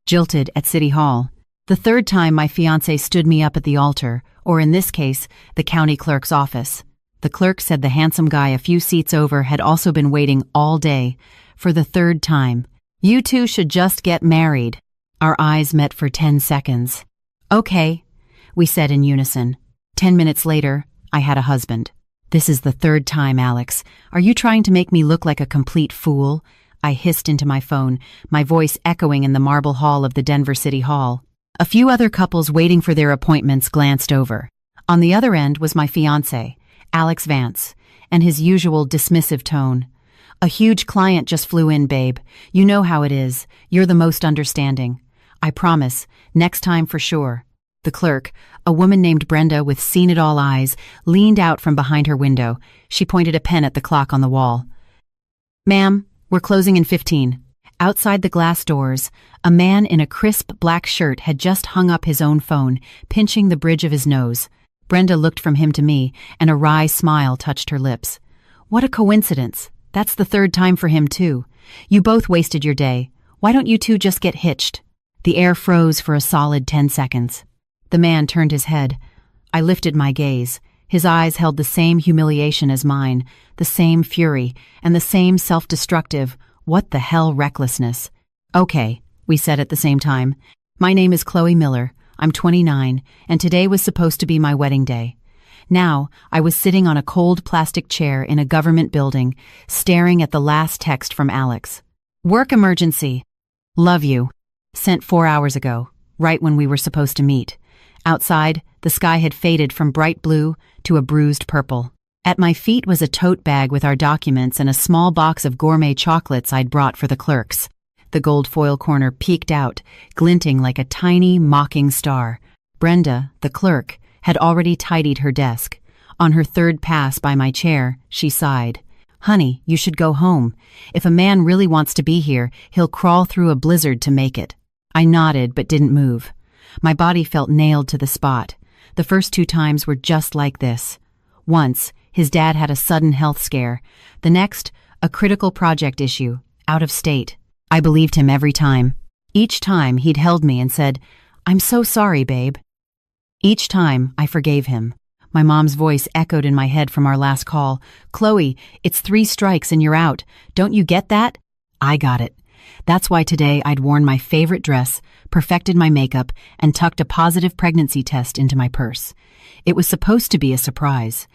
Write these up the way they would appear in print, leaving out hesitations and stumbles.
Jilted at City Hall. The third time my fiancé stood me up at the altar, or in this case, the county clerk's office. The clerk said the handsome guy a few seats over had also been waiting all day, for the third time. You two should just get married. Our eyes met for 10 seconds. Okay, we said in unison. 10 minutes later, I had a husband. This is the third time, Alex. Are you trying to make me look like a complete fool? I hissed into my phone, my voice echoing in the marble hall of the Denver City Hall. A few other couples waiting for their appointments glanced over. On the other end was my fiancé, Alex Vance, and his usual dismissive tone. A huge client just flew in, babe. You know how it is. You're the most understanding. I promise, next time for sure. The clerk, a woman named Brenda with seen-it-all eyes, leaned out from behind her window. She pointed a pen at the clock on the wall. Ma'am, we're closing in 15. Outside the glass doors, a man in a crisp black shirt had just hung up his own phone, pinching the bridge of his nose. Brenda looked from him to me, and a wry smile touched her lips. What a coincidence. That's the third time for him, too. You both wasted your day. Why don't you two just get hitched? The air froze for a solid 10 seconds. The man turned his head. I lifted my gaze. His eyes held the same humiliation as mine, the same fury, and the same self-destructive, what the hell recklessness. Okay, we said at the same time. My name is Chloe Miller. I'm 29, and today was supposed to be my wedding day. Now, I was sitting on a cold plastic chair in a government building, staring at the last text from Alex. Work emergency. Love you. Sent 4 hours ago, right when we were supposed to meet. Outside, the sky had faded from bright blue to a bruised purple. At my feet was a tote bag with our documents and a small box of gourmet chocolates I'd brought for the clerks. The gold foil corner peeked out, glinting like a tiny, mocking star. Brenda, the clerk, had already tidied her desk. On her third pass by my chair, she sighed. Honey, you should go home. If a man really wants to be here, he'll crawl through a blizzard to make it. I nodded but didn't move. My body felt nailed to the spot. The first 2 times were just like this. Once, his dad had a sudden health scare. The next, a critical project issue, out of state. I believed him every time. Each time, he'd held me and said, I'm so sorry, babe. Each time, I forgave him. My mom's voice echoed in my head from our last call. Chloe, it's 3 strikes and you're out. Don't you get that? I got it. That's why today I'd worn my favorite dress, perfected my makeup, and tucked a positive pregnancy test into my purse. It was supposed to be a surprise.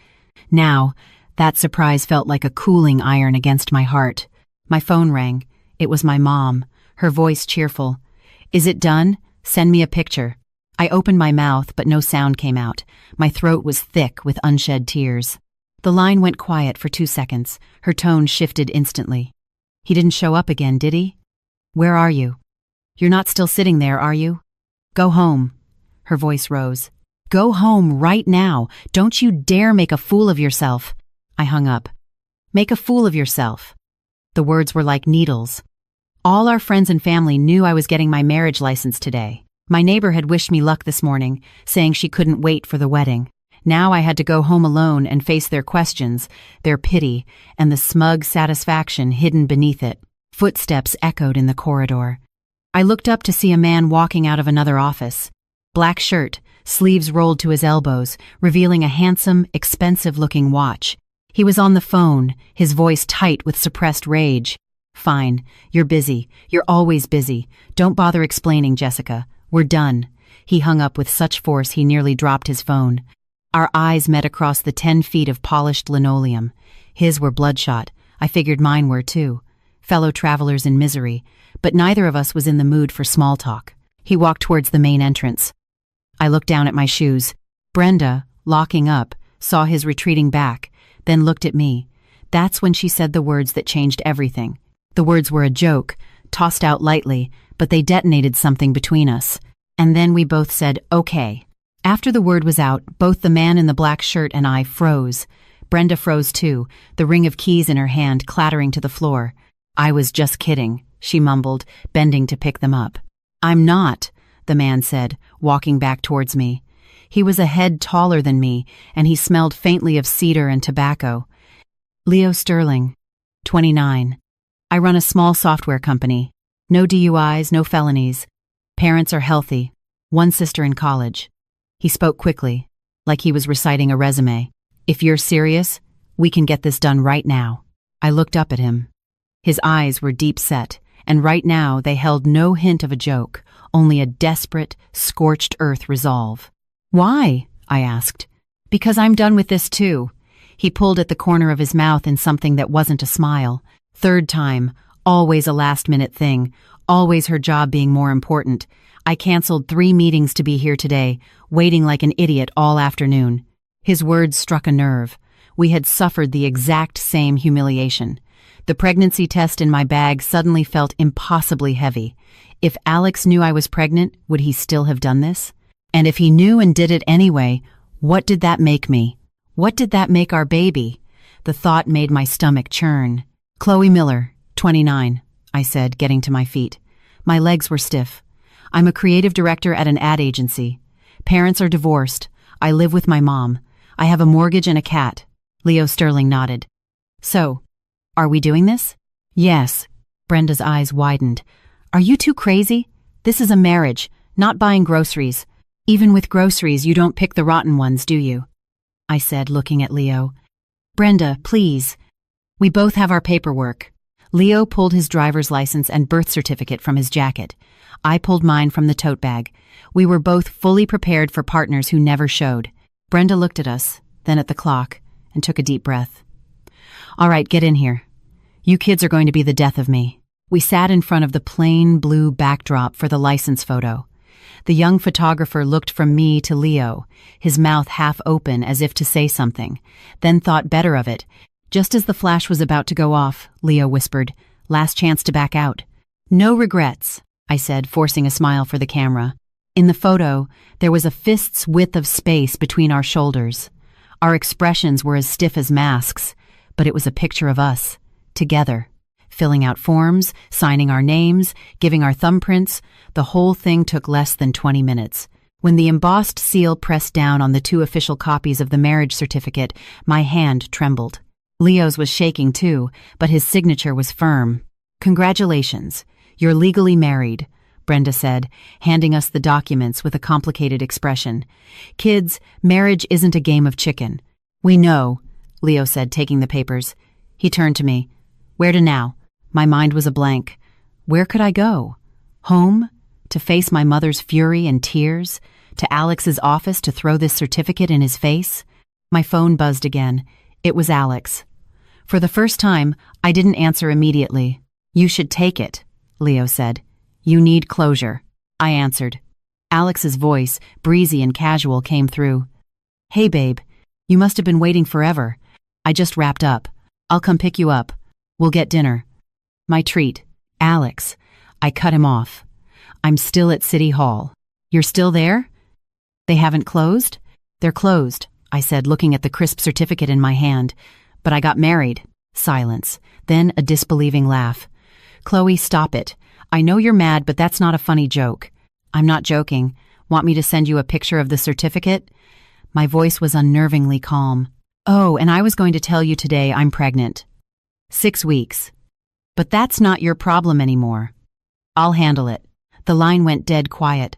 Now, that surprise felt like a cooling iron against my heart. My phone rang. It was my mom, her voice cheerful. Is it done? Send me a picture. I opened my mouth, but no sound came out. My throat was thick with unshed tears. The line went quiet for 2 seconds. Her tone shifted instantly. He didn't show up again, did he? Where are you? You're not still sitting there, are you? Go home. Her voice rose. Go home right now. Don't you dare make a fool of yourself. I hung up. Make a fool of yourself. The words were like needles. All our friends and family knew I was getting my marriage license today. My neighbor had wished me luck this morning, saying she couldn't wait for the wedding. Now I had to go home alone and face their questions, their pity, and the smug satisfaction hidden beneath it. Footsteps echoed in the corridor. I looked up to see a man walking out of another office. Black shirt, sleeves rolled to his elbows, revealing a handsome, expensive-looking watch. He was on the phone, his voice tight with suppressed rage. Fine, you're busy. You're always busy. Don't bother explaining, Jessica. We're done. He hung up with such force he nearly dropped his phone. Our eyes met across the 10 feet of polished linoleum. His were bloodshot. I figured mine were too. Fellow travelers in misery, but neither of us was in the mood for small talk. He walked towards the main entrance. I looked down at my shoes. Brenda, locking up, saw his retreating back, then looked at me. That's when she said the words that changed everything. The words were a joke, tossed out lightly, but they detonated something between us. And then we both said, okay. After the word was out, both the man in the black shirt and I froze. Brenda froze too, the ring of keys in her hand clattering to the floor. I was just kidding, she mumbled, bending to pick them up. I'm not, the man said, walking back towards me. He was a head taller than me, and he smelled faintly of cedar and tobacco. Leo Sterling, 29. I run a small software company. No DUIs, no felonies. Parents are healthy. One sister in college. He spoke quickly, like he was reciting a resume. If you're serious, we can get this done right now. I looked up at him. His eyes were deep set, and right now they held no hint of a joke, only a desperate, scorched earth resolve. Why? I asked. Because I'm done with this too. He pulled at the corner of his mouth in something that wasn't a smile. Third time, always a last-minute thing, always her job being more important. I canceled 3 meetings to be here today, waiting like an idiot all afternoon. His words struck a nerve. We had suffered the exact same humiliation. The pregnancy test in my bag suddenly felt impossibly heavy. If Alex knew I was pregnant, would he still have done this? And if he knew and did it anyway, what did that make me? What did that make our baby? The thought made my stomach churn. Chloe Miller, 29, I said, getting to my feet. My legs were stiff. I'm a creative director at an ad agency. Parents are divorced. I live with my mom. I have a mortgage and a cat. Leo Sterling nodded. So, are we doing this? Yes. Brenda's eyes widened. Are you too crazy? This is a marriage, not buying groceries. Even with groceries, you don't pick the rotten ones, do you? I said, looking at Leo. Brenda, please. We both have our paperwork. Leo pulled his driver's license and birth certificate from his jacket. I pulled mine from the tote bag. We were both fully prepared for partners who never showed. Brenda looked at us, then at the clock, and took a deep breath. All right, get in here. You kids are going to be the death of me. We sat in front of the plain blue backdrop for the license photo. The young photographer looked from me to Leo, his mouth half open as if to say something, then thought better of it. Just as the flash was about to go off, Leo whispered, "Last chance to back out." "No regrets," I said, forcing a smile for the camera. In the photo, there was a fist's width of space between our shoulders. Our expressions were as stiff as masks, but it was a picture of us, together, filling out forms, signing our names, giving our thumbprints. The whole thing took less than 20 minutes. When the embossed seal pressed down on the 2 official copies of the marriage certificate, my hand trembled. Leo's was shaking too, but his signature was firm. "Congratulations, you're legally married," Brenda said, handing us the documents with a complicated expression. "Kids, marriage isn't a game of chicken." "We know," Leo said, taking the papers. He turned to me. "Where to now?" My mind was a blank. Where could I go? Home? To face my mother's fury and tears? To Alex's office to throw this certificate in his face? My phone buzzed again. It was Alex. For the first time, I didn't answer immediately. "You should take it," Leo said. "You need closure." I answered. Alex's voice, breezy and casual, came through. "Hey, babe. You must have been waiting forever. I just wrapped up. I'll come pick you up. We'll get dinner." My treat. "Alex." I cut him off. "I'm still at City Hall." "You're still there?" "They haven't closed?" "They're closed," I said, looking at the crisp certificate in my hand. "But I got married." Silence. Then a disbelieving laugh. "Chloe, stop it. I know you're mad, but that's not a funny joke." "I'm not joking. Want me to send you a picture of the certificate?" My voice was unnervingly calm. "Oh, and I was going to tell you today I'm pregnant. 6 weeks. But that's not your problem anymore." "I'll handle it." The line went dead quiet.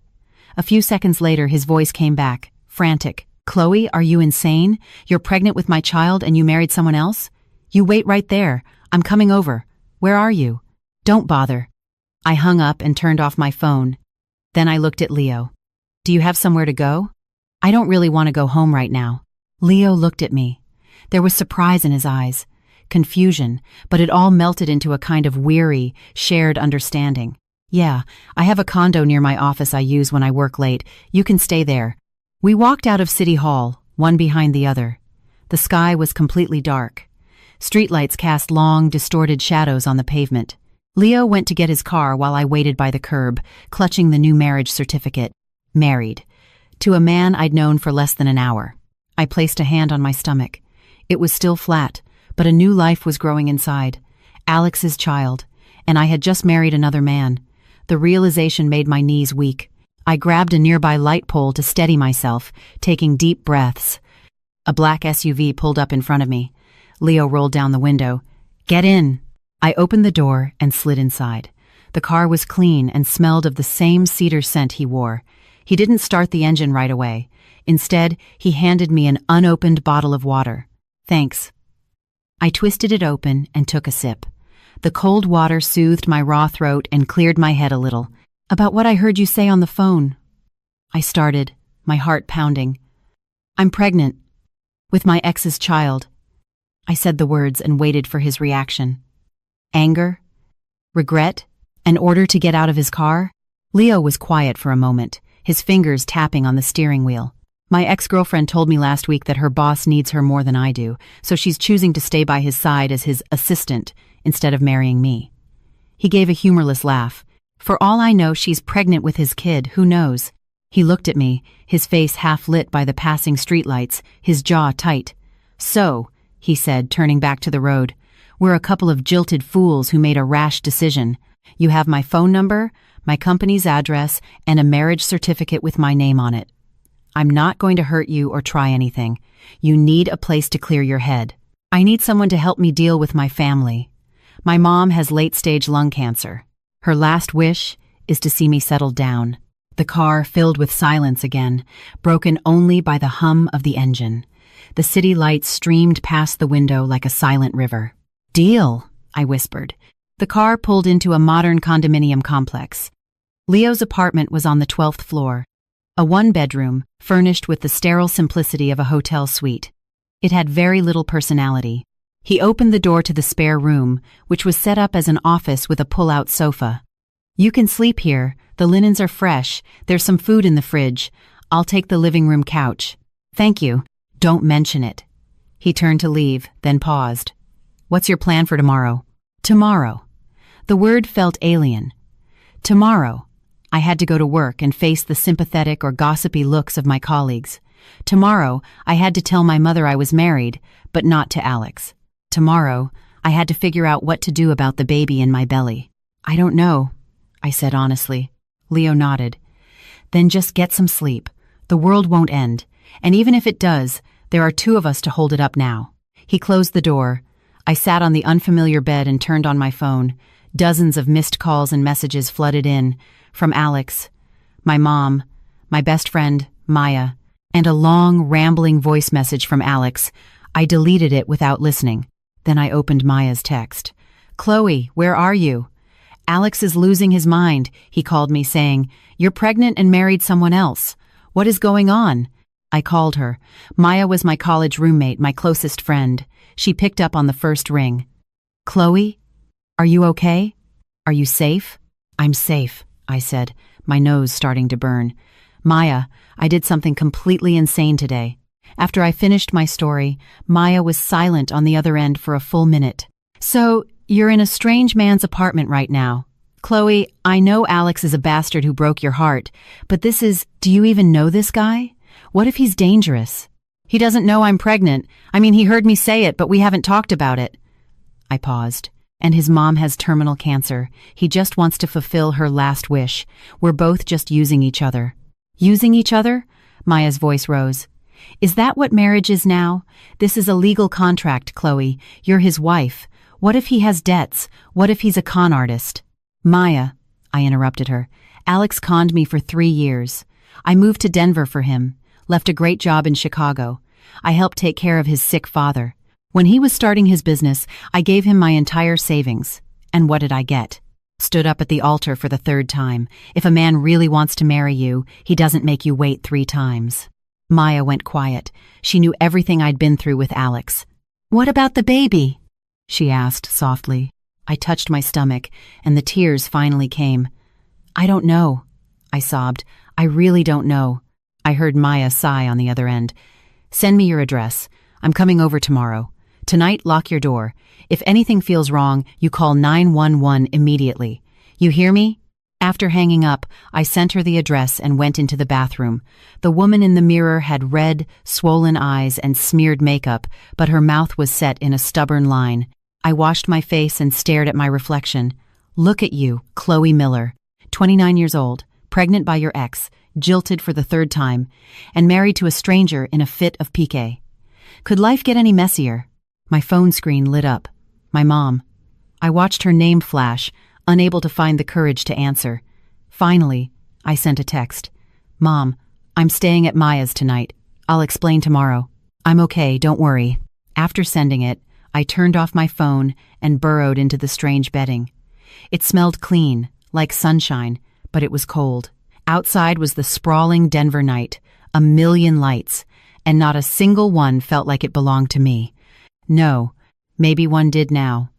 A few seconds later, his voice came back, frantic. "Chloe, are you insane? You're pregnant with my child and you married someone else? You wait right there. I'm coming over. Where are you? Don't bother." I hung up and turned off my phone. Then I looked at Leo. "Do you have somewhere to go?" "I don't really want to go home right now." Leo looked at me. There was surprise in his eyes, confusion, but it all melted into a kind of weary, shared understanding. "Yeah, I have a condo near my office I use when I work late. You can stay there." We walked out of City Hall, one behind the other. The sky was completely dark. Streetlights cast long, distorted shadows on the pavement. Leo went to get his car while I waited by the curb, clutching the new marriage certificate. Married. To a man I'd known for less than an hour. I placed a hand on my stomach. It was still flat, but a new life was growing inside. Alex's child. And I had just married another man. The realization made my knees weak. I grabbed a nearby light pole to steady myself, taking deep breaths. A black SUV pulled up in front of me. Leo rolled down the window. "Get in." I opened the door and slid inside. The car was clean and smelled of the same cedar scent he wore. He didn't start the engine right away. Instead, he handed me an unopened bottle of water. "Thanks." I twisted it open and took a sip. The cold water soothed my raw throat and cleared my head a little. "About what I heard you say on the phone." I started, my heart pounding. "I'm pregnant. With my ex's child." I said the words and waited for his reaction. Anger? Regret? An order to get out of his car? Leo was quiet for a moment, his fingers tapping on the steering wheel. "My ex-girlfriend told me last week that her boss needs her more than I do, so she's choosing to stay by his side as his assistant instead of marrying me." He gave a humorless laugh. "For all I know, she's pregnant with his kid, who knows?" He looked at me, his face half lit by the passing streetlights, his jaw tight. "So," he said, turning back to the road, "we're a couple of jilted fools who made a rash decision. You have my phone number, my company's address, and a marriage certificate with my name on it. I'm not going to hurt you or try anything. You need a place to clear your head. I need someone to help me deal with my family. My mom has late-stage lung cancer. Her last wish is to see me settled down." The car filled with silence again, broken only by the hum of the engine. The city lights streamed past the window like a silent river. "Deal," I whispered. The car pulled into a modern condominium complex. Leo's apartment was on the 12th floor. A one-bedroom, furnished with the sterile simplicity of a hotel suite. It had very little personality. He opened the door to the spare room, which was set up as an office with a pull-out sofa. "You can sleep here. The linens are fresh. There's some food in the fridge. I'll take the living room couch." "Thank you. Don't mention it." He turned to leave, then paused. "What's your plan for tomorrow?" "Tomorrow." The word felt alien. Tomorrow. I had to go to work and face the sympathetic or gossipy looks of my colleagues. Tomorrow, I had to tell my mother I was married, but not to Alex. Tomorrow, I had to figure out what to do about the baby in my belly. "I don't know," I said honestly. Leo nodded. "Then just get some sleep. The world won't end, and even if it does, there are two of us to hold it up now." He closed the door. I sat on the unfamiliar bed and turned on my phone. Dozens of missed calls and messages flooded in, from Alex, my mom, my best friend, Maya, and a long, rambling voice message from Alex. I deleted it without listening. Then I opened Maya's text. "Chloe, where are you?" "Alex is losing his mind," he called me, saying, "You're pregnant and married someone else. What is going on?" I called her. Maya was my college roommate, my closest friend. She picked up on the first ring. "Chloe? Are you okay? Are you safe?" "I'm safe," I said, my nose starting to burn. "Maya, I did something completely insane today." After I finished my story, Maya was silent on the other end for a full minute. "So, you're in a strange man's apartment right now. Chloe, I know Alex is a bastard who broke your heart, but do you even know this guy? What if he's dangerous?" "He doesn't know I'm pregnant. I mean, he heard me say it, but we haven't talked about it." I paused. "And his mom has terminal cancer. He just wants to fulfill her last wish. We're both just using each other." "Using each other?" Maya's voice rose. "Is that what marriage is now? This is a legal contract, Chloe. You're his wife. What if he has debts? What if he's a con artist?" "Maya," I interrupted her, "Alex conned me for 3 years. I moved to Denver for him, left a great job in Chicago. I helped take care of his sick father. When he was starting his business, I gave him my entire savings. And what did I get? Stood up at the altar for the 3rd time. If a man really wants to marry you, he doesn't make you wait 3 times. Maya went quiet. She knew everything I'd been through with Alex. "What about the baby?" she asked softly. I touched my stomach, and the tears finally came. "I don't know," I sobbed. "I really don't know." I heard Maya sigh on the other end. "Send me your address. I'm coming over tomorrow. Tonight, lock your door. If anything feels wrong, you call 911 immediately. You hear me?" After hanging up, I sent her the address and went into the bathroom. The woman in the mirror had red, swollen eyes and smeared makeup, but her mouth was set in a stubborn line. I washed my face and stared at my reflection. "Look at you, Chloe Miller, 29 years old, pregnant by your ex, jilted for the 3rd time, and married to a stranger in a fit of pique. Could life get any messier?" My phone screen lit up. My mom. I watched her name flash, unable to find the courage to answer. Finally, I sent a text. "Mom, I'm staying at Maya's tonight. I'll explain tomorrow. I'm okay, don't worry." After sending it, I turned off my phone and burrowed into the strange bedding. It smelled clean, like sunshine, but it was cold. Outside was the sprawling Denver night, a million lights, and not a single one felt like it belonged to me. No, maybe one did now.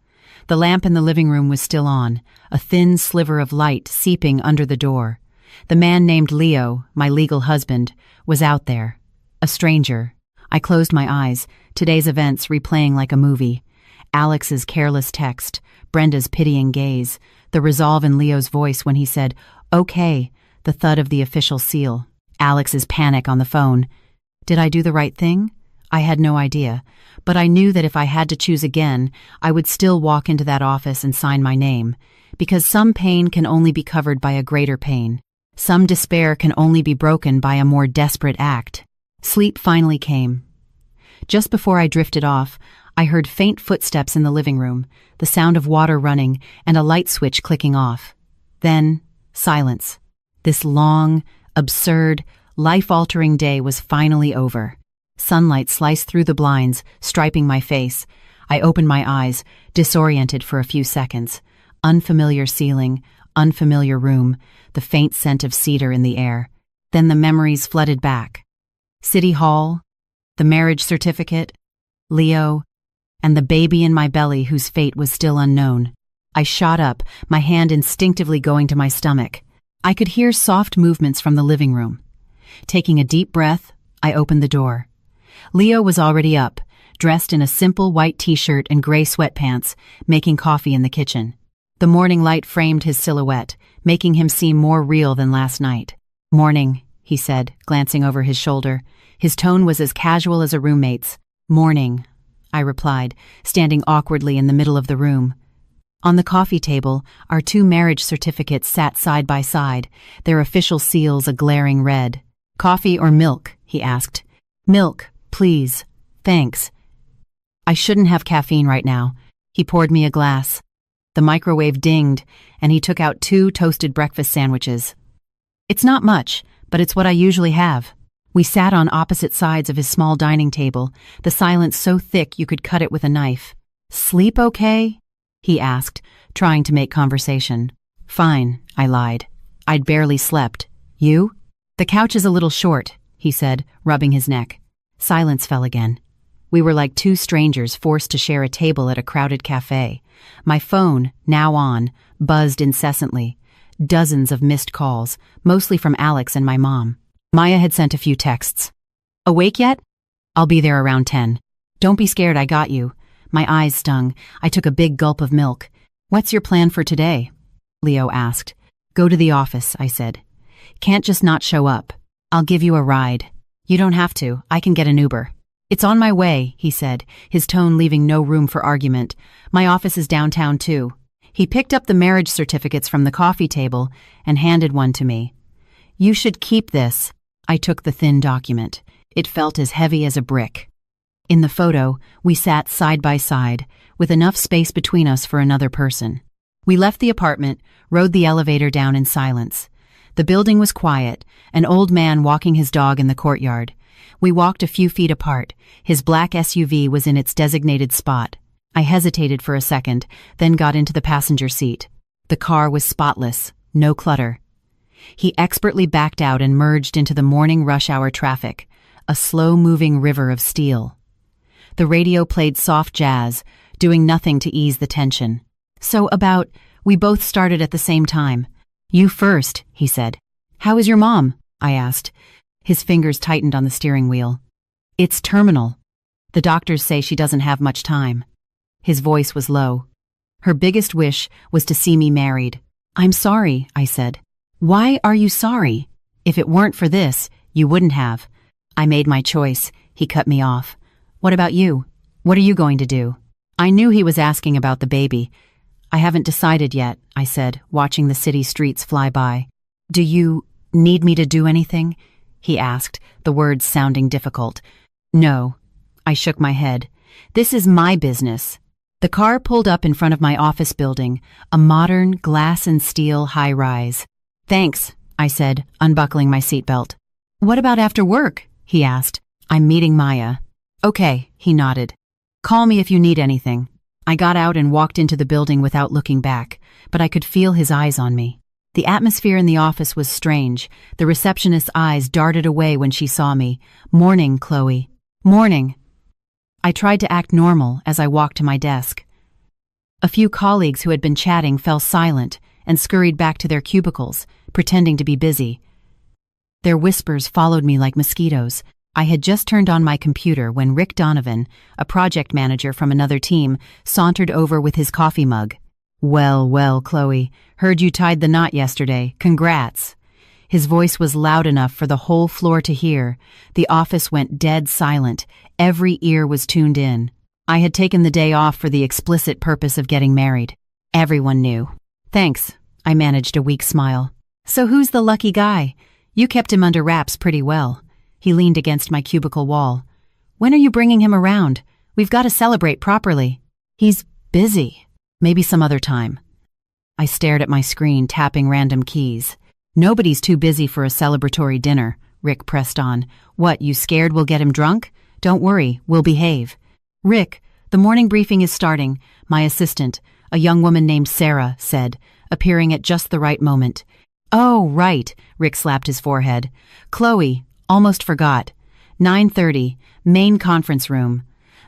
The lamp in the living room was still on, a thin sliver of light seeping under the door. The man named Leo, my legal husband, was out there. A stranger. I closed my eyes, today's events replaying like a movie. Alex's careless text, Brenda's pitying gaze, the resolve in Leo's voice when he said, "Okay," the thud of the official seal, Alex's panic on the phone. Did I do the right thing? I had no idea, but I knew that if I had to choose again, I would still walk into that office and sign my name, because some pain can only be covered by a greater pain. Some despair can only be broken by a more desperate act. Sleep finally came. Just before I drifted off, I heard faint footsteps in the living room, the sound of water running, and a light switch clicking off. Then, silence. This long, absurd, life-altering day was finally over. Sunlight sliced through the blinds, striping my face. I opened my eyes, disoriented for a few seconds. Unfamiliar ceiling, unfamiliar room, the faint scent of cedar in the air. Then the memories flooded back. City Hall, the marriage certificate, Leo, and the baby in my belly whose fate was still unknown. I shot up, my hand instinctively going to my stomach. I could hear soft movements from the living room. Taking a deep breath, I opened the door. Leo was already up, dressed in a simple white t-shirt and gray sweatpants, making coffee in the kitchen. The morning light framed his silhouette, making him seem more real than last night. "Morning," he said, glancing over his shoulder. His tone was as casual as a roommate's. "Morning," I replied, standing awkwardly in the middle of the room. On the coffee table, our 2 marriage certificates sat side by side, their official seals a glaring red. "Coffee or milk?" he asked. "Milk, please. Thanks." "I shouldn't have caffeine right now." He poured me a glass. The microwave dinged, and he took out 2 toasted breakfast sandwiches. "It's not much, but it's what I usually have." We sat on opposite sides of his small dining table, the silence so thick you could cut it with a knife. "Sleep okay?" he asked, trying to make conversation. "Fine," I lied. I'd barely slept. "You?" "The couch is a little short," he said, rubbing his neck. Silence fell again. We were like 2 strangers forced to share a table at a crowded cafe. My phone, now on, buzzed incessantly. Dozens of missed calls, mostly from Alex and my mom. Maya had sent a few texts. "Awake yet? I'll be there around 10. Don't be scared, I got you." My eyes stung. I took a big gulp of milk. "What's your plan for today?" Leo asked. "Go to the office," I said. "Can't just not show up. I'll give you a ride." "You don't have to. I can get an Uber." "It's on my way," he said, his tone leaving no room for argument. "My office is downtown, too." He picked up the marriage certificates from the coffee table and handed one to me. "You should keep this." I took the thin document. It felt as heavy as a brick. In the photo, we sat side by side, with enough space between us for another person. We left the apartment, rode the elevator down in silence. The building was quiet, an old man walking his dog in the courtyard. We walked a few feet apart. His black SUV was in its designated spot. I hesitated for a second, then got into the passenger seat. The car was spotless, no clutter. He expertly backed out and merged into the morning rush hour traffic, a slow-moving river of steel. The radio played soft jazz, doing nothing to ease the tension. We both started at the same time. "You first," he said. "How is your mom?" I asked. His fingers tightened on the steering wheel. "It's terminal. The doctors say she doesn't have much time." His voice was low. Her biggest wish was to see me married. "I'm sorry," I said. "Why are you sorry? If it weren't for this, you wouldn't have." "I made my choice," he cut me off. "What about you? What are you going to do?" I knew he was asking about the baby. "I haven't decided yet," I said, watching the city streets fly by. "Do you need me to do anything?" he asked, the words sounding difficult. "No." I shook my head. "This is my business. The car pulled up in front of my office building, a modern glass and steel high-rise. "Thanks," I said, unbuckling my seatbelt. "What about after work?" he asked. "I'm meeting Maya." "Okay," he nodded. "Call me if you need anything." I got out and walked into the building without looking back, but I could feel his eyes on me. The atmosphere in the office was strange. The receptionist's eyes darted away when she saw me. "Morning, Chloe." "Morning." I tried to act normal as I walked to my desk. A few colleagues who had been chatting fell silent and scurried back to their cubicles, pretending to be busy. Their whispers followed me like mosquitoes. I had just turned on my computer when Rick Donovan, a project manager from another team, sauntered over with his coffee mug. "Well, well, Chloe, heard you tied the knot yesterday. Congrats." His voice was loud enough for the whole floor to hear. The office went dead silent. Every ear was tuned in. I had taken the day off for the explicit purpose of getting married. Everyone knew. "Thanks," I managed a weak smile. "So who's the lucky guy? You kept him under wraps pretty well." He leaned against my cubicle wall. "When are you bringing him around? We've got to celebrate properly." "He's busy. Maybe some other time." I stared at my screen, tapping random keys. "Nobody's too busy for a celebratory dinner," Rick pressed on. "What, you scared we'll get him drunk? Don't worry, we'll behave." "Rick, the morning briefing is starting," my assistant, a young woman named Sarah, said, appearing at just the right moment. "Oh, right," Rick slapped his forehead. "Chloe, almost forgot. 9:30, main conference room.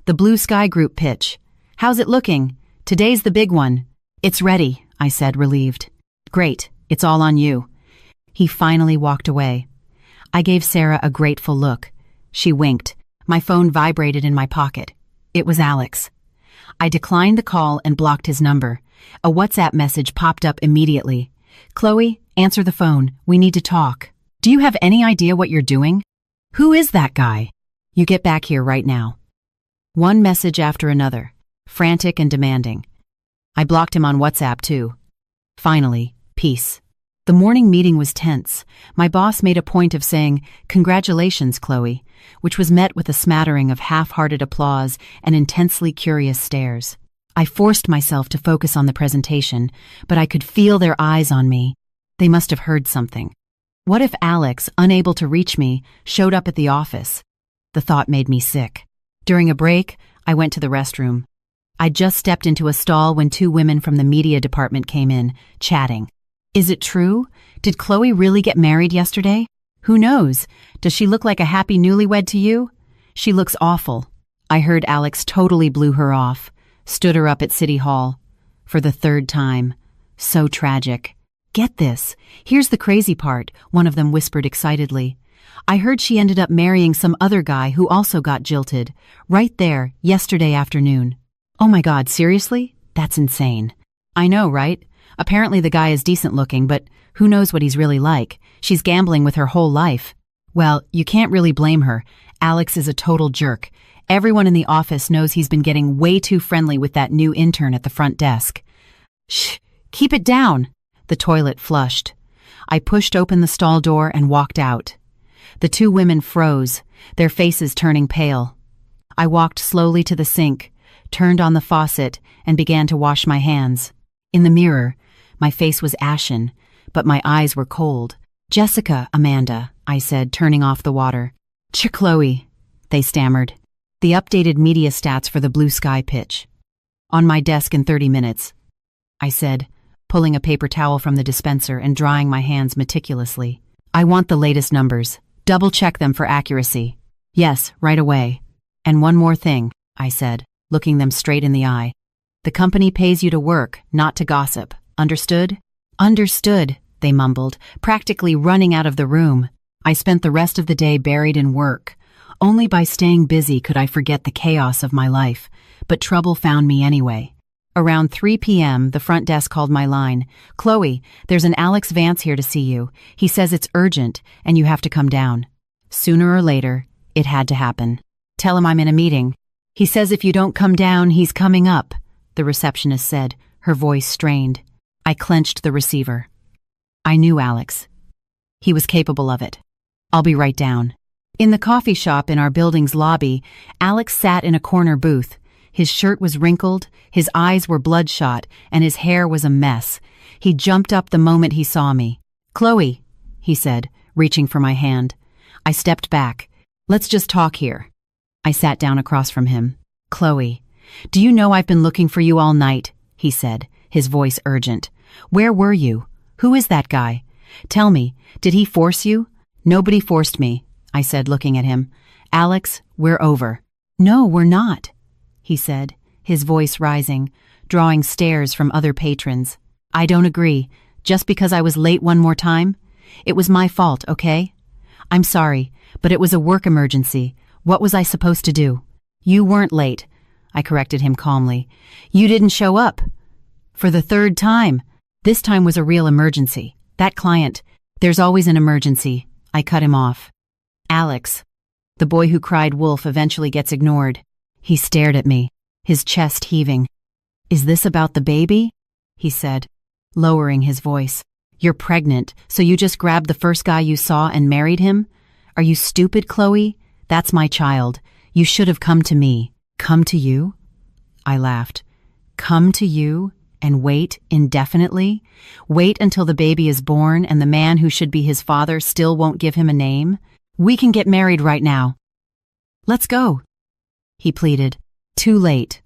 The Blue Sky Group pitch. How's it looking? Today's the big one." "It's ready," I said, relieved. "Great, it's all on you." He finally walked away. I gave Sarah a grateful look. She winked. My phone vibrated in my pocket. It was Alex. I declined the call and blocked his number. A WhatsApp message popped up immediately. "Chloe, answer the phone. We need to talk." "Do you have any idea what you're doing? Who is that guy?" "You get back here right now." One message after another, frantic and demanding. I blocked him on WhatsApp too. Finally, peace. The morning meeting was tense. My boss made a point of saying, "Congratulations, Chloe," which was met with a smattering of half-hearted applause and intensely curious stares. I forced myself to focus on the presentation, but I could feel their eyes on me. They must have heard something. What if Alex, unable to reach me, showed up at the office? The thought made me sick. During a break, I went to the restroom. I'd just stepped into a stall when two women from the media department came in, chatting. "Is it true? Did Chloe really get married yesterday? Who knows? Does she look like a happy newlywed to you?" "She looks awful." I heard Alex totally blew her off, stood her up at City Hall. For the third time. So tragic. "Get this. Here's the crazy part," one of them whispered excitedly. "I heard she ended up marrying some other guy who also got jilted. Right there, yesterday afternoon." "Oh my God, seriously? That's insane." "I know, right? Apparently the guy is decent looking, but who knows what he's really like. She's gambling with her whole life." "Well, you can't really blame her. Alex is a total jerk. Everyone in the office knows he's been getting way too friendly with that new intern at the front desk." "Shh, keep it down." The toilet flushed. I pushed open the stall door and walked out. The two women froze, their faces turning pale. I walked slowly to the sink, turned on the faucet, and began to wash my hands. In the mirror, my face was ashen, but my eyes were cold. "Jessica, Amanda," I said, turning off the water. "Chloe," they stammered. The updated media stats for the Blue Sky pitch. "On my desk in 30 minutes," I said, pulling a paper towel from the dispenser and drying my hands meticulously. "I want the latest numbers. Double-check them for accuracy." "Yes, right away." "And one more thing," I said, looking them straight in the eye. "The company pays you to work, not to gossip. Understood?" "Understood," they mumbled, practically running out of the room. I spent the rest of the day buried in work. Only by staying busy could I forget the chaos of my life, but trouble found me anyway. Around 3 p.m., the front desk called my line. "Chloe, there's an Alex Vance here to see you. He says it's urgent, and you have to come down." Sooner or later, it had to happen. "Tell him I'm in a meeting." "He says if you don't come down, he's coming up," the receptionist said, her voice strained. I clenched the receiver. I knew Alex. He was capable of it. "I'll be right down." In the coffee shop in our building's lobby, Alex sat in a corner booth, His shirt was wrinkled, his eyes were bloodshot, and his hair was a mess. He jumped up the moment he saw me. "Chloe," he said, reaching for my hand. I stepped back. "Let's just talk here." I sat down across from him. "Chloe, do you know I've been looking for you all night?" he said, his voice urgent. "Where were you? Who is that guy? Tell me, did he force you?" "Nobody forced me," I said, looking at him. "Alex, we're over." "No, we're not," he said, his voice rising, drawing stares from other patrons. "I don't agree. Just because I was late one more time? It was my fault, okay? I'm sorry, but it was a work emergency. What was I supposed to do?" "You weren't late," I corrected him calmly. "You didn't show up." "For the third time. This time was a real emergency. That client, there's always an emergency." I cut him off. "Alex, the boy who cried wolf eventually gets ignored." He stared at me, his chest heaving. "Is this about the baby?" he said, lowering his voice. "You're pregnant, so you just grabbed the first guy you saw and married him? Are you stupid, Chloe? That's my child. You should have come to me." "Come to you?" I laughed. "Come to you and wait indefinitely? Wait until the baby is born and the man who should be his father still won't give him a name? We can get married right now." "Let's go," he pleaded. Too late.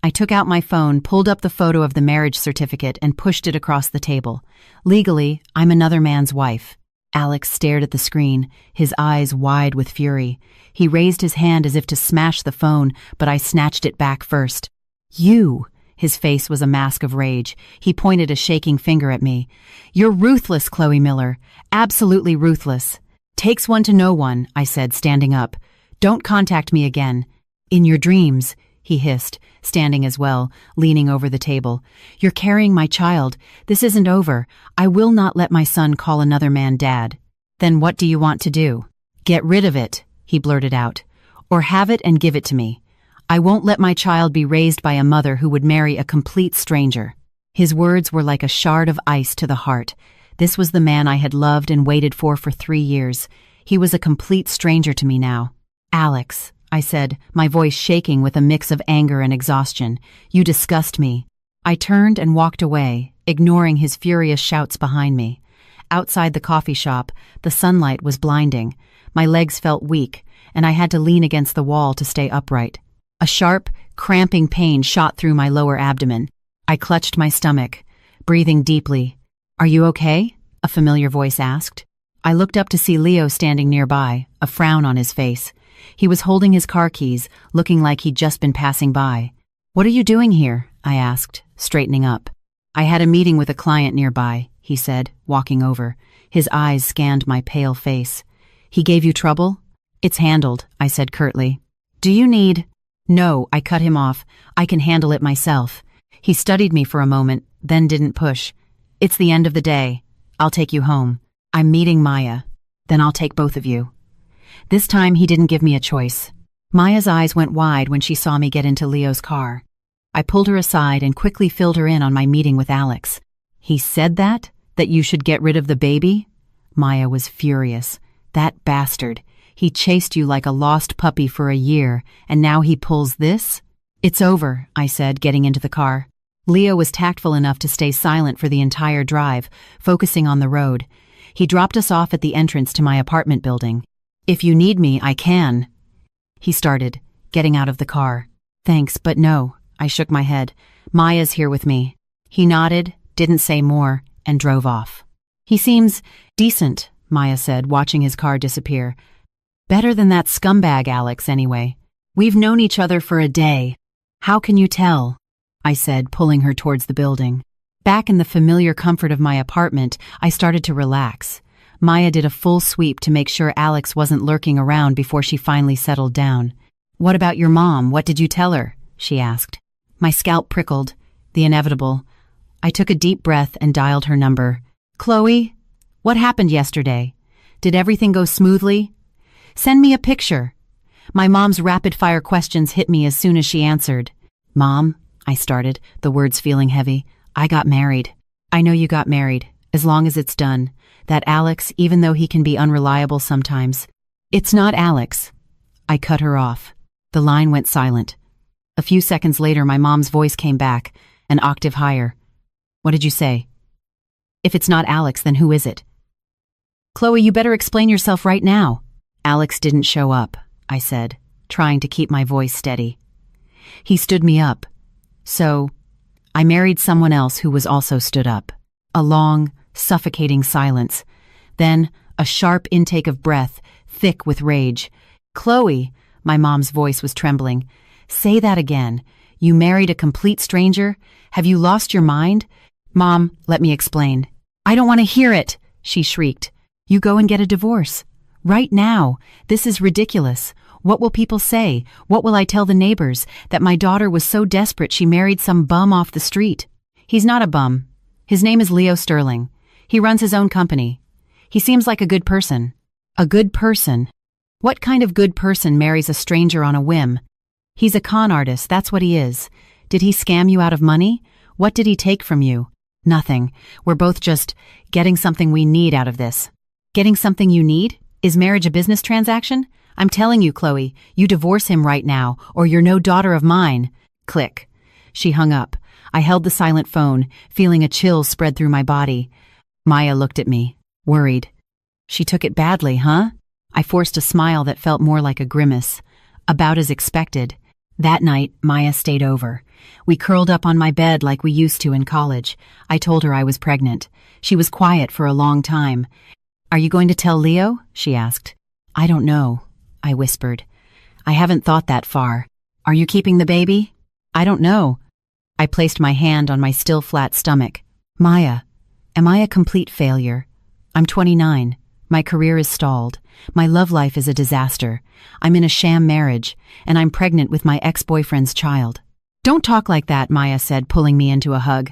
I took out my phone, pulled up the photo of the marriage certificate, and pushed it across the table. Legally, I'm another man's wife. Alex stared at the screen, his eyes wide with fury. He raised his hand as if to smash the phone, but I snatched it back first. "You!" His face was a mask of rage. He pointed a shaking finger at me. "You're ruthless, Chloe Miller. Absolutely ruthless." "Takes one to know one," I said, standing up. "Don't contact me again." "In your dreams," he hissed, standing as well, leaning over the table. "You're carrying my child. This isn't over. I will not let my son call another man dad." "Then what do you want to do?" "Get rid of it," he blurted out. "Or have it and give it to me. I won't let my child be raised by a mother who would marry a complete stranger." His words were like a shard of ice to the heart. This was the man I had loved and waited for 3 years. He was a complete stranger to me now. "Alex," I said, my voice shaking with a mix of anger and exhaustion, "you disgust me." I turned and walked away, ignoring his furious shouts behind me. Outside the coffee shop, the sunlight was blinding. My legs felt weak, and I had to lean against the wall to stay upright. A sharp, cramping pain shot through my lower abdomen. I clutched my stomach, breathing deeply. "Are you okay?" a familiar voice asked. I looked up to see Leo standing nearby, a frown on his face. He was holding his car keys, looking like he'd just been passing by. "What are you doing here?" I asked, straightening up. "I had a meeting with a client nearby," he said, walking over. His eyes scanned my pale face. "He gave you trouble?" "It's handled," I said curtly. "Do you need—" "No," I cut him off. "I can handle it myself." He studied me for a moment, then didn't push. "It's the end of the day. I'll take you home. I'm meeting Maya. Then I'll take both of you." This time he didn't give me a choice. Maya's eyes went wide when she saw me get into Leo's car. I pulled her aside and quickly filled her in on my meeting with Alex. "He said that? That you should get rid of the baby?" Maya was furious. "That bastard. He chased you like a lost puppy for a year, and now he pulls this?" "It's over," I said, getting into the car. Leo was tactful enough to stay silent for the entire drive, focusing on the road. He dropped us off at the entrance to my apartment building. "If you need me, I can," he started, getting out of the car. "Thanks, but no," I shook my head. "Maya's here with me." He nodded, didn't say more, and drove off. "He seems decent," Maya said, watching his car disappear. "Better than that scumbag Alex, anyway. We've known each other for a day." "How can you tell?" I said, pulling her towards the building. Back in the familiar comfort of my apartment, I started to relax. Maya did a full sweep to make sure Alex wasn't lurking around before she finally settled down. "What about your mom? What did you tell her?" she asked. My scalp prickled. The inevitable. I took a deep breath and dialed her number. "Chloe, what happened yesterday? Did everything go smoothly? Send me a picture." My mom's rapid-fire questions hit me as soon as she answered. "Mom," I started, the words feeling heavy, "I got married." "I know you got married, as long as it's done. That Alex, even though he can be unreliable sometimes." "It's not Alex." I cut her off. The line went silent. A few seconds later, my mom's voice came back, an octave higher. What did you say? If it's not Alex, then who is it? Chloe, you better explain yourself right now. Alex didn't show up, I said, trying to keep my voice steady. He stood me up. So, I married someone else who was also stood up. A long, suffocating silence. Then, a sharp intake of breath, thick with rage. Chloe, my mom's voice was trembling. Say that again. You married a complete stranger? Have you lost your mind? Mom, let me explain. I don't want to hear it, she shrieked. You go and get a divorce. Right now. This is ridiculous. What will people say? What will I tell the neighbors? That my daughter was so desperate she married some bum off the street. He's not a bum. His name is Leo Sterling. He runs his own company. He seems like a good person. A good person? What kind of good person marries a stranger on a whim? He's a con artist, that's what he is. Did he scam you out of money? What did he take from you? Nothing. We're both just getting something we need out of this. Getting something you need? Is marriage a business transaction? I'm telling you, Chloe, you divorce him right now, or you're no daughter of mine. Click. She hung up. I held the silent phone, feeling a chill spread through my body. Maya looked at me, worried. She took it badly, huh? I forced a smile that felt more like a grimace. About as expected. That night, Maya stayed over. We curled up on my bed like we used to in college. I told her I was pregnant. She was quiet for a long time. Are you going to tell Leo? She asked. I don't know, I whispered. I haven't thought that far. Are you keeping the baby? I don't know. I placed my hand on my still flat stomach. Maya, am I a complete failure? I'm 29. My career is stalled. My love life is a disaster. I'm in a sham marriage, and I'm pregnant with my ex-boyfriend's child. Don't talk like that, Maya said, pulling me into a hug.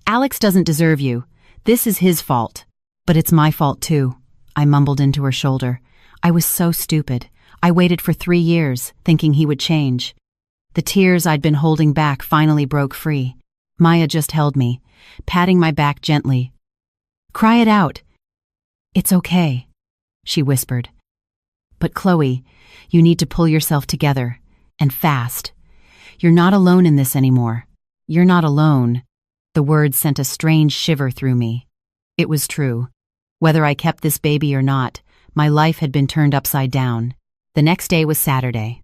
Alex doesn't deserve you. This is his fault. But it's my fault too. I mumbled into her shoulder. I was so stupid. I waited for 3 years, thinking he would change. The tears I'd been holding back finally broke free. Maya just held me, patting my back gently. Cry it out. It's okay, she whispered. But Chloe, you need to pull yourself together, and fast. You're not alone in this anymore. You're not alone. The words sent a strange shiver through me. It was true. Whether I kept this baby or not, my life had been turned upside down. The next day was Saturday.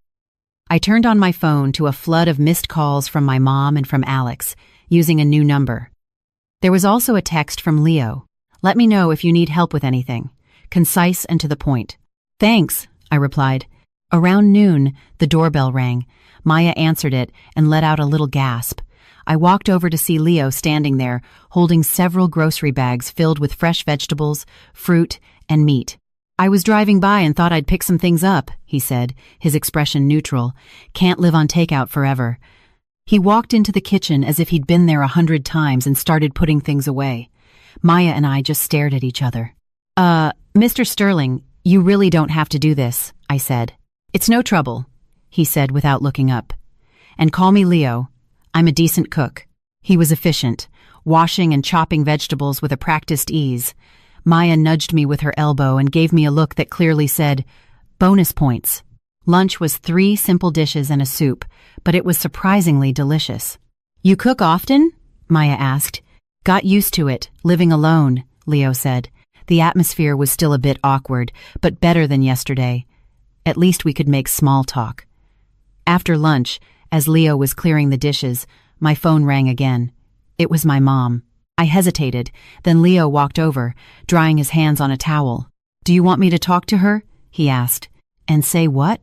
I turned on my phone to a flood of missed calls from my mom and from Alex, using a new number. There was also a text from Leo. Let me know if you need help with anything. Concise and to the point. Thanks, I replied. Around noon, the doorbell rang. Maya answered it and let out a little gasp. I walked over to see Leo standing there, holding several grocery bags filled with fresh vegetables, fruit, and meat. I was driving by and thought I'd pick some things up, he said, his expression neutral. Can't live on takeout forever. He walked into the kitchen as if he'd been there 100 times and started putting things away. Maya and I just stared at each other. Mr. Sterling, you really don't have to do this, I said. It's no trouble, he said without looking up. And call me Leo. I'm a decent cook. He was efficient, washing and chopping vegetables with a practiced ease. Maya nudged me with her elbow and gave me a look that clearly said, bonus points. Lunch was 3 simple dishes and a soup, but it was surprisingly delicious. You cook often? Maya asked. Got used to it, living alone, Leo said. The atmosphere was still a bit awkward, but better than yesterday. At least we could make small talk. After lunch, as Leo was clearing the dishes, my phone rang again. It was my mom. I hesitated, then Leo walked over, drying his hands on a towel. Do you want me to talk to her? He asked. And say what?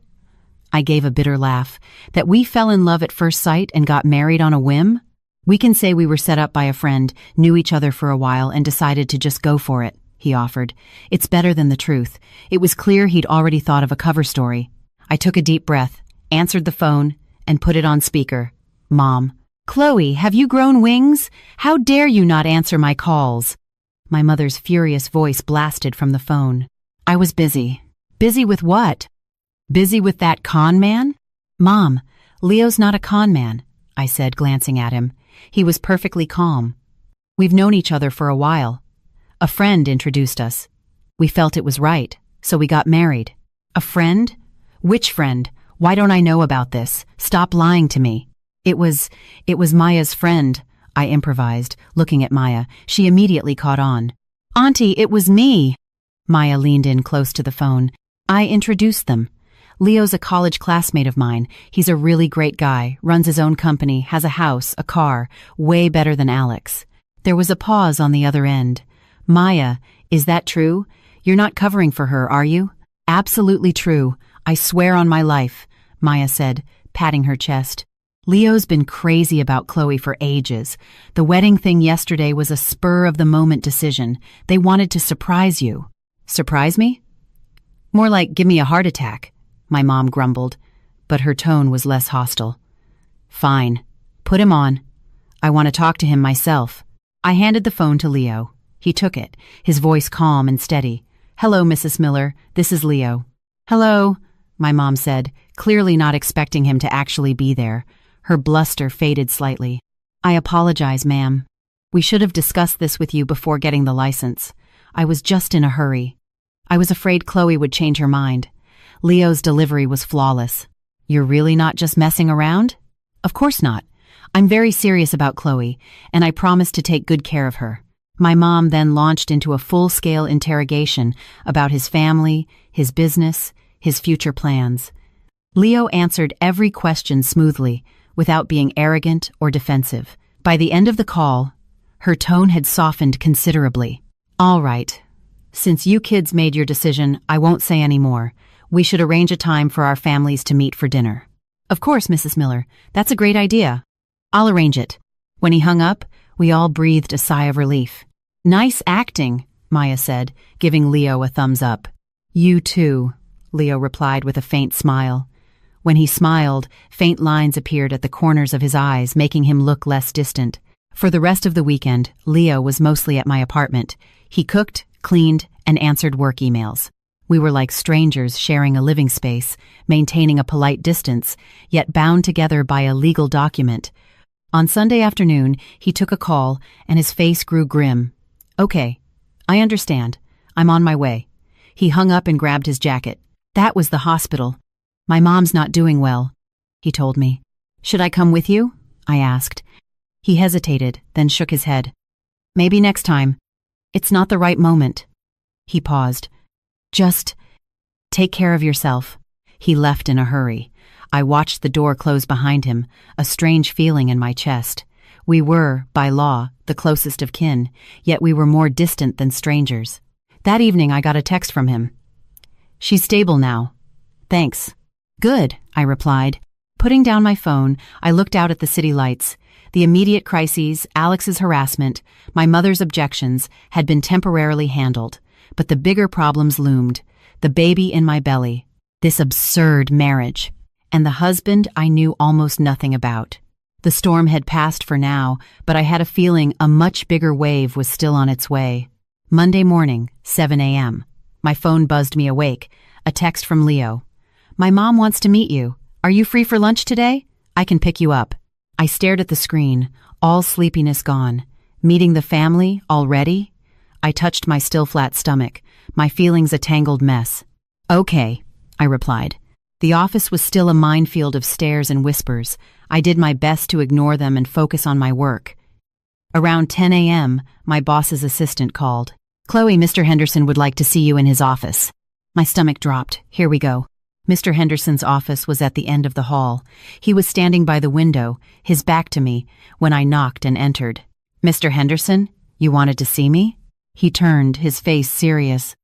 I gave a bitter laugh. That we fell in love at first sight and got married on a whim? We can say we were set up by a friend, knew each other for a while, and decided to just go for it, he offered. It's better than the truth. It was clear he'd already thought of a cover story. I took a deep breath, answered the phone, and put it on speaker. Mom. Chloe, have you grown wings? How dare you not answer my calls? My mother's furious voice blasted from the phone. I was busy. Busy with what? Busy with that con man? Mom, Leo's not a con man, I said, glancing at him. He was perfectly calm. We've known each other for a while. A friend introduced us. We felt it was right, so we got married. A friend? Which friend? Why don't I know about this? Stop lying to me. It was Maya's friend, I improvised, looking at Maya. She immediately caught on. Auntie, it was me. Maya leaned in close to the phone. I introduced them. Leo's a college classmate of mine. He's a really great guy, runs his own company, has a house, a car, way better than Alex. There was a pause on the other end. Maya, is that true? You're not covering for her, are you? Absolutely true. I swear on my life, Maya said, patting her chest. Leo's been crazy about Chloe for ages. The wedding thing yesterday was a spur-of-the-moment decision. They wanted to surprise you. Surprise me? More like give me a heart attack, my mom grumbled, but her tone was less hostile. Fine. Put him on. I want to talk to him myself. I handed the phone to Leo. He took it, his voice calm and steady. Hello, Mrs. Miller. This is Leo. Hello, my mom said, clearly not expecting him to actually be there. Her bluster faded slightly. I apologize, ma'am. We should have discussed this with you before getting the license. I was just in a hurry. I was afraid Chloe would change her mind. Leo's delivery was flawless. You're really not just messing around? Of course not. I'm very serious about Chloe, and I promise to take good care of her. My mom then launched into a full-scale interrogation about his family, his business, his future plans. Leo answered every question smoothly, without being arrogant or defensive. By the end of the call, her tone had softened considerably. All right. Since you kids made your decision, I won't say any more. We should arrange a time for our families to meet for dinner. Of course, Mrs. Miller. That's a great idea. I'll arrange it. When he hung up, we all breathed a sigh of relief. Nice acting, Maya said, giving Leo a thumbs up. You too, Leo replied with a faint smile. When he smiled, faint lines appeared at the corners of his eyes, making him look less distant. For the rest of the weekend, Leo was mostly at my apartment. He cooked, cleaned, and answered work emails. We were like strangers sharing a living space, maintaining a polite distance, yet bound together by a legal document. On Sunday afternoon, he took a call, and his face grew grim. Okay, I understand. I'm on my way. He hung up and grabbed his jacket. That was the hospital. My mom's not doing well, he told me. Should I come with you? I asked. He hesitated, then shook his head. Maybe next time. It's not the right moment. He paused. Just take care of yourself. He left in a hurry. I watched the door close behind him, a strange feeling in my chest. We were, by law, the closest of kin, yet we were more distant than strangers. That evening I got a text from him. She's stable now. Thanks. Good, I replied. Putting down my phone, I looked out at the city lights. The immediate crises, Alex's harassment, my mother's objections, had been temporarily handled. But the bigger problems loomed. The baby in my belly. This absurd marriage. And the husband I knew almost nothing about. The storm had passed for now, but I had a feeling a much bigger wave was still on its way. Monday morning, 7 a.m. My phone buzzed me awake. A text from Leo. My mom wants to meet you. Are you free for lunch today? I can pick you up. I stared at the screen, all sleepiness gone. Meeting the family already? I touched my still flat stomach, my feelings a tangled mess. Okay, I replied. The office was still a minefield of stares and whispers. I did my best to ignore them and focus on my work. Around 10 a.m., my boss's assistant called. Chloe, Mr. Henderson would like to see you in his office. My stomach dropped. Here we go. Mr. Henderson's office was at the end of the hall. He was standing by the window, his back to me, when I knocked and entered. Mr. Henderson, you wanted to see me? He turned, his face serious.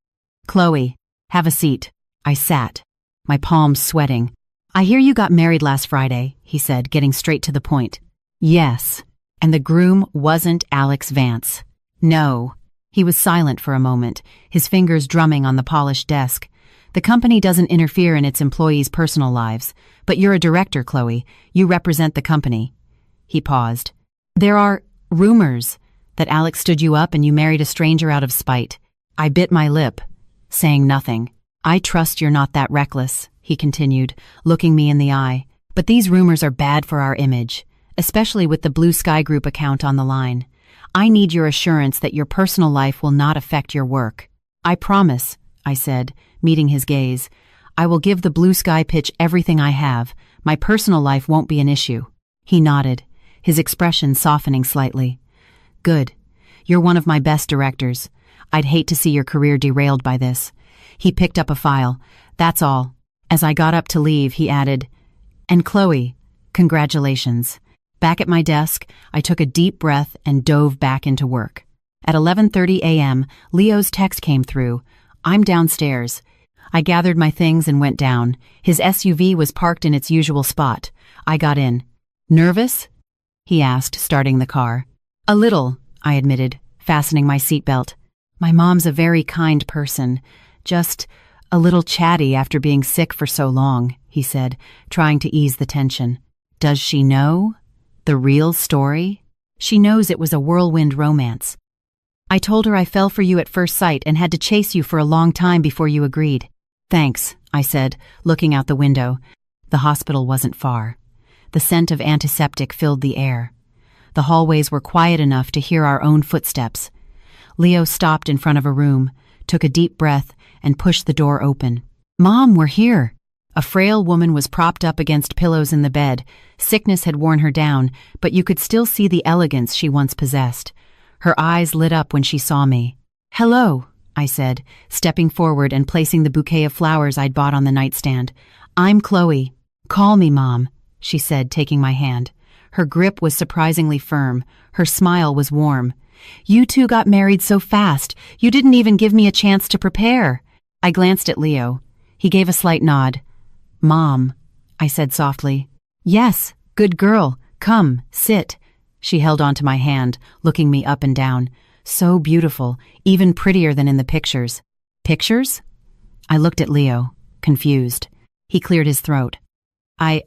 Chloe, have a seat. I sat, my palms sweating. I hear you got married last Friday, he said, getting straight to the point. Yes. And the groom wasn't Alex Vance. No. He was silent for a moment, his fingers drumming on the polished desk. The company doesn't interfere in its employees' personal lives, but you're a director, Chloe. You represent the company. He paused. There are rumors that Alex stood you up and you married a stranger out of spite. I bit my lip, saying nothing. I trust you're not that reckless, he continued, looking me in the eye. But these rumors are bad for our image, especially with the Blue Sky Group account on the line. I need your assurance that your personal life will not affect your work. I promise, I said, meeting his gaze. I will give the Blue Sky pitch everything I have. My personal life won't be an issue. He nodded, his expression softening slightly. Good. You're one of my best directors. I'd hate to see your career derailed by this. He picked up a file. That's all. As I got up to leave, he added, "And Chloe, congratulations." Back at my desk, I took a deep breath and dove back into work. At 11:30 a.m., Leo's text came through. "I'm downstairs." I gathered my things and went down. His SUV was parked in its usual spot. I got in. "Nervous?" he asked, starting the car. "A little," I admitted, fastening my seatbelt. "My mom's a very kind person. Just a little chatty after being sick for so long," he said, trying to ease the tension. "Does she know the real story?" "She knows it was a whirlwind romance. I told her I fell for you at first sight and had to chase you for a long time before you agreed." "Thanks," I said, looking out the window. The hospital wasn't far. The scent of antiseptic filled the air. The hallways were quiet enough to hear our own footsteps. Leo stopped in front of a room, took a deep breath, and pushed the door open. "Mom, we're here." A frail woman was propped up against pillows in the bed. Sickness had worn her down, but you could still see the elegance she once possessed. Her eyes lit up when she saw me. "Hello," I said, stepping forward and placing the bouquet of flowers I'd bought on the nightstand. "I'm Chloe." "Call me Mom," she said, taking my hand. Her grip was surprisingly firm. Her smile was warm. "You two got married so fast. You didn't even give me a chance to prepare." I glanced at Leo. He gave a slight nod. "Mom," I said softly. "Yes, good girl. Come, sit." She held onto my hand, looking me up and down. So beautiful, even prettier than in the pictures. "Pictures?" I looked at Leo, confused. He cleared his throat. I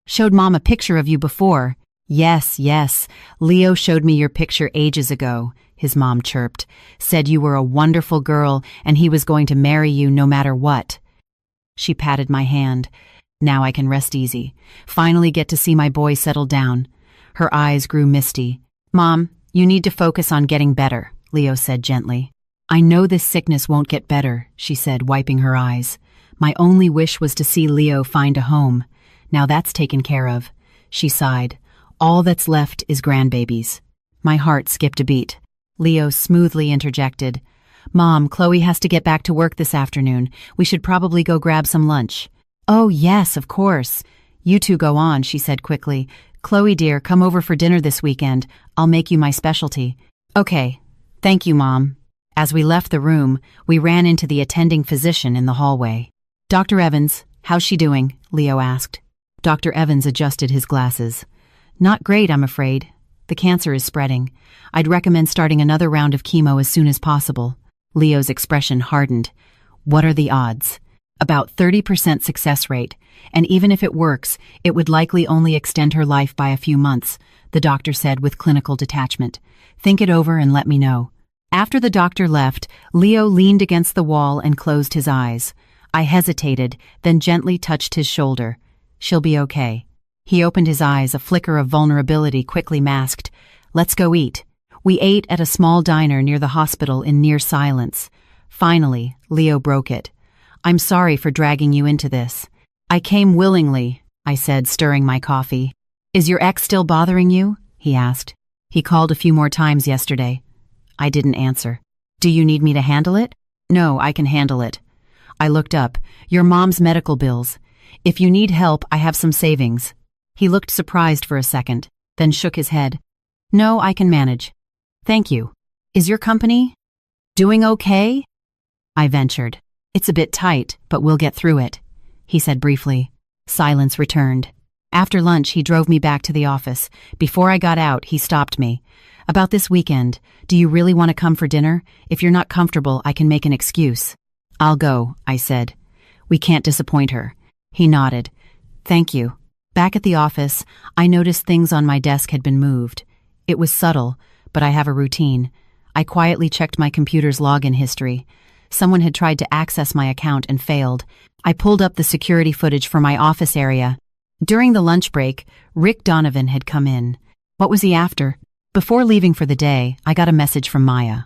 showed Mom a picture of you before." Yes. Leo showed me your picture ages ago," his mom chirped. "Said you were a wonderful girl and he was going to marry you no matter what." She patted my hand. Now I can rest easy. Finally get to see my boy settle down. Her eyes grew misty. "Mom, you need to focus on getting better," Leo said gently. "I know this sickness won't get better," she said, wiping her eyes. "My only wish was to see Leo find a home. Now that's taken care of." She sighed. "All that's left is grandbabies." My heart skipped a beat. Leo smoothly interjected. "Mom, Chloe has to get back to work this afternoon. We should probably go grab some lunch." "Oh, yes, of course." "You two go on," she said quickly. "Chloe, dear, come over for dinner this weekend. I'll make you my specialty." "Okay. Thank you, Mom." As we left the room, we ran into the attending physician in the hallway. "Dr. Evans, how's she doing?" Leo asked. Dr. Evans adjusted his glasses. "Not great, I'm afraid. The cancer is spreading. I'd recommend starting another round of chemo as soon as possible." Leo's expression hardened. "What are the odds?" "About 30% success rate, and even if it works, it would likely only extend her life by a few months," the doctor said with clinical detachment. "Think it over and let me know." After the doctor left, Leo leaned against the wall and closed his eyes. I hesitated, then gently touched his shoulder. "She'll be okay." He opened his eyes, a flicker of vulnerability quickly masked. "Let's go eat." We ate at a small diner near the hospital in near silence. Finally, Leo broke it. "I'm sorry for dragging you into this." "I came willingly," I said, stirring my coffee. "Is your ex still bothering you?" he asked. "He called a few more times yesterday." I didn't answer. "Do you need me to handle it?" "No, I can handle it." I looked up. "Your mom's medical bills. If you need help, I have some savings." He looked surprised for a second, then shook his head. "No, I can manage. Thank you. Is your company doing okay?" I ventured. "It's a bit tight, but we'll get through it," he said briefly. Silence returned. After lunch, he drove me back to the office. Before I got out, he stopped me. "About this weekend, do you really want to come for dinner? If you're not comfortable, I can make an excuse." "I'll go," I said. "We can't disappoint her." He nodded. "Thank you." Back at the office, I noticed things on my desk had been moved. It was subtle, but I have a routine. I quietly checked my computer's login history. Someone had tried to access my account and failed. I pulled up the security footage for my office area. During the lunch break, Rick Donovan had come in. What was he after? Before leaving for the day, I got a message from Maya.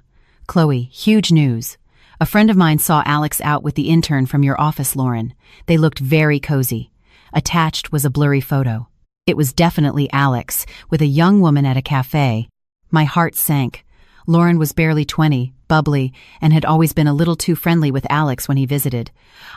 "Chloe, huge news. A friend of mine saw Alex out with the intern from your office, Lauren. They looked very cozy. Attached was a blurry photo." It was definitely Alex, with a young woman at a cafe. My heart sank. Lauren was barely 20, bubbly, and had always been a little too friendly with Alex when he visited.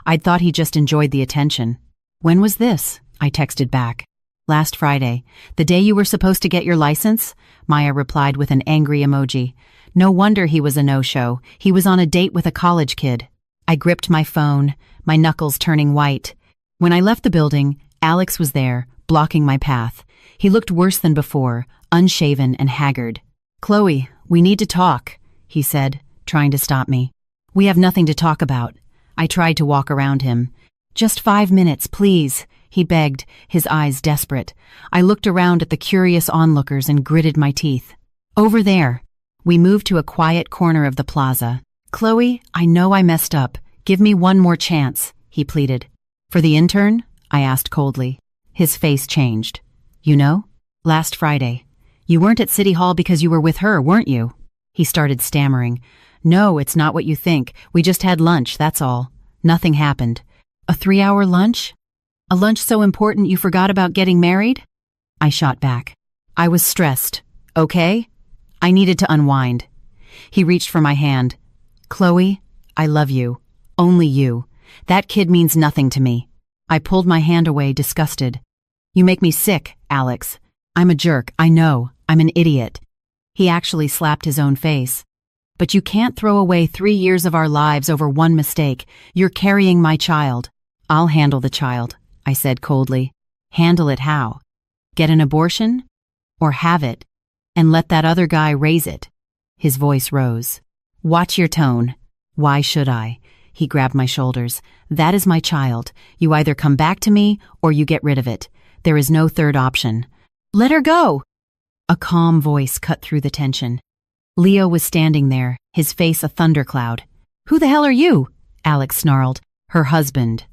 I'd thought he just enjoyed the attention. "When was this?" I texted back. "Last Friday, the day you were supposed to get your license," Maya replied with an angry emoji. No wonder he was a no-show. He was on a date with a college kid. I gripped my phone, my knuckles turning white. When I left the building, Alex was there, blocking my path. He looked worse than before, unshaven and haggard. "Chloe, we need to talk," he said, trying to stop me. "We have nothing to talk about." I tried to walk around him. "Just 5 minutes, please," he begged, his eyes desperate. I looked around at the curious onlookers and gritted my teeth. "Over there." We moved to a quiet corner of the plaza. "Chloe, I know I messed up. Give me one more chance," he pleaded. "For the intern?" I asked coldly. His face changed. "You know? Last Friday. You weren't at City Hall because you were with her, weren't you?" He started stammering. "No, it's not what you think. We just had lunch, that's all. Nothing happened." "A 3-hour lunch? A lunch so important you forgot about getting married?" I shot back. I was stressed. "Okay?" I needed to unwind. He reached for my hand. "Chloe, I love you. Only you. That kid means nothing to me." I pulled my hand away, disgusted. "You make me sick, Alex. I'm a jerk, I know. I'm an idiot." He actually slapped his own face. "But you can't throw away 3 years of our lives over one mistake. You're carrying my child." "I'll handle the child," I said coldly. "Handle it how? Get an abortion? Or have it, and let that other guy raise it?" His voice rose. "Watch your tone." "Why should I?" He grabbed my shoulders. "That is my child. You either come back to me, or you get rid of it. There is no third option." "Let her go!" A calm voice cut through the tension. Leo was standing there, his face a thundercloud. "Who the hell are you?" Alex snarled. "Her husband,"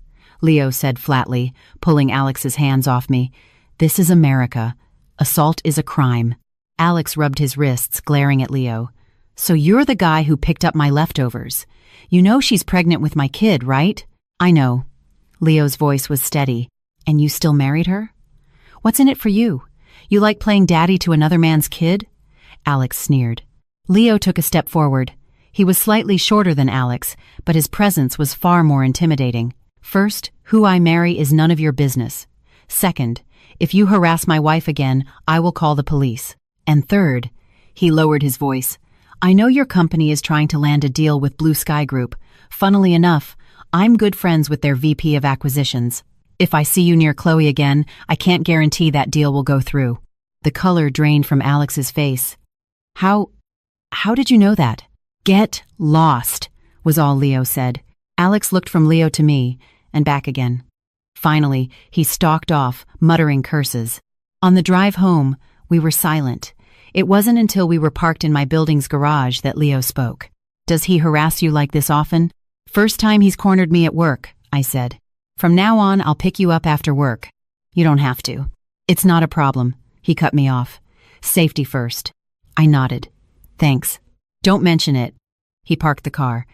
Leo said flatly, pulling Alex's hands off me. "This is America. Assault is a crime." Alex rubbed his wrists, glaring at Leo. "So you're the guy who picked up my leftovers. You know she's pregnant with my kid, right?" "I know." Leo's voice was steady. "And you still married her? What's in it for you? You like playing daddy to another man's kid?" Alex sneered. Leo took a step forward. He was slightly shorter than Alex, but his presence was far more intimidating. "First, who I marry is none of your business. Second, if you harass my wife again, I will call the police. And third," he lowered his voice, "I know your company is trying to land a deal with Blue Sky Group. Funnily enough, I'm good friends with their VP of acquisitions. If I see you near Chloe again, I can't guarantee that deal will go through." The color drained from Alex's face. How did you know that?" "Get lost," was all Leo said. Alex looked from Leo to me, and back again. Finally, he stalked off, muttering curses. On the drive home, we were silent. It wasn't until we were parked in my building's garage that Leo spoke. "Does he harass you like this often?" "First time he's cornered me at work," I said. "From now on, I'll pick you up after work." "You don't have to." "It's not a problem," he cut me off. "Safety first." I nodded. "Thanks. Don't mention it." He parked the car.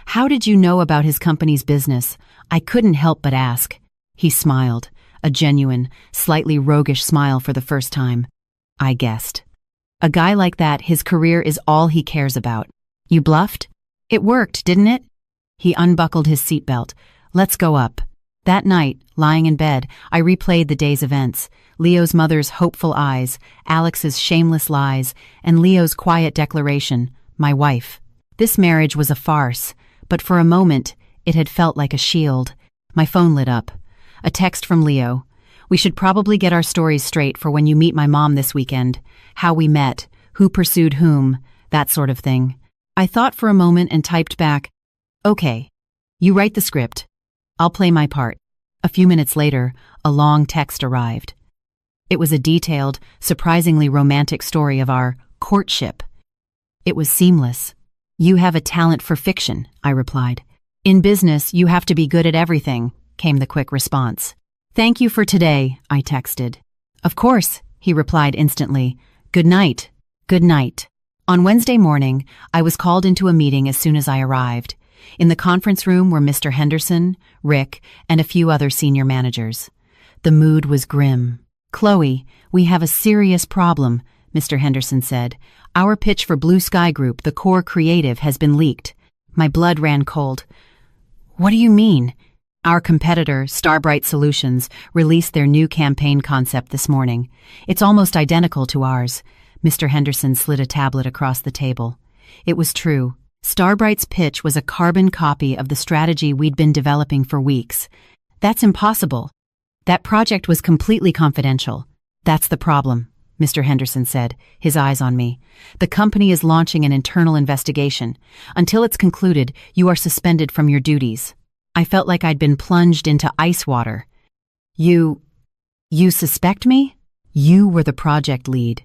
"How did you know about his company's business?" I couldn't help but ask. He smiled, a genuine, slightly roguish smile for the first time. I guessed. A guy like that, his career is all he cares about. "You bluffed? It worked, didn't it?" He unbuckled his seatbelt. "Let's go up." That night, lying in bed, I replayed the day's events. Leo's mother's hopeful eyes, Alex's shameless lies, and Leo's quiet declaration, "My wife." This marriage was a farce, but for a moment, it had felt like a shield. My phone lit up. A text from Leo. "We should probably get our stories straight for when you meet my mom this weekend. How we met, who pursued whom, that sort of thing." I thought for a moment and typed back, "Okay, you write the script. I'll play my part." A few minutes later, a long text arrived. It was a detailed, surprisingly romantic story of our courtship. It was seamless. "You have a talent for fiction," I replied. "In business, you have to be good at everything," came the quick response. "Thank you for today," I texted. "Of course," he replied instantly. "Good night." Good night. On Wednesday morning, I was called into a meeting as soon as I arrived. In the conference room were Mr. Henderson, Rick, and a few other senior managers. The mood was grim. Chloe, we have a serious problem, Mr. Henderson said. Our pitch for Blue Sky Group, the core creative, has been leaked. My blood ran cold. What do you mean? Our competitor, Starbright Solutions, released their new campaign concept this morning. It's almost identical to ours. Mr. Henderson slid a tablet across the table. It was true. Starbright's pitch was a carbon copy of the strategy we'd been developing for weeks. That's impossible. That project was completely confidential. That's the problem, Mr. Henderson said, his eyes on me. The company is launching an internal investigation. Until it's concluded, you are suspended from your duties. I felt like I'd been plunged into ice water. You suspect me? You were the project lead.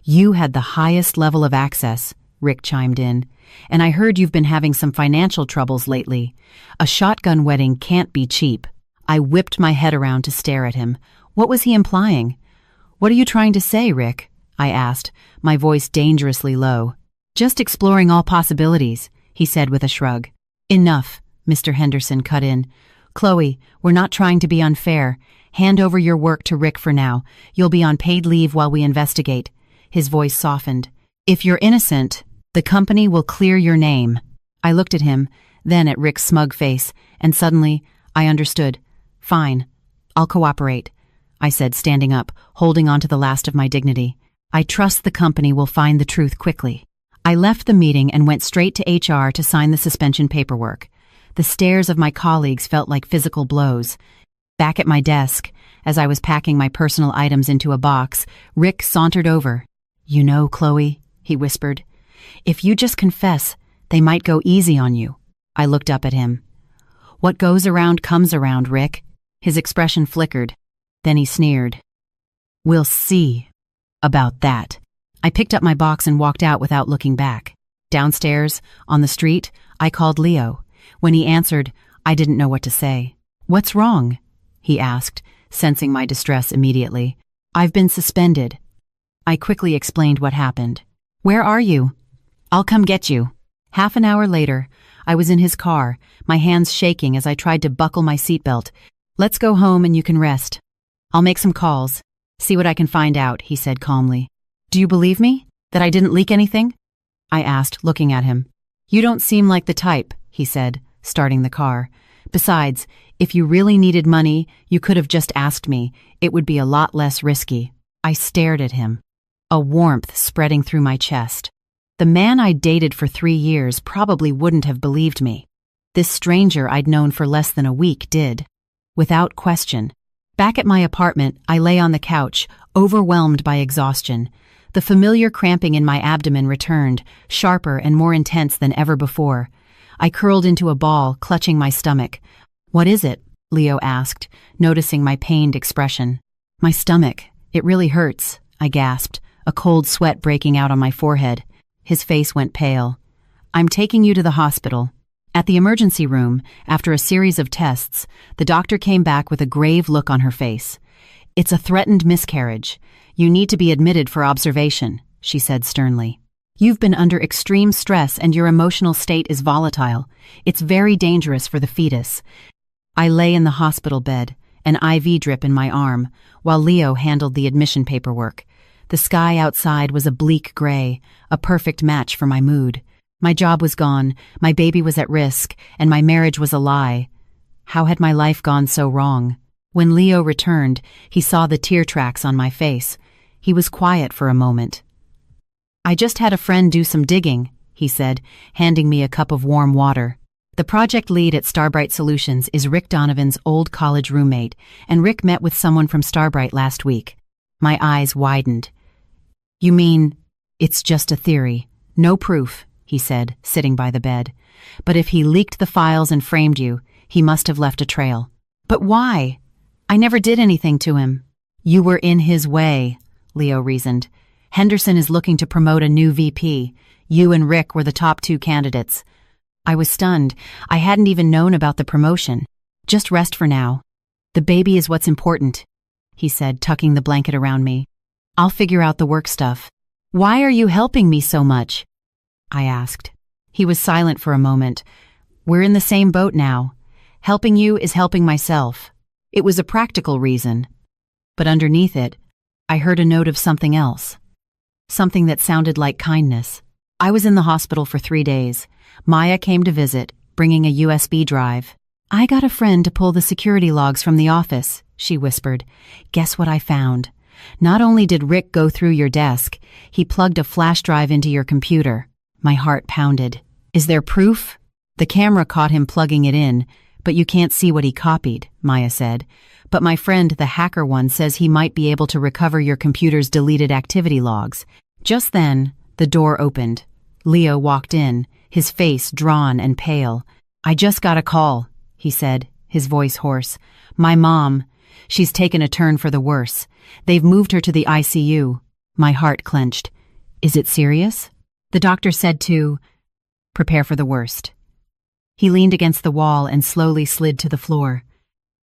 You had the highest level of access, Rick chimed in. And I heard you've been having some financial troubles lately. A shotgun wedding can't be cheap. I whipped my head around to stare at him. What was he implying? What are you trying to say, Rick? I asked, my voice dangerously low. Just exploring all possibilities, he said with a shrug. Enough, Mr. Henderson cut in. Chloe, we're not trying to be unfair. Hand over your work to Rick for now. You'll be on paid leave while we investigate. His voice softened. If you're innocent, the company will clear your name. I looked at him, then at Rick's smug face, and suddenly I understood. Fine. I'll cooperate, I said, standing up, holding on to the last of my dignity. I trust the company will find the truth quickly. I left the meeting and went straight to HR to sign the suspension paperwork. The stares of my colleagues felt like physical blows. Back at my desk, as I was packing my personal items into a box, Rick sauntered over. You know, Chloe, he whispered, if you just confess, they might go easy on you. I looked up at him. What goes around comes around, Rick. His expression flickered. Then he sneered. We'll see about that. I picked up my box and walked out without looking back. Downstairs, on the street, I called Leo. When he answered, I didn't know what to say. What's wrong? He asked, sensing my distress immediately. I've been suspended. I quickly explained what happened. Where are you? I'll come get you. Half an hour later, I was in his car, my hands shaking as I tried to buckle my seatbelt. Let's go home and you can rest. I'll make some calls. See what I can find out, he said calmly. Do you believe me? That I didn't leak anything? I asked, looking at him. You don't seem like the type, he said, starting the car. Besides, if you really needed money, you could have just asked me. It would be a lot less risky. I stared at him, a warmth spreading through my chest. The man I'd dated for 3 years probably wouldn't have believed me. This stranger I'd known for less than a week did. Without question. Back at my apartment, I lay on the couch, overwhelmed by exhaustion. The familiar cramping in my abdomen returned, sharper and more intense than ever before. I curled into a ball, clutching my stomach. What is it? Leo asked, noticing my pained expression. My stomach. It really hurts, I gasped, a cold sweat breaking out on my forehead. His face went pale. I'm taking you to the hospital. At the emergency room, after a series of tests, the doctor came back with a grave look on her face. It's a threatened miscarriage. You need to be admitted for observation, she said sternly. You've been under extreme stress and your emotional state is volatile. It's very dangerous for the fetus. I lay in the hospital bed, an IV drip in my arm, while Leo handled the admission paperwork. The sky outside was a bleak gray, a perfect match for my mood. My job was gone, my baby was at risk, and my marriage was a lie. How had my life gone so wrong? When Leo returned, he saw the tear tracks on my face. He was quiet for a moment. I just had a friend do some digging, he said, handing me a cup of warm water. The project lead at Starbright Solutions is Rick Donovan's old college roommate, and Rick met with someone from Starbright last week. My eyes widened. You mean, it's just a theory, no proof, he said, sitting by the bed. But if he leaked the files and framed you, he must have left a trail. But why? I never did anything to him. You were in his way, Leo reasoned. Henderson is looking to promote a new VP. You and Rick were the top 2 candidates. I was stunned. I hadn't even known about the promotion. Just rest for now. The baby is what's important, he said, tucking the blanket around me. I'll figure out the work stuff. Why are you helping me so much? I asked. He was silent for a moment. We're in the same boat now. Helping you is helping myself. It was a practical reason. But underneath it, I heard a note of something else. Something that sounded like kindness. I was in the hospital for 3 days. Maya came to visit, bringing a USB drive. "I got a friend to pull the security logs from the office," she whispered. "Guess what I found? Not only did Rick go through your desk, he plugged a flash drive into your computer." My heart pounded. "Is there proof?" "The camera caught him plugging it in, but you can't see what he copied," Maya said. "But my friend, the hacker one, says he might be able to recover your computer's deleted activity logs." Just then, the door opened. Leo walked in, his face drawn and pale. "I just got a call," he said, his voice hoarse. "My mom, she's taken a turn for the worse. They've moved her to the ICU." My heart clenched. "Is it serious?" "The doctor said to prepare for the worst." He leaned against the wall and slowly slid to the floor.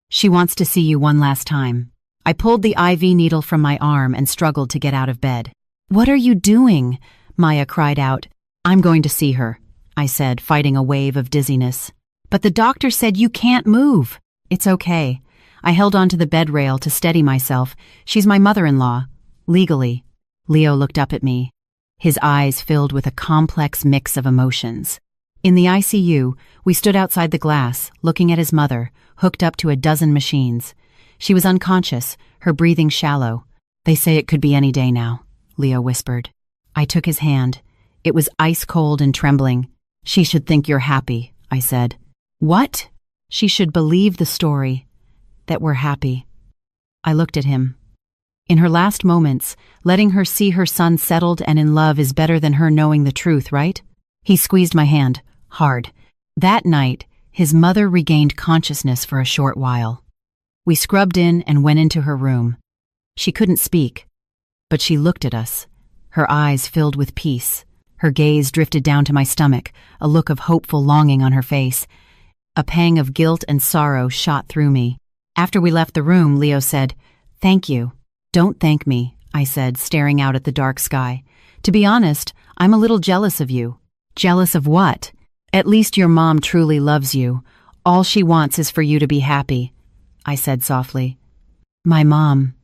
"She wants to see you one last time." I pulled the IV needle from my arm and struggled to get out of bed. "What are you doing?" Maya cried out. "I'm going to see her," I said, fighting a wave of dizziness. "But the doctor said you can't move." "It's okay." I held onto the bed rail to steady myself. "She's my mother-in-law. Legally." Leo looked up at me, his eyes filled with a complex mix of emotions. In the ICU, we stood outside the glass, looking at his mother, hooked up to a dozen machines. She was unconscious, her breathing shallow. "They say it could be any day now," Leo whispered. I took his hand. It was ice-cold and trembling. "She should think you're happy," I said. "What?" "She should believe the story, that we're happy." I looked at him. In her last moments, letting her see her son settled and in love is better than her knowing the truth, right? He squeezed my hand, hard. That night, his mother regained consciousness for a short while. We scrubbed in and went into her room. She couldn't speak, but she looked at us, her eyes filled with peace. Her gaze drifted down to my stomach, a look of hopeful longing on her face. A pang of guilt and sorrow shot through me. After we left the room, Leo said, "Thank you." "Don't thank me," I said, staring out at the dark sky. "To be honest, I'm a little jealous of you." "Jealous of what?" "At least your mom truly loves you. All she wants is for you to be happy," I said softly. "My mom,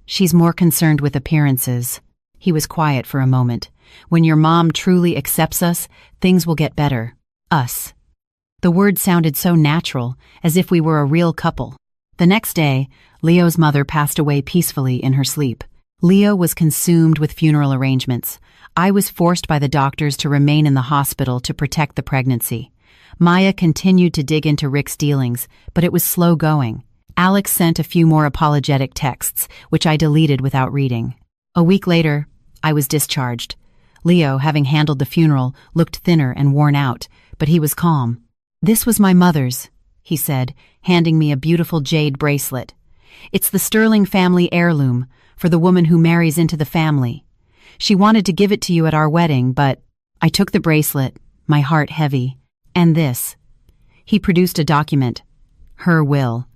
she's more concerned with appearances." He was quiet for a moment. "When your mom truly accepts us, things will get better. Us." The word sounded so natural, as if we were a real couple. The next day, Leo's mother passed away peacefully in her sleep. Leo was consumed with funeral arrangements. I was forced by the doctors to remain in the hospital to protect the pregnancy. Maya continued to dig into Rick's dealings, but it was slow going. Alex sent a few more apologetic texts, which I deleted without reading. A week later, I was discharged. Leo, having handled the funeral, looked thinner and worn out, but he was calm. "This was my mother's," he said, handing me a beautiful jade bracelet. "It's the Sterling family heirloom, for the woman who marries into the family. She wanted to give it to you at our wedding, but..." I took the bracelet, my heart heavy. "And this." He produced a document. Her will.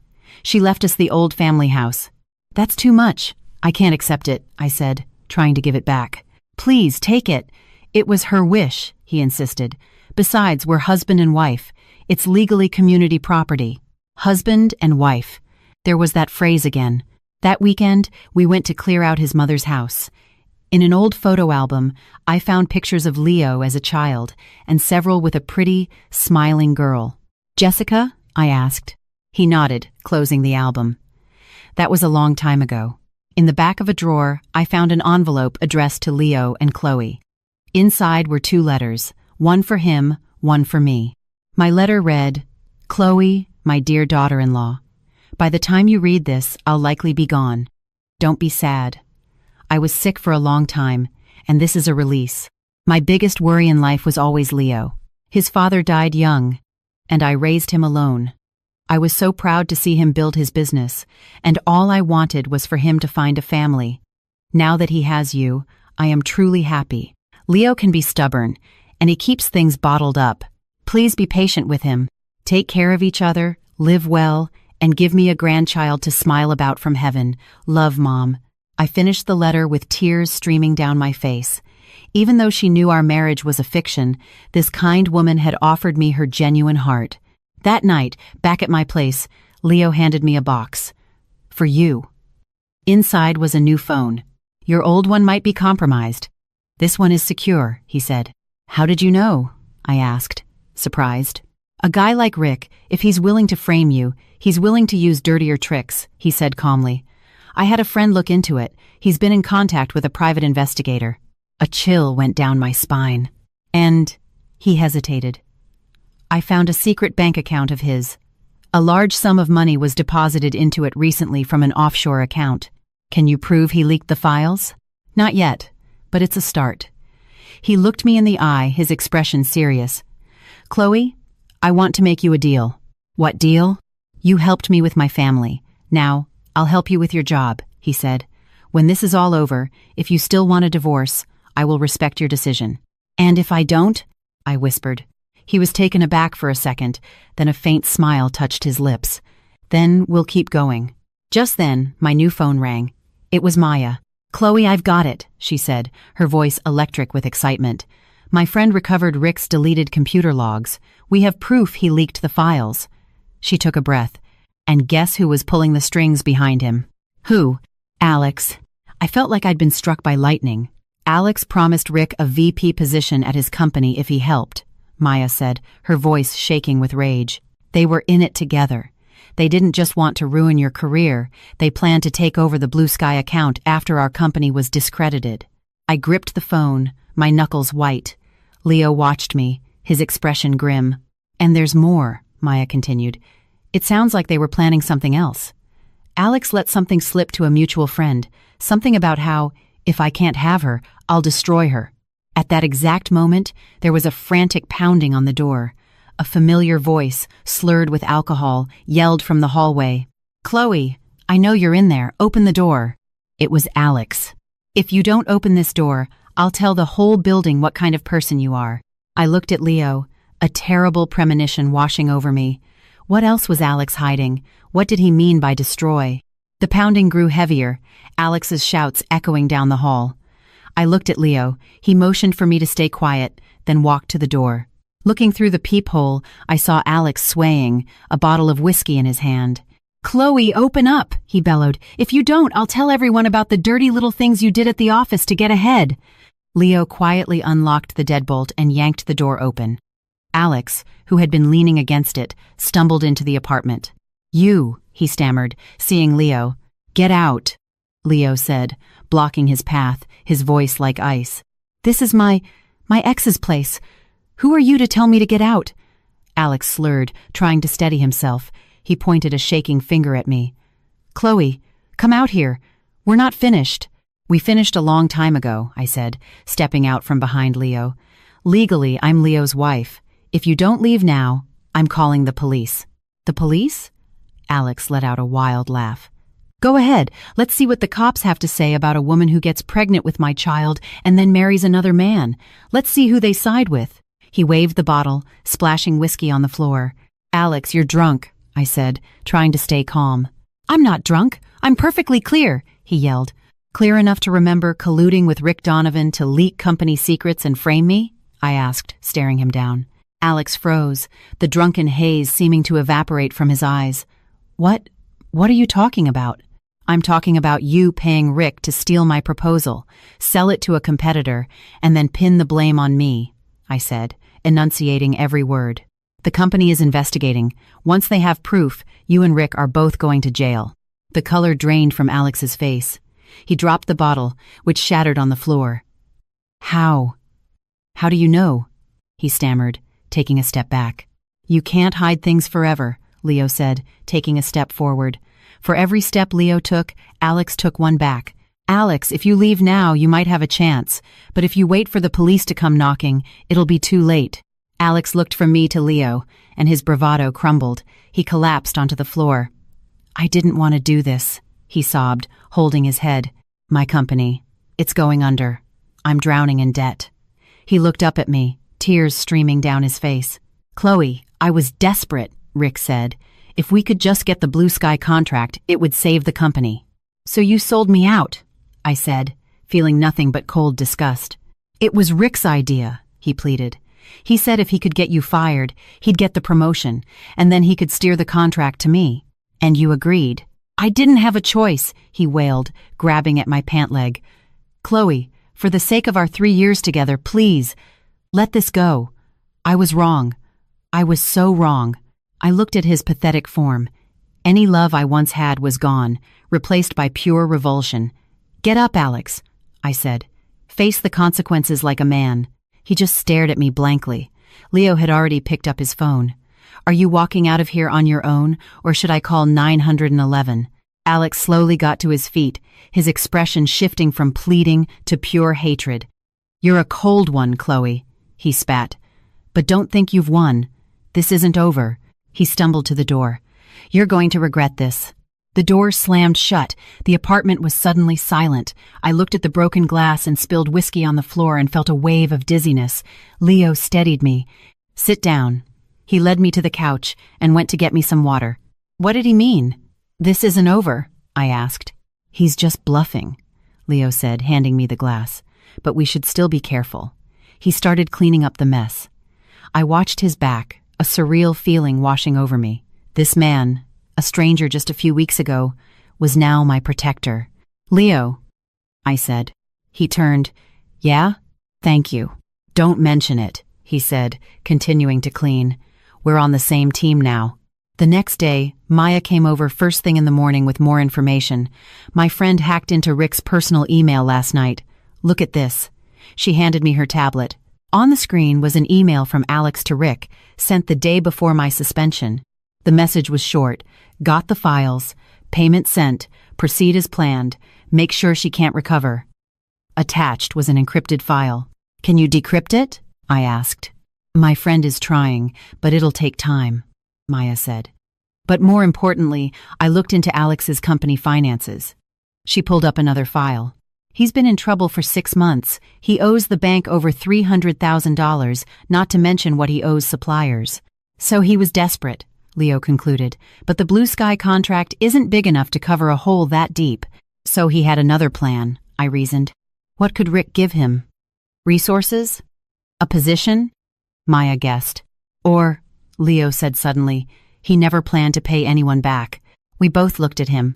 She left us the old family house. "That's too much. I can't accept it," I said, trying to give it back. "Please, take it." "It was her wish," he insisted. "Besides, we're husband and wife. It's legally community property." Husband and wife. There was that phrase again. That weekend, we went to clear out his mother's house. In an old photo album, I found pictures of Leo as a child, and several with a pretty, smiling girl. "Jessica?" I asked. He nodded, closing the album. That was a long time ago. In the back of a drawer, I found an envelope addressed to Leo and Chloe. Inside were 2 letters, one for him, one for me. My letter read, "Chloe, my dear daughter-in-law, by the time you read this, I'll likely be gone. Don't be sad. I was sick for a long time, and this is a release. My biggest worry in life was always Leo. His father died young, and I raised him alone. I was so proud to see him build his business, and all I wanted was for him to find a family. Now that he has you, I am truly happy. Leo can be stubborn, and he keeps things bottled up. Please be patient with him. Take care of each other, live well, and give me a grandchild to smile about from heaven. Love, Mom." I finished the letter with tears streaming down my face. Even though she knew our marriage was a fiction, this kind woman had offered me her genuine heart. That night, back at my place, Leo handed me a box. "For you." Inside was a new phone, Your old one might be compromised. This one is secure, he said. How did you know? I asked, surprised. A guy like Rick, if he's willing to frame you, he's willing to use dirtier tricks, he said calmly. I had a friend look into it. He's been in contact with a private investigator. A chill went down my spine. And he hesitated. I found a secret bank account of his. A large sum of money was deposited into it recently from an offshore account. Can you prove he leaked the files? Not yet, but it's a start. He looked me in the eye, his expression serious. Chloe, I want to make you a deal. What deal? You helped me with my family. Now, I'll help you with your job, he said. When this is all over, if you still want a divorce, I will respect your decision. And if I don't? I whispered. He was taken aback for a second, then a faint smile touched his lips. Then we'll keep going. Just then, my new phone rang. It was Maya. Chloe, I've got it, she said, her voice electric with excitement. My friend recovered Rick's deleted computer logs. We have proof he leaked the files. She took a breath. And guess who was pulling the strings behind him? Who? Alex. I felt like I'd been struck by lightning. Alex promised Rick a VP position at his company if he helped, Maya said, her voice shaking with rage. They were in it together. They didn't just want to ruin your career, they planned to take over the Blue Sky account after our company was discredited. I gripped the phone, my knuckles white. Leo watched me, his expression grim. And there's more, Maya continued. It sounds like they were planning something else. Alex let something slip to a mutual friend, something about how, if I can't have her, I'll destroy her. At that exact moment, there was a frantic pounding on the door. A familiar voice, slurred with alcohol, yelled from the hallway. Chloe, I know you're in there. Open the door. It was Alex. If you don't open this door, I'll tell the whole building what kind of person you are. I looked at Leo, a terrible premonition washing over me. What else was Alex hiding? What did he mean by destroy? The pounding grew heavier, Alex's shouts echoing down the hall. I looked at Leo. He motioned for me to stay quiet, then walked to the door. Looking through the peephole, I saw Alex swaying, a bottle of whiskey in his hand. Chloe, open up, he bellowed. If you don't, I'll tell everyone about the dirty little things you did at the office to get ahead. Leo quietly unlocked the deadbolt and yanked the door open. Alex, who had been leaning against it, stumbled into the apartment. You, he stammered, seeing Leo. Get out, Leo said, blocking his path, his voice like ice. This is my ex's place. Who are you to tell me to get out? Alex slurred, trying to steady himself. He pointed a shaking finger at me. Chloe, come out here. We're not finished. We finished a long time ago, I said, stepping out from behind Leo. Legally, I'm Leo's wife. If you don't leave now, I'm calling the police. The police? Alex let out a wild laugh. Go ahead. Let's see what the cops have to say about a woman who gets pregnant with my child and then marries another man. Let's see who they side with. He waved the bottle, splashing whiskey on the floor. Alex, you're drunk, I said, trying to stay calm. I'm not drunk. I'm perfectly clear, he yelled. Clear enough to remember colluding with Rick Donovan to leak company secrets and frame me? I asked, staring him down. Alex froze, the drunken haze seeming to evaporate from his eyes. What are you talking about? I'm talking about you paying Rick to steal my proposal, sell it to a competitor, and then pin the blame on me, I said, enunciating every word. The company is investigating. Once they have proof, you and Rick are both going to jail. The color drained from Alex's face. He dropped the bottle, which shattered on the floor. How do you know? He stammered, taking a step back. You can't hide things forever, Leo said, taking a step forward. For every step Leo took, Alex took one back. Alex, if you leave now, you might have a chance, but if you wait for the police to come knocking, it'll be too late. Alex looked from me to Leo, and his bravado crumbled. He collapsed onto the floor. I didn't want to do this, he sobbed, holding his head. My company. It's going under. I'm drowning in debt. He looked up at me, tears streaming down his face. Chloe, I was desperate, Rick said. If we could just get the Blue Sky contract, it would save the company. So you sold me out, I said, feeling nothing but cold disgust. It was Rick's idea, he pleaded. He said if he could get you fired, he'd get the promotion, and then he could steer the contract to me. And you agreed. I didn't have a choice, he wailed, grabbing at my pant leg. Chloe, for the sake of our 3 years together, please, let this go. I was wrong. I was so wrong. I looked at his pathetic form. Any love I once had was gone, replaced by pure revulsion. Get up, Alex, I said. Face the consequences like a man. He just stared at me blankly. Leo had already picked up his phone. Are you walking out of here on your own, or should I call 911? Alex slowly got to his feet, his expression shifting from pleading to pure hatred. You're a cold one, Chloe, he spat. But don't think you've won. This isn't over. He stumbled to the door. You're going to regret this. The door slammed shut. The apartment was suddenly silent. I looked at the broken glass and spilled whiskey on the floor and felt a wave of dizziness. Leo steadied me. Sit down. He led me to the couch and went to get me some water. What did he mean? This isn't over, I asked. He's just bluffing, Leo said, handing me the glass. But we should still be careful. He started cleaning up the mess. I watched his back, a surreal feeling washing over me. This man, a stranger just a few weeks ago, was now my protector. Leo, I said. He turned. Yeah? Thank you. Don't mention it, he said, continuing to clean. We're on the same team now. The next day, Maya came over first thing in the morning with more information. My friend hacked into Rick's personal email last night. Look at this. She handed me her tablet. On the screen was an email from Alex to Rick, sent the day before my suspension. The message was short. Got the files. Payment sent. Proceed as planned. Make sure she can't recover. Attached was an encrypted file. Can you decrypt it? I asked. My friend is trying, but it'll take time, Maya said. But more importantly, I looked into Alex's company finances. She pulled up another file. He's been in trouble for 6 months. He owes the bank over $300,000, not to mention what he owes suppliers. So he was desperate, Leo concluded, but the Blue Sky contract isn't big enough to cover a hole that deep. So he had another plan, I reasoned. What could Rick give him? Resources? A position? Maya guessed. Or, Leo said suddenly, he never planned to pay anyone back. We both looked at him.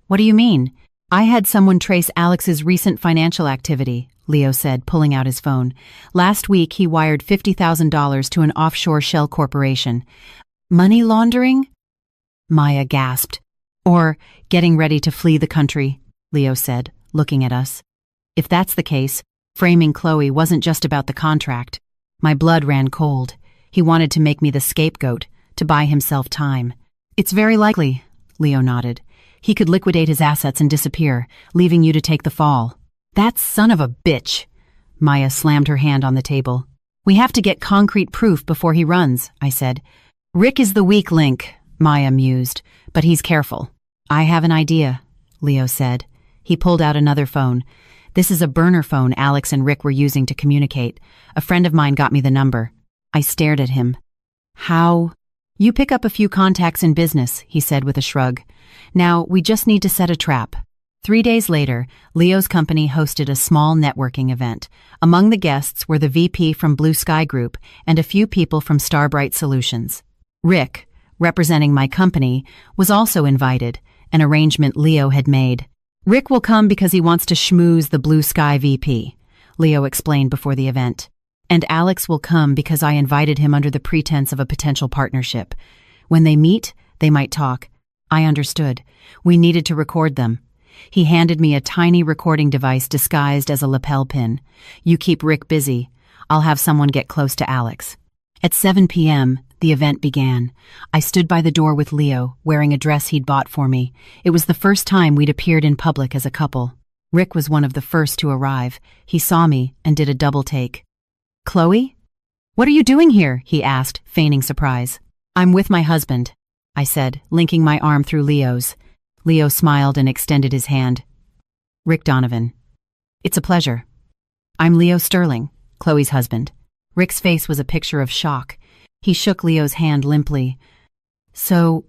What do you mean? I had someone trace Alex's recent financial activity, Leo said, pulling out his phone. Last week he wired $50,000 to an offshore shell corporation. Money laundering? Maya gasped. Or getting ready to flee the country, Leo said, looking at us. If that's the case, framing Chloe wasn't just about the contract. My blood ran cold. He wanted to make me the scapegoat, to buy himself time. It's very likely, Leo nodded. He could liquidate his assets and disappear, leaving you to take the fall. That son of a bitch! Maya slammed her hand on the table. We have to get concrete proof before he runs, I said. Rick is the weak link, Maya mused, but he's careful. I have an idea, Leo said. He pulled out another phone. This is a burner phone Alex and Rick were using to communicate. A friend of mine got me the number. I stared at him. How? You pick up a few contacts in business, he said with a shrug. Now, we just need to set a trap. 3 days later, Leo's company hosted a small networking event. Among the guests were the VP from Blue Sky Group and a few people from Starbright Solutions. Rick, representing my company, was also invited, an arrangement Leo had made. Rick will come because he wants to schmooze the Blue Sky VP, Leo explained before the event. And Alex will come because I invited him under the pretense of a potential partnership. When they meet, they might talk. I understood. We needed to record them. He handed me a tiny recording device disguised as a lapel pin. You keep Rick busy. I'll have someone get close to Alex. At 7 p.m., the event began. I stood by the door with Leo, wearing a dress he'd bought for me. It was the first time we'd appeared in public as a couple. Rick was one of the first to arrive. He saw me and did a double take. Chloe? What are you doing here? He asked, feigning surprise. I'm with my husband, I said, linking my arm through Leo's. Leo smiled and extended his hand. Rick Donovan. It's a pleasure. I'm Leo Sterling, Chloe's husband. Rick's face was a picture of shock. He shook Leo's hand limply. So,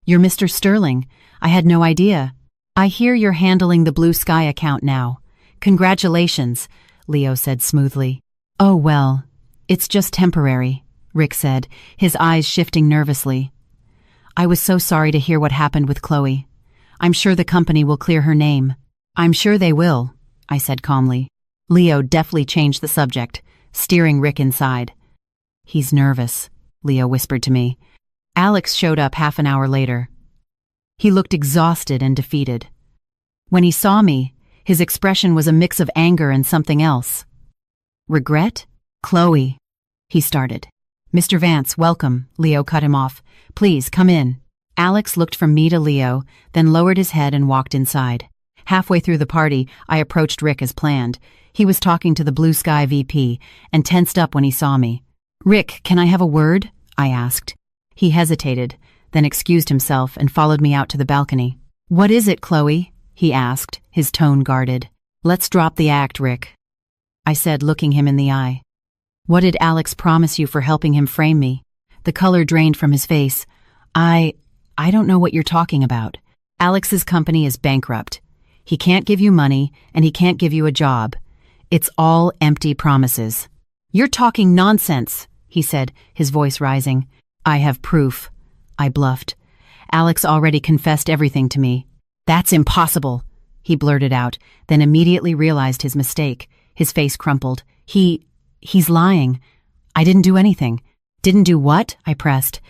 you're Mr. Sterling. I had no idea. I hear you're handling the Blue Sky account now. Congratulations, Leo said smoothly. Oh, well, it's just temporary, Rick said, his eyes shifting nervously. I was so sorry to hear what happened with Chloe. I'm sure the company will clear her name. I'm sure they will, I said calmly. Leo deftly changed the subject, steering Rick inside. He's nervous, Leo whispered to me. Alex showed up half an hour later. He looked exhausted and defeated. When he saw me, his expression was a mix of anger and something else. Regret? Chloe, he started. Mr. Vance, welcome, Leo cut him off. Please, come in. Alex looked from me to Leo, then lowered his head and walked inside. Halfway through the party, I approached Rick as planned. He was talking to the Blue Sky VP and tensed up when he saw me. Rick, can I have a word? I asked. He hesitated, then excused himself and followed me out to the balcony. What is it, Chloe? He asked, his tone guarded. Let's drop the act, Rick, I said, looking him in the eye. What did Alex promise you for helping him frame me? The color drained from his face. I don't know what you're talking about. Alex's company is bankrupt. He can't give you money, and he can't give you a job. It's all empty promises. You're talking nonsense, he said, his voice rising. I have proof, I bluffed. Alex already confessed everything to me. That's impossible, he blurted out, then immediately realized his mistake. His face crumpled. He's lying. I didn't do anything. Didn't do what? I pressed.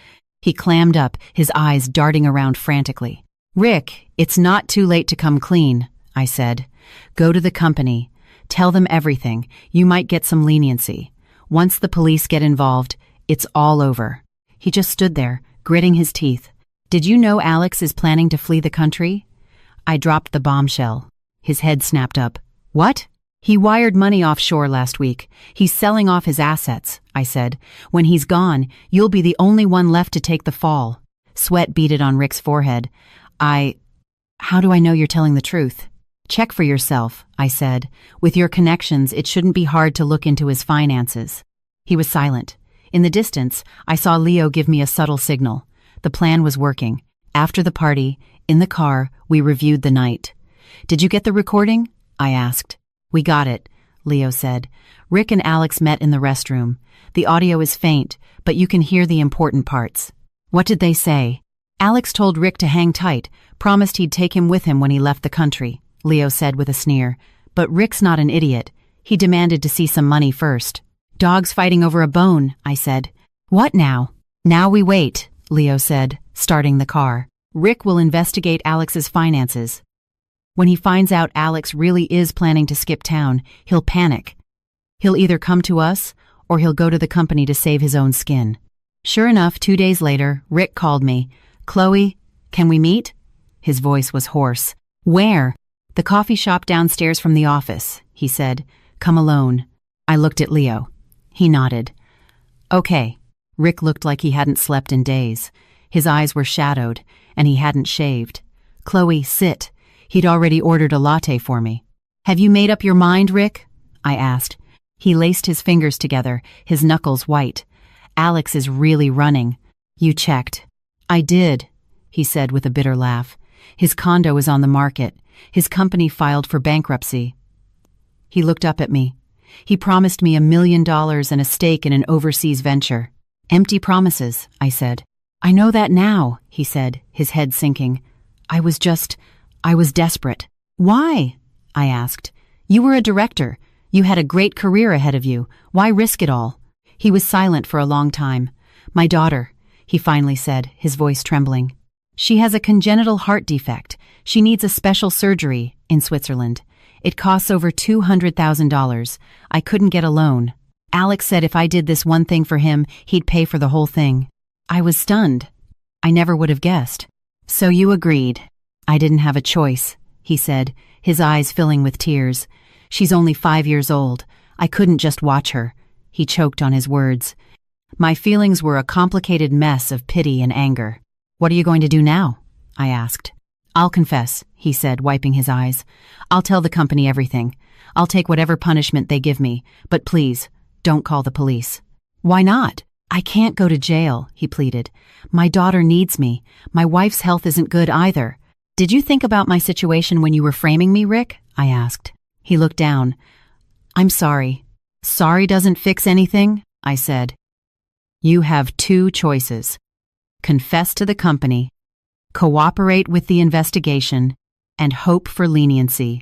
He clammed up, his eyes darting around frantically. Rick, it's not too late to come clean, I said. Go to the company. Tell them everything. You might get some leniency. Once the police get involved, it's all over. He just stood there, gritting his teeth. Did you know Alex is planning to flee the country? I dropped the bombshell. His head snapped up. What? He wired money offshore last week. He's selling off his assets, I said. When he's gone, you'll be the only one left to take the fall. Sweat beaded on Rick's forehead. How do I know you're telling the truth? Check for yourself, I said. With your connections, it shouldn't be hard to look into his finances. He was silent. In the distance, I saw Leo give me a subtle signal. The plan was working. After the party, in the car, we reviewed the night. Did you get the recording? I asked. We got it, Leo said. Rick and Alex met in the restroom. The audio is faint, but you can hear the important parts. What did they say? Alex told Rick to hang tight, promised he'd take him with him when he left the country, Leo said with a sneer. But Rick's not an idiot. He demanded to see some money first. Dogs fighting over a bone, I said. What now? Now we wait, Leo said, starting the car. Rick will investigate Alex's finances. When he finds out Alex really is planning to skip town, he'll panic. He'll either come to us, or he'll go to the company to save his own skin. Sure enough, 2 days later, Rick called me. Chloe, can we meet? His voice was hoarse. Where? The coffee shop downstairs from the office, he said. Come alone. I looked at Leo. He nodded. Okay. Rick looked like he hadn't slept in days. His eyes were shadowed, and he hadn't shaved. Chloe, sit. He'd already ordered a latte for me. Have you made up your mind, Rick? I asked. He laced his fingers together, his knuckles white. Alex is really running. You checked. I did, he said with a bitter laugh. His condo is on the market. His company filed for bankruptcy. He looked up at me. He promised me $1 million and a stake in an overseas venture. Empty promises, I said. I know that now, he said, his head sinking. I was desperate. Why? I asked. You were a director. You had a great career ahead of you. Why risk it all? He was silent for a long time. My daughter, he finally said, his voice trembling. She has a congenital heart defect. She needs a special surgery in Switzerland. It costs over $200,000. I couldn't get a loan. Alex said if I did this one thing for him, he'd pay for the whole thing. I was stunned. I never would have guessed. So you agreed. I didn't have a choice, he said, his eyes filling with tears. She's only 5 years old. I couldn't just watch her. He choked on his words. My feelings were a complicated mess of pity and anger. What are you going to do now? I asked. I'll confess, he said, wiping his eyes. I'll tell the company everything. I'll take whatever punishment they give me, but please, don't call the police. Why not? I can't go to jail, he pleaded. My daughter needs me. My wife's health isn't good either. Did you think about my situation when you were framing me, Rick? I asked. He looked down. I'm sorry. Sorry doesn't fix anything, I said. You have 2 choices. Confess to the company, cooperate with the investigation, and hope for leniency.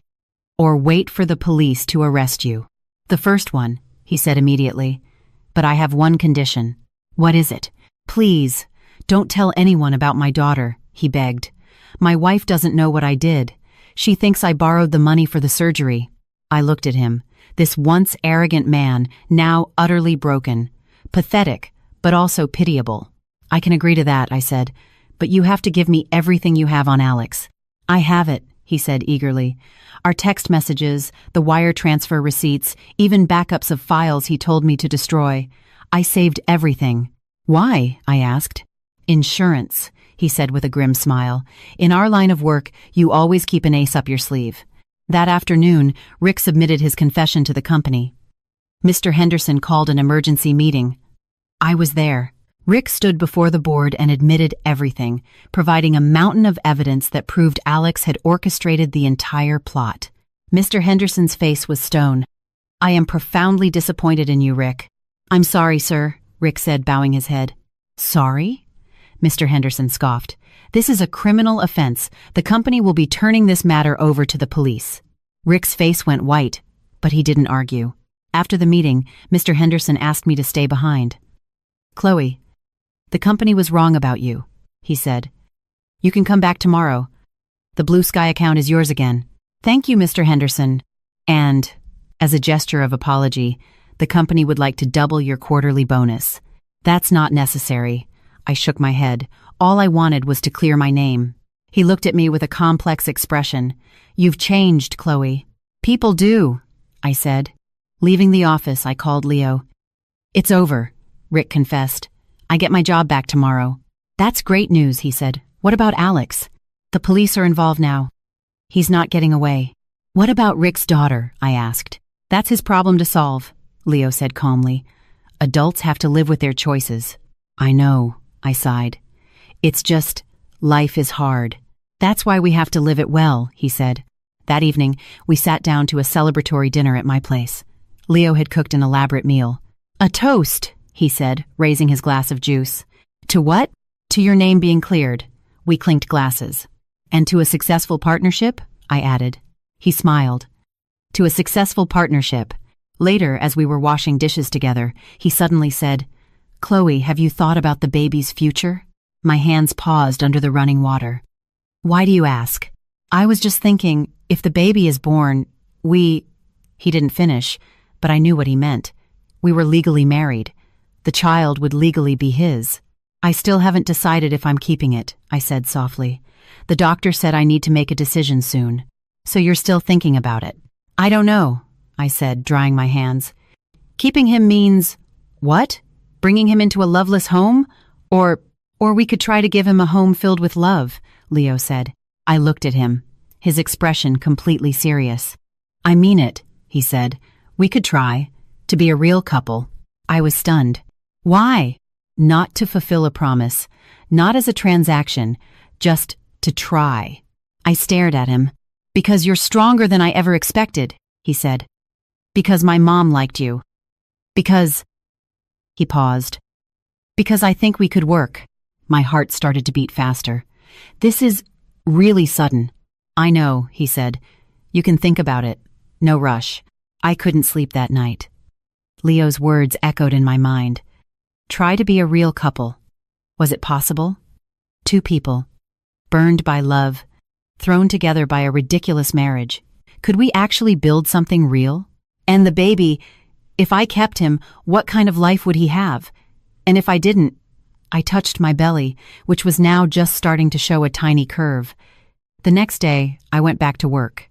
or wait for the police to arrest you. The first one, he said immediately. But I have one condition. What is it? Please, don't tell anyone about my daughter, he begged. My wife doesn't know what I did. She thinks I borrowed the money for the surgery. I looked at him, this once arrogant man, now utterly broken. Pathetic, but also pitiable. I can agree to that, I said, but you have to give me everything you have on Alex. I have it, he said eagerly. Our text messages, the wire transfer receipts, even backups of files he told me to destroy. I saved everything. Why? I asked. Insurance, he said with a grim smile. In our line of work, you always keep an ace up your sleeve. That afternoon, Rick submitted his confession to the company. Mr. Henderson called an emergency meeting. I was there. Rick stood before the board and admitted everything, providing a mountain of evidence that proved Alex had orchestrated the entire plot. Mr. Henderson's face was stone. I am profoundly disappointed in you, Rick. I'm sorry, sir, Rick said, bowing his head. Sorry? Mr. Henderson scoffed. This is a criminal offense. The company will be turning this matter over to the police. Rick's face went white, but he didn't argue. After the meeting, Mr. Henderson asked me to stay behind. Chloe, the company was wrong about you, he said. You can come back tomorrow. The Blue Sky account is yours again. Thank you, Mr. Henderson. And, as a gesture of apology, the company would like to double your quarterly bonus. That's not necessary. I shook my head. All I wanted was to clear my name. He looked at me with a complex expression. You've changed, Chloe. People do, I said. Leaving the office, I called Leo. It's over, Rick confessed. I get my job back tomorrow. That's great news, he said. What about Alex? The police are involved now. He's not getting away. What about Rick's daughter? I asked. That's his problem to solve, Leo said calmly. Adults have to live with their choices. I know, I sighed. It's just, life is hard. That's why we have to live it well, he said. That evening, we sat down to a celebratory dinner at my place. Leo had cooked an elaborate meal. A toast, he said, raising his glass of juice. To what? To your name being cleared. We clinked glasses. And to a successful partnership? I added. He smiled. To a successful partnership. Later, as we were washing dishes together, he suddenly said, Chloe, have you thought about the baby's future? My hands paused under the running water. Why do you ask? I was just thinking, if the baby is born, He didn't finish, but I knew what he meant. We were legally married. The child would legally be his. I still haven't decided if I'm keeping it, I said softly. The doctor said I need to make a decision soon. So you're still thinking about it? I don't know, I said, drying my hands. Keeping him means, what? Bringing him into a loveless home? Or we could try to give him a home filled with love, Leo said. I looked at him, his expression completely serious. I mean it, he said. We could try. To be a real couple. I was stunned. Why? Not to fulfill a promise. Not as a transaction. Just to try. I stared at him. Because you're stronger than I ever expected, he said. Because my mom liked you. Because... He paused. Because I think we could work. My heart started to beat faster. This is really sudden. I know, he said. You can think about it. No rush. I couldn't sleep that night. Leo's words echoed in my mind. Try to be a real couple. Was it possible? Two people. Burned by love. Thrown together by a ridiculous marriage. Could we actually build something real? And the baby, if I kept him, what kind of life would he have? And if I didn't? I touched my belly, which was now just starting to show a tiny curve. The next day, I went back to work.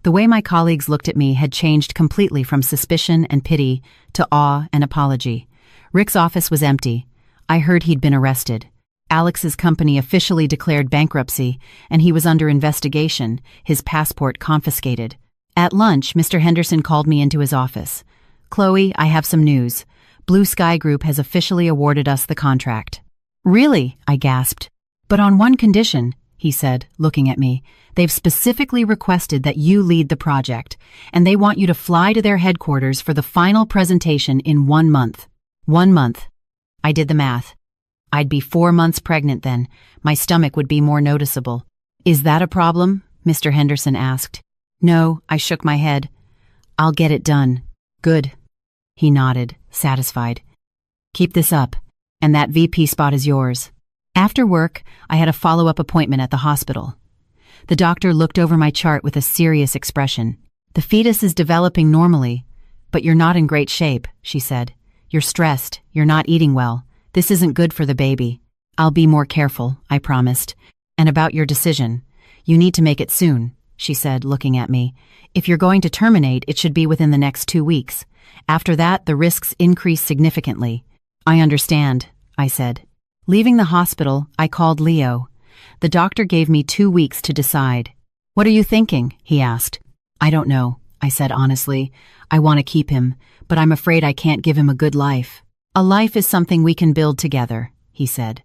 The way my colleagues looked at me had changed completely from suspicion and pity to awe and apology. Rick's office was empty. I heard he'd been arrested. Alex's company officially declared bankruptcy, and he was under investigation, his passport confiscated. At lunch, Mr. Henderson called me into his office. Chloe, I have some news. Blue Sky Group has officially awarded us the contract. Really? I gasped. But on one condition, he said, looking at me. They've specifically requested that you lead the project, and they want you to fly to their headquarters for the final presentation in 1 month. 1 month. I did the math. I'd be 4 months pregnant then. My stomach would be more noticeable. Is that a problem? Mr. Henderson asked. No, I shook my head. I'll get it done. Good. He nodded, satisfied. Keep this up, and that VP spot is yours. After work, I had a follow-up appointment at the hospital. The doctor looked over my chart with a serious expression. The fetus is developing normally, but you're not in great shape, she said. You're stressed, you're not eating well. This isn't good for the baby. I'll be more careful, I promised. And about your decision, you need to make it soon, she said, looking at me. If you're going to terminate, it should be within the next 2 weeks. After that, the risks increase significantly. I understand, I said. Leaving the hospital, I called Leo. The doctor gave me 2 weeks to decide. What are you thinking? He asked. I don't know, I said honestly. I want to keep him, but I'm afraid I can't give him a good life. A life is something we can build together, he said.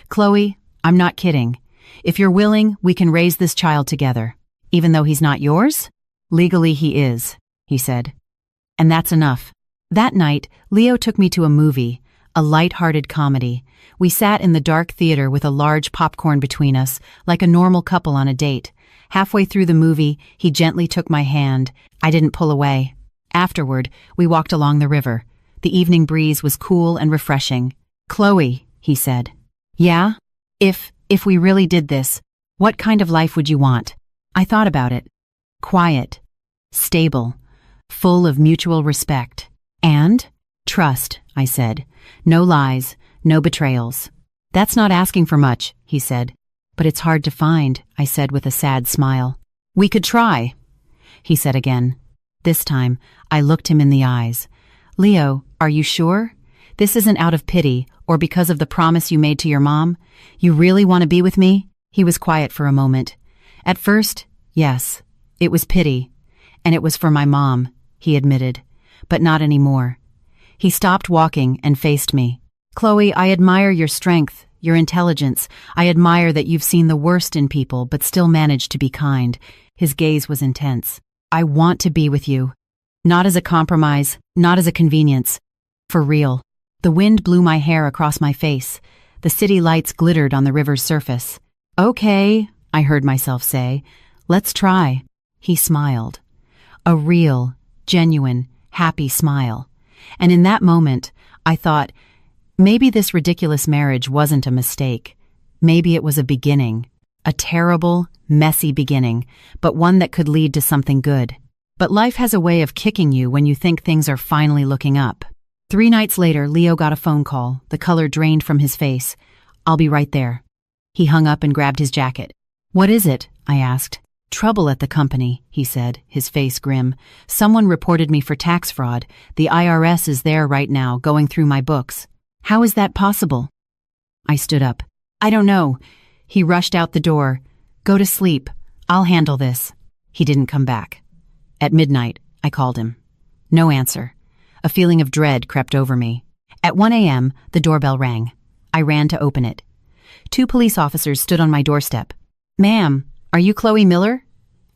Chloe, I'm not kidding. If you're willing, we can raise this child together. Even though he's not yours? Legally he is, he said. And that's enough. That night, Leo took me to a movie, a light-hearted comedy. We sat in the dark theater with a large popcorn between us, like a normal couple on a date. Halfway through the movie, he gently took my hand. I didn't pull away. Afterward, we walked along the river. The evening breeze was cool and refreshing. Chloe, he said. Yeah? If we really did this, what kind of life would you want? I thought about it. Quiet. Stable. Full of mutual respect. And? Trust, I said. No lies, no betrayals. That's not asking for much, he said. But it's hard to find, I said with a sad smile. We could try, he said again. This time, I looked him in the eyes. Leo, are you sure? This isn't out of pity or because of the promise you made to your mom? You really want to be with me? He was quiet for a moment. At first, yes, it was pity. And it was for my mom, he admitted. But not anymore. He stopped walking and faced me. Chloe, I admire your strength, your intelligence. I admire that you've seen the worst in people but still managed to be kind. His gaze was intense. I want to be with you. Not as a compromise, not as a convenience. For real. The wind blew my hair across my face. The city lights glittered on the river's surface. Okay, I heard myself say. Let's try. He smiled. A real, genuine, happy smile. And in that moment, I thought, maybe this ridiculous marriage wasn't a mistake. Maybe it was a beginning. A terrible, messy beginning, but one that could lead to something good. But life has a way of kicking you when you think things are finally looking up. 3 nights later, Leo got a phone call, the color drained from his face. I'll be right there. He hung up and grabbed his jacket. What is it? I asked. Trouble at the company, he said, his face grim. Someone reported me for tax fraud. The IRS is there right now, going through my books. How is that possible? I stood up. I don't know. He rushed out the door. Go to sleep. I'll handle this. He didn't come back. At midnight, I called him. No answer. A feeling of dread crept over me. At 1 a.m., the doorbell rang. I ran to open it. 2 police officers stood on my doorstep. Ma'am, are you Chloe Miller?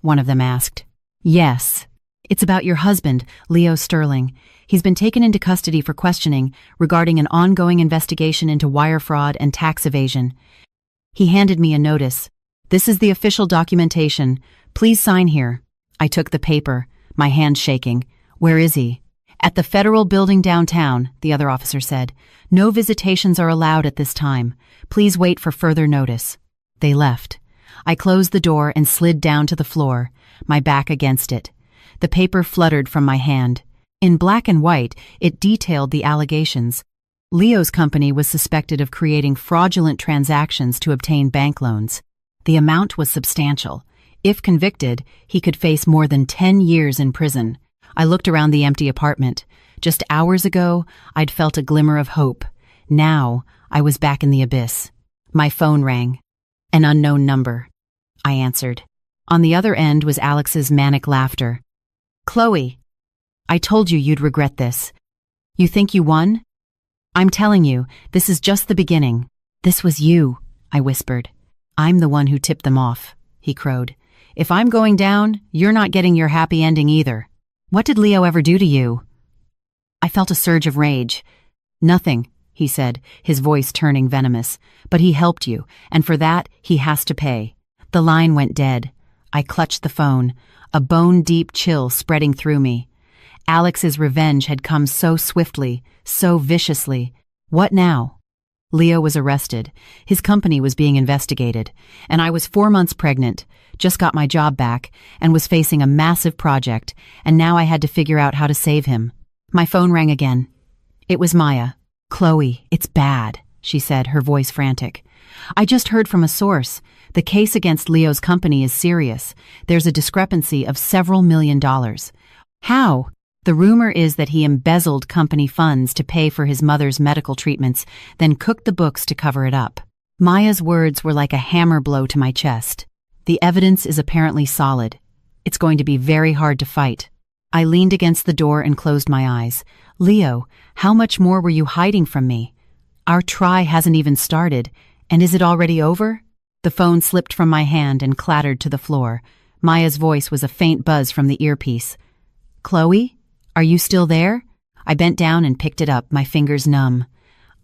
One of them asked. Yes. It's about your husband, Leo Sterling. He's been taken into custody for questioning regarding an ongoing investigation into wire fraud and tax evasion. He handed me a notice. This is the official documentation. Please sign here. I took the paper, my hand shaking. Where is he? At the federal building downtown, the other officer said. No visitations are allowed at this time. Please wait for further notice. They left. I closed the door and slid down to the floor, my back against it. The paper fluttered from my hand. In black and white, it detailed the allegations. Leo's company was suspected of creating fraudulent transactions to obtain bank loans. The amount was substantial. If convicted, he could face more than 10 years in prison. I looked around the empty apartment. Just hours ago, I'd felt a glimmer of hope. Now, I was back in the abyss. My phone rang. An unknown number. I answered. On the other end was Alex's manic laughter. Chloe, I told you you'd regret this. You think you won? I'm telling you, this is just the beginning. This was you, I whispered. I'm the one who tipped them off, he crowed. If I'm going down, you're not getting your happy ending either. What did Leo ever do to you? I felt a surge of rage. Nothing, he said, his voice turning venomous. But he helped you, and for that, he has to pay. The line went dead. I clutched the phone, a bone-deep chill spreading through me. Alex's revenge had come so swiftly, so viciously. What now? Leo was arrested. His company was being investigated, and I was 4 months pregnant, just got my job back, and was facing a massive project, and now I had to figure out how to save him. My phone rang again. It was Maya. "Chloe, it's bad," she said, her voice frantic. "I just heard from a source. The case against Leo's company is serious. There's a discrepancy of several $1,000,000. "How?" "The rumor is that he embezzled company funds to pay for his mother's medical treatments, then cooked the books to cover it up." Maya's words were like a hammer blow to my chest. "The evidence is apparently solid. It's going to be very hard to fight." I leaned against the door and closed my eyes. "Leo, how much more were you hiding from me? Our try hasn't even started, and is it already over?" The phone slipped from my hand and clattered to the floor. Maya's voice was a faint buzz from the earpiece. "Chloe? Are you still there?" I bent down and picked it up, my fingers numb.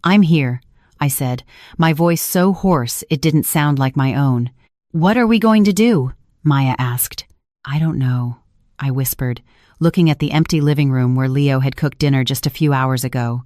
"I'm here," I said, my voice so hoarse it didn't sound like my own. "What are we going to do?" Maya asked. "I don't know," I whispered, looking at the empty living room where Leo had cooked dinner just a few hours ago.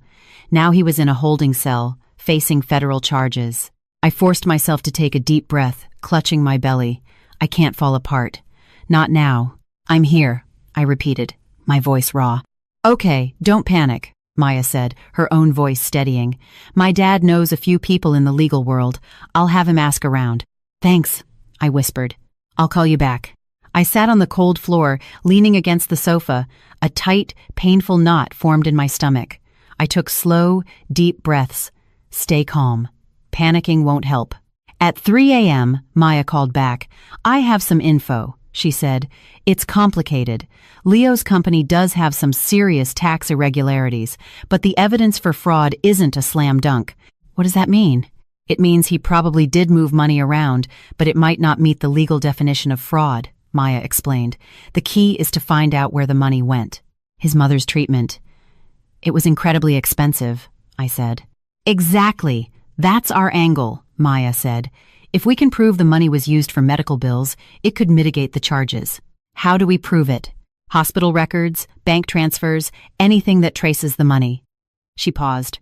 Now he was in a holding cell, facing federal charges. I forced myself to take a deep breath, clutching my belly. "I can't fall apart. Not now. I'm here," I repeated, my voice raw. "Okay, don't panic," Maya said, her own voice steadying. "My dad knows a few people in the legal world. I'll have him ask around." "Thanks," I whispered. "I'll call you back." I sat on the cold floor, leaning against the sofa. A tight, painful knot formed in my stomach. I took slow, deep breaths. "Stay calm. Panicking won't help." At 3 a.m., Maya called back. "I have some info," she said. "It's complicated. Leo's company does have some serious tax irregularities, but the evidence for fraud isn't a slam dunk." "What does that mean?" "It means he probably did move money around, but it might not meet the legal definition of fraud," Maya explained. "The key is to find out where the money went." "His mother's treatment. It was incredibly expensive," I said. "Exactly. That's our angle," Maya said. "If we can prove the money was used for medical bills, it could mitigate the charges." "How do we prove it?" "Hospital records, bank transfers, anything that traces the money." She paused.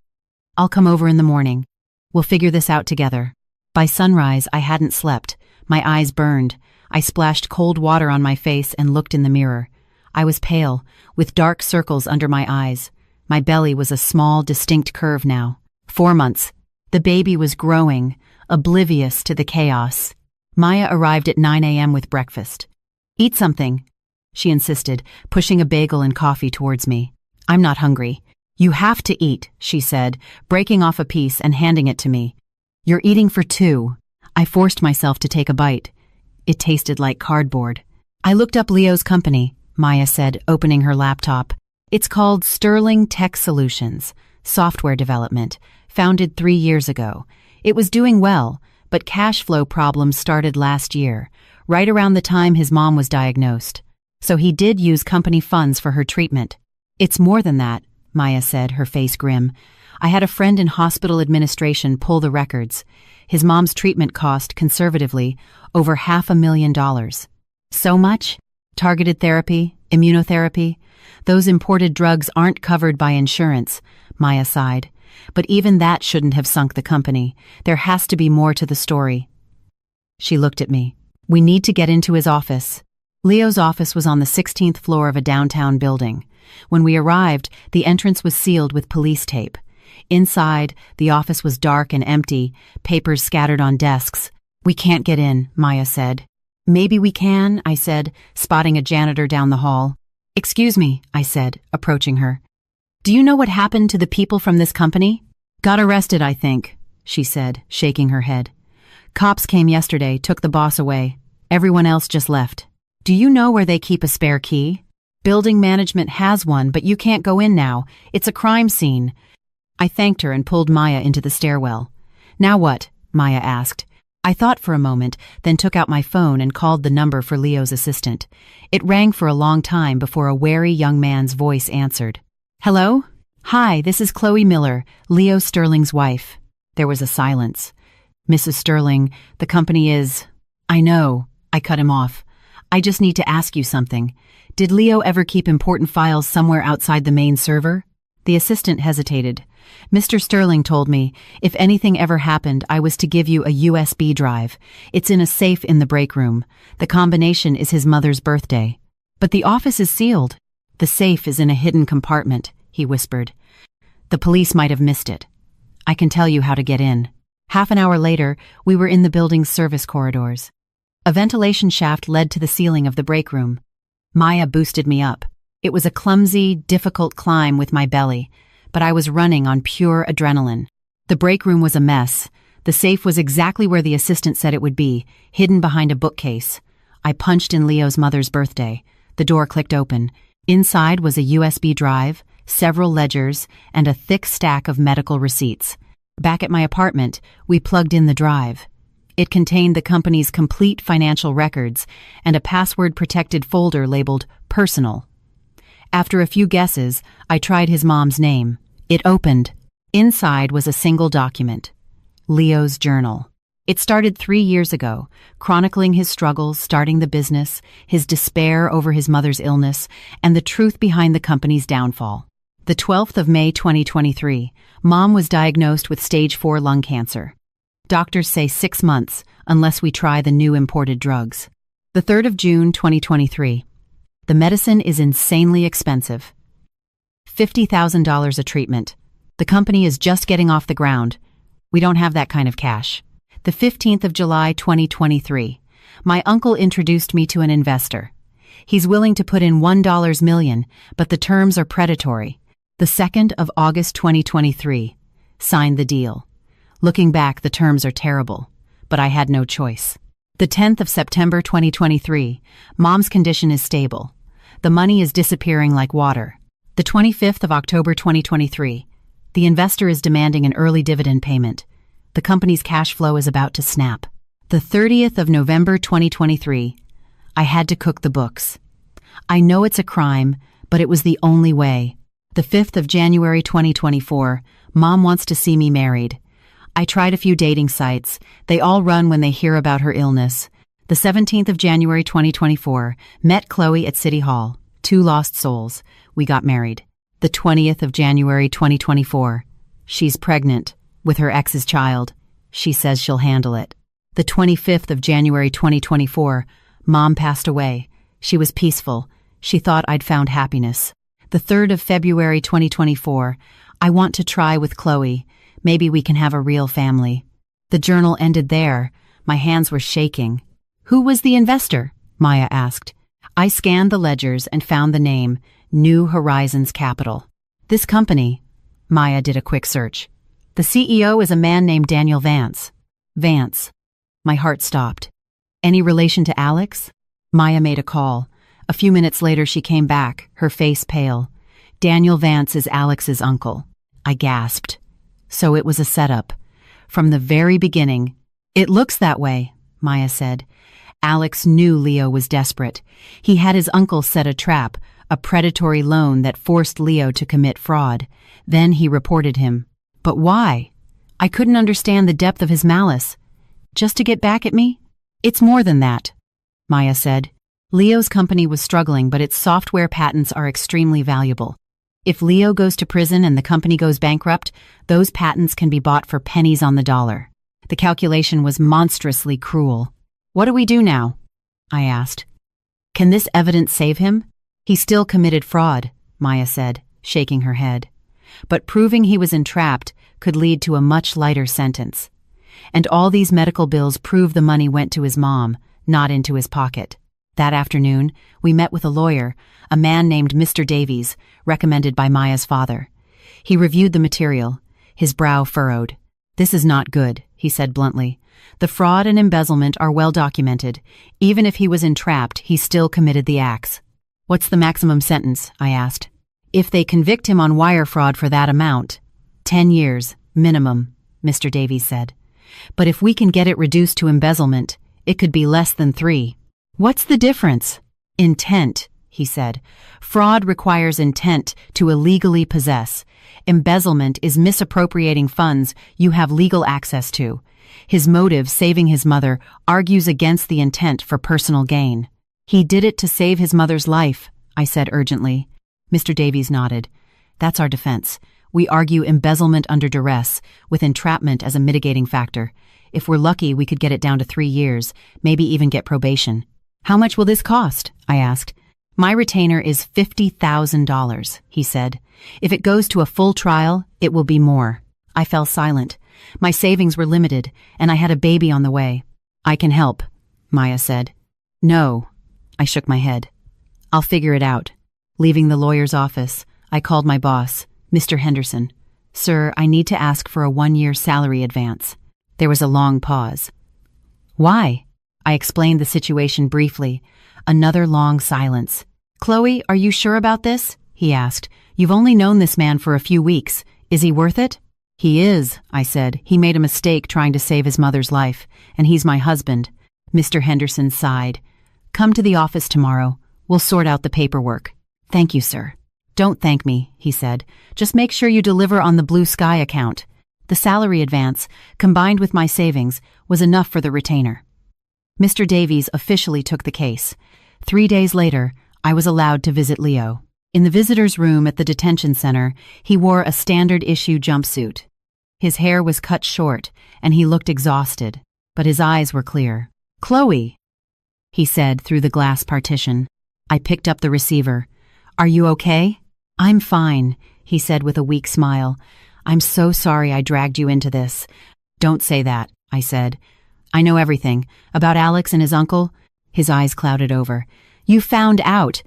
"I'll come over in the morning. We'll figure this out together." By sunrise, I hadn't slept. My eyes burned. I splashed cold water on my face and looked in the mirror. I was pale, with dark circles under my eyes. My belly was a small, distinct curve now. 4 months. The baby was growing, oblivious to the chaos. Maya arrived at 9 a.m. with breakfast. "Eat something," she insisted, pushing a bagel and coffee towards me. "I'm not hungry." "You have to eat," she said, breaking off a piece and handing it to me. "You're eating for 2. I forced myself to take a bite. It tasted like cardboard. "I looked up Leo's company," Maya said, opening her laptop. "It's called Sterling Tech Solutions, software development, founded 3 years ago. It was doing well, but cash flow problems started last year, right around the time his mom was diagnosed. So he did use company funds for her treatment." "It's more than that," Maya said, her face grim. "I had a friend in hospital administration pull the records. His mom's treatment cost, conservatively, over $500,000. "So much? Targeted therapy, immunotherapy? Those imported drugs aren't covered by insurance," Maya sighed. "But even that shouldn't have sunk the company. There has to be more to the story." She looked at me. "We need to get into his office." Leo's office was on the 16th floor of a downtown building. When we arrived, the entrance was sealed with police tape. Inside, the office was dark and empty, papers scattered on desks. "We can't get in," Maya said. "Maybe we can," I said, spotting a janitor down the hall. "Excuse me," I said, approaching her. "Do you know what happened to the people from this company?" "Got arrested, I think," she said, shaking her head. "Cops came yesterday, took the boss away. Everyone else just left." "Do you know where they keep a spare key?" "Building management has one, but you can't go in now. It's a crime scene." I thanked her and pulled Maya into the stairwell. "Now what?" Maya asked. I thought for a moment, then took out my phone and called the number for Leo's assistant. It rang for a long time before a wary young man's voice answered. "Hello? Hi, this is Chloe Miller, Leo Sterling's wife." There was a silence. "Mrs. Sterling, the company is—" "I know," I cut him off. I just need to ask you something. Did Leo ever keep important files somewhere outside the main server? The assistant hesitated. Mr. Sterling told me, if anything ever happened, I was to give you a USB drive. It's in a safe in the break room. The combination is his mother's birthday. But the office is sealed. The safe is in a hidden compartment, he whispered. The police might have missed it. I can tell you how to get in. Half an hour later, we were in the building's service corridors. A ventilation shaft led to the ceiling of the break room. Maya boosted me up. It was a clumsy, difficult climb with my belly, but I was running on pure adrenaline. The break room was a mess. The safe was exactly where the assistant said it would be, hidden behind a bookcase. I punched in Leo's mother's birthday. The door clicked open. Inside was a USB drive, several ledgers, and a thick stack of medical receipts. Back at my apartment, we plugged in the drive. It contained the company's complete financial records and a password-protected folder labeled Personal. After a few guesses, I tried his mom's name. It opened. Inside was a single document. Leo's journal. It started 3 years ago, chronicling his struggles starting the business, his despair over his mother's illness, and the truth behind the company's downfall. The 12th of May 2023, Mom was diagnosed with stage 4 lung cancer. Doctors say 6 months, unless we try the new imported drugs. The 3rd of June 2023. The medicine is insanely expensive. $50,000 a treatment. The company is just getting off the ground. We don't have that kind of cash. The 15th of July 2023. My uncle introduced me to an investor. He's willing to put in $1 million, but the terms are predatory. The 2nd of August 2023. Signed the deal. Looking back, the terms are terrible, but I had no choice. The 10th of September 2023. Mom's condition is stable. The money is disappearing like water. The 25th of October 2023. The investor is demanding an early dividend payment. The company's cash flow is about to snap. The 30th of November 2023. I had to cook the books. I know it's a crime, but it was the only way. The 5th of January 2024. Mom wants to see me married. I tried a few dating sites. They all run when they hear about her illness. The 17th of January 2024. Met Chloe at City Hall. 2 lost souls. We got married. The 20th of January 2024. She's pregnant with her ex's child. She says she'll handle it. The 25th of January 2024. Mom passed away. She was peaceful. She thought I'd found happiness. The 3rd of February 2024. I want to try with Chloe. Maybe we can have a real family. The journal ended there. My hands were shaking. Who was the investor? Maya asked. I scanned the ledgers and found the name, New Horizons Capital. This company. Maya did a quick search. The CEO is a man named Daniel Vance. Vance. My heart stopped. Any relation to Alex? Maya made a call. A few minutes later she came back, her face pale. Daniel Vance is Alex's uncle. I gasped. So it was a setup. From the very beginning. It looks that way, Maya said. Alex knew Leo was desperate. He had his uncle set a trap, a predatory loan that forced Leo to commit fraud. Then he reported him. But why? I couldn't understand the depth of his malice. Just to get back at me? It's more than that, Maya said. Leo's company was struggling, but its software patents are extremely valuable. If Leo goes to prison and the company goes bankrupt, those patents can be bought for pennies on the dollar. The calculation was monstrously cruel. What do we do now? I asked. Can this evidence save him? He still committed fraud, Maya said, shaking her head. But proving he was entrapped could lead to a much lighter sentence. And all these medical bills prove the money went to his mom, not into his pocket. That afternoon, we met with a lawyer, a man named Mr. Davies, recommended by Maya's father. He reviewed the material. His brow furrowed. This is not good, he said bluntly. The fraud and embezzlement are well documented. Even if he was entrapped, he still committed the acts. What's the maximum sentence? I asked. If they convict him on wire fraud for that amount, 10 years, minimum, Mr. Davies said. But if we can get it reduced to embezzlement, it could be less than 3. What's the difference? Intent, he said. Fraud requires intent to illegally possess. Embezzlement is misappropriating funds you have legal access to. His motive, saving his mother, argues against the intent for personal gain. He did it to save his mother's life, I said urgently. Mr. Davies nodded. That's our defense. We argue embezzlement under duress, with entrapment as a mitigating factor. If we're lucky, we could get it down to 3 years, maybe even get probation. How much will this cost? I asked. My retainer is $50,000, he said. If it goes to a full trial, it will be more. I fell silent. My savings were limited, and I had a baby on the way. I can help, Maya said. No, I shook my head. I'll figure it out. Leaving the lawyer's office, I called my boss, Mr. Henderson. Sir, I need to ask for a 1-year salary advance. There was a long pause. Why? I explained the situation briefly. Another long silence. Chloe, are you sure about this? He asked. You've only known this man for a few weeks. Is he worth it? He is, I said. He made a mistake trying to save his mother's life, and he's my husband. Mr. Henderson sighed. Come to the office tomorrow. We'll sort out the paperwork. Thank you, sir. Don't thank me, he said. Just make sure you deliver on the Blue Sky account. The salary advance, combined with my savings, was enough for the retainer. Mr. Davies officially took the case. 3 days later, I was allowed to visit Leo. In the visitor's room at the detention center, he wore a standard-issue jumpsuit. His hair was cut short, and he looked exhausted, but his eyes were clear. Chloe, he said through the glass partition. I picked up the receiver. Are you okay? I'm fine, he said with a weak smile. I'm so sorry I dragged you into this. Don't say that, I said. I know everything. About Alex and his uncle. His eyes clouded over. You found out.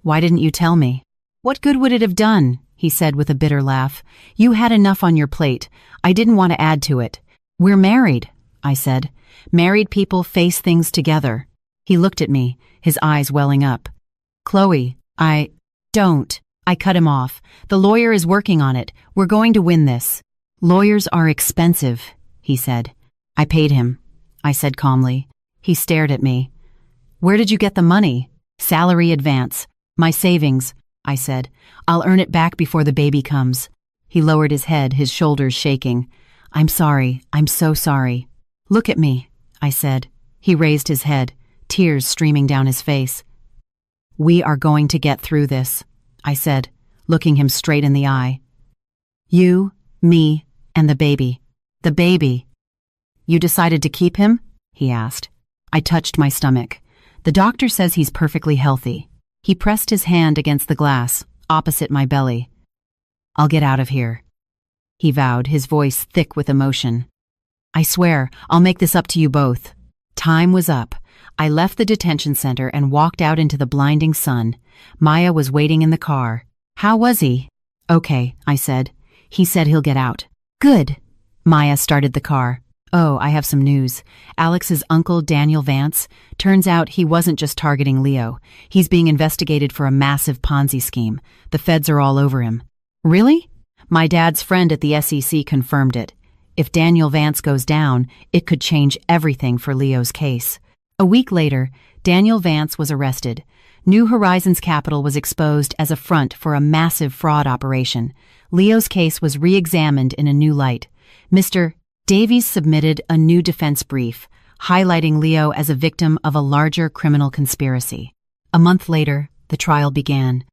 Why didn't you tell me? What good would it have done? He said with a bitter laugh. You had enough on your plate. I didn't want to add to it. We're married, I said. Married people face things together. He looked at me, his eyes welling up. Chloe, don't. I cut him off. The lawyer is working on it. We're going to win this. Lawyers are expensive, he said. I paid him, I said calmly. He stared at me. Where did you get the money? Salary advance. My savings, I said. I'll earn it back before the baby comes. He lowered his head, his shoulders shaking. I'm sorry. I'm so sorry. Look at me, I said. He raised his head, tears streaming down his face. We are going to get through this, I said, looking him straight in the eye. You, me, and the baby. The baby. You decided to keep him? He asked. I touched my stomach. The doctor says he's perfectly healthy. He pressed his hand against the glass, opposite my belly. I'll get out of here, he vowed, his voice thick with emotion. I swear, I'll make this up to you both. Time was up. I left the detention center and walked out into the blinding sun. Maya was waiting in the car. How was he? Okay, I said. He said he'll get out. Good. Maya started the car. Oh, I have some news. Alex's uncle, Daniel Vance, turns out he wasn't just targeting Leo. He's being investigated for a massive Ponzi scheme. The feds are all over him. Really? My dad's friend at the SEC confirmed it. If Daniel Vance goes down, it could change everything for Leo's case. A week later, Daniel Vance was arrested. New Horizons Capital was exposed as a front for a massive fraud operation. Leo's case was re-examined in a new light. Mr. Davies submitted a new defense brief, highlighting Leo as a victim of a larger criminal conspiracy. A month later, the trial began.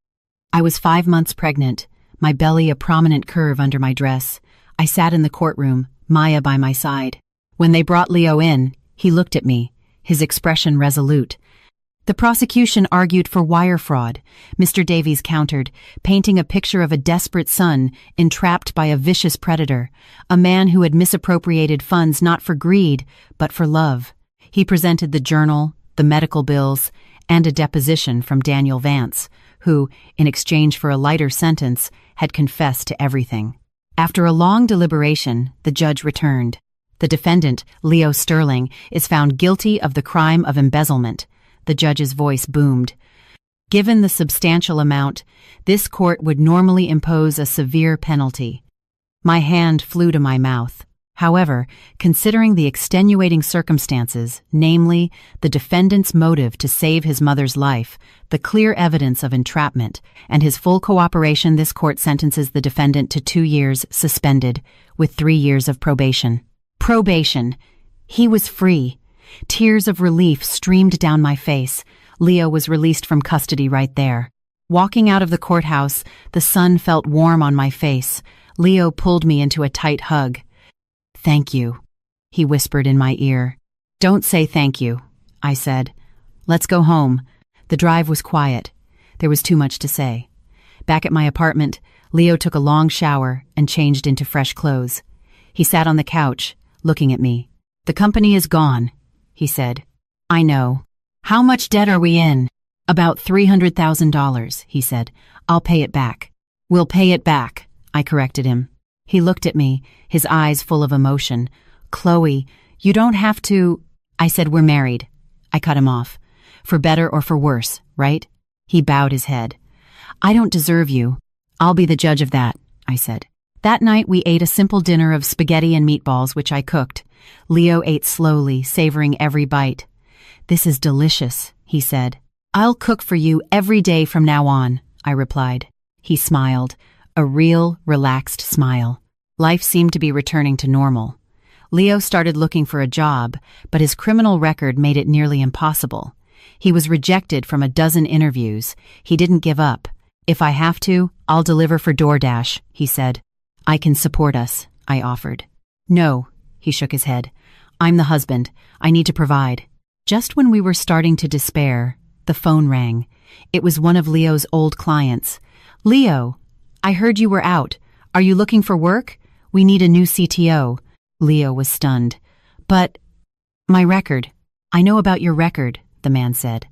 I was 5 months pregnant, my belly a prominent curve under my dress. I sat in the courtroom, Maya by my side. When they brought Leo in, he looked at me, his expression resolute. The prosecution argued for wire fraud, Mr. Davies countered, painting a picture of a desperate son entrapped by a vicious predator, a man who had misappropriated funds not for greed, but for love. He presented the journal, the medical bills, and a deposition from Daniel Vance, who, in exchange for a lighter sentence, had confessed to everything. After a long deliberation, the judge returned. The defendant, Leo Sterling, is found guilty of the crime of embezzlement. The judge's voice boomed. Given the substantial amount, this court would normally impose a severe penalty. My hand flew to my mouth. However, considering the extenuating circumstances, namely, the defendant's motive to save his mother's life, the clear evidence of entrapment, and his full cooperation, this court sentences the defendant to 2 years suspended, with 3 years of probation. Probation! He was free. Tears of relief streamed down my face. Leo was released from custody right there. Walking out of the courthouse, the sun felt warm on my face. Leo pulled me into a tight hug. "Thank you," he whispered in my ear. "Don't say thank you," I said. "Let's go home." The drive was quiet. There was too much to say. Back at my apartment, Leo took a long shower and changed into fresh clothes. He sat on the couch, looking at me. "The company is gone," he said. "I know. How much debt are we in?" "About $300,000, he said. "I'll pay it back." "We'll pay it back," I corrected him. He looked at me, his eyes full of emotion. "Chloe, you don't have to—" I said, "We're married." I cut him off. "For better or for worse, right?" He bowed his head. "I don't deserve you. I'll be the judge of that," I said. That night we ate a simple dinner of spaghetti and meatballs, which I cooked. Leo ate slowly, savoring every bite. "This is delicious," he said. "I'll cook for you every day from now on," I replied. He smiled, a real, relaxed smile. Life seemed to be returning to normal. Leo started looking for a job, but his criminal record made it nearly impossible. He was rejected from a dozen interviews. He didn't give up. "If I have to, I'll deliver for DoorDash," he said. "I can support us," I offered. "No," he shook his head. "I'm the husband. I need to provide." Just when we were starting to despair, the phone rang. It was one of Leo's old clients. "Leo, I heard you were out. Are you looking for work? We need a new CTO." Leo was stunned. "But my record." "I know about your record," the man said.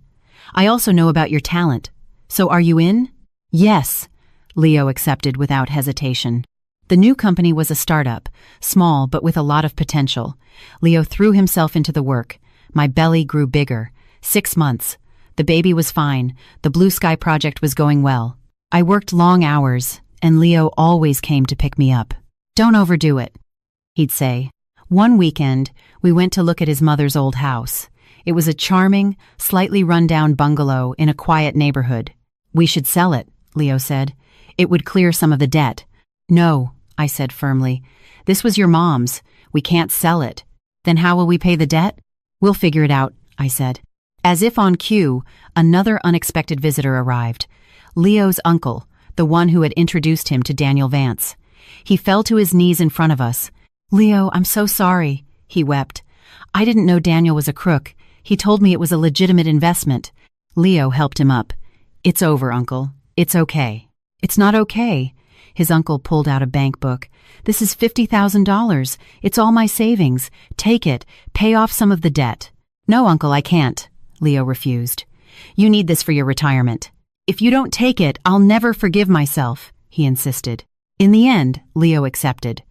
"I also know about your talent. So are you in?" "Yes," Leo accepted without hesitation. The new company was a startup, small but with a lot of potential. Leo threw himself into the work. My belly grew bigger. 6 months. The baby was fine. The Blue Sky project was going well. I worked long hours, and Leo always came to pick me up. "Don't overdo it," he'd say. One weekend, we went to look at his mother's old house. It was a charming, slightly run-down bungalow in a quiet neighborhood. "We should sell it," Leo said. "It would clear some of the debt." "No," I said firmly. "This was your mom's. We can't sell it." "Then how will we pay the debt?" "We'll figure it out," I said. As if on cue, another unexpected visitor arrived. Leo's uncle, the one who had introduced him to Daniel Vance. He fell to his knees in front of us. "Leo, I'm so sorry," he wept. "I didn't know Daniel was a crook. He told me it was a legitimate investment." Leo helped him up. "It's over, Uncle. It's okay." "It's not okay." His uncle pulled out a bank book. "This is $50,000. It's all my savings. Take it. Pay off some of the debt." "No, Uncle, I can't," Leo refused. "You need this for your retirement." "If you don't take it, I'll never forgive myself," he insisted. In the end, Leo accepted.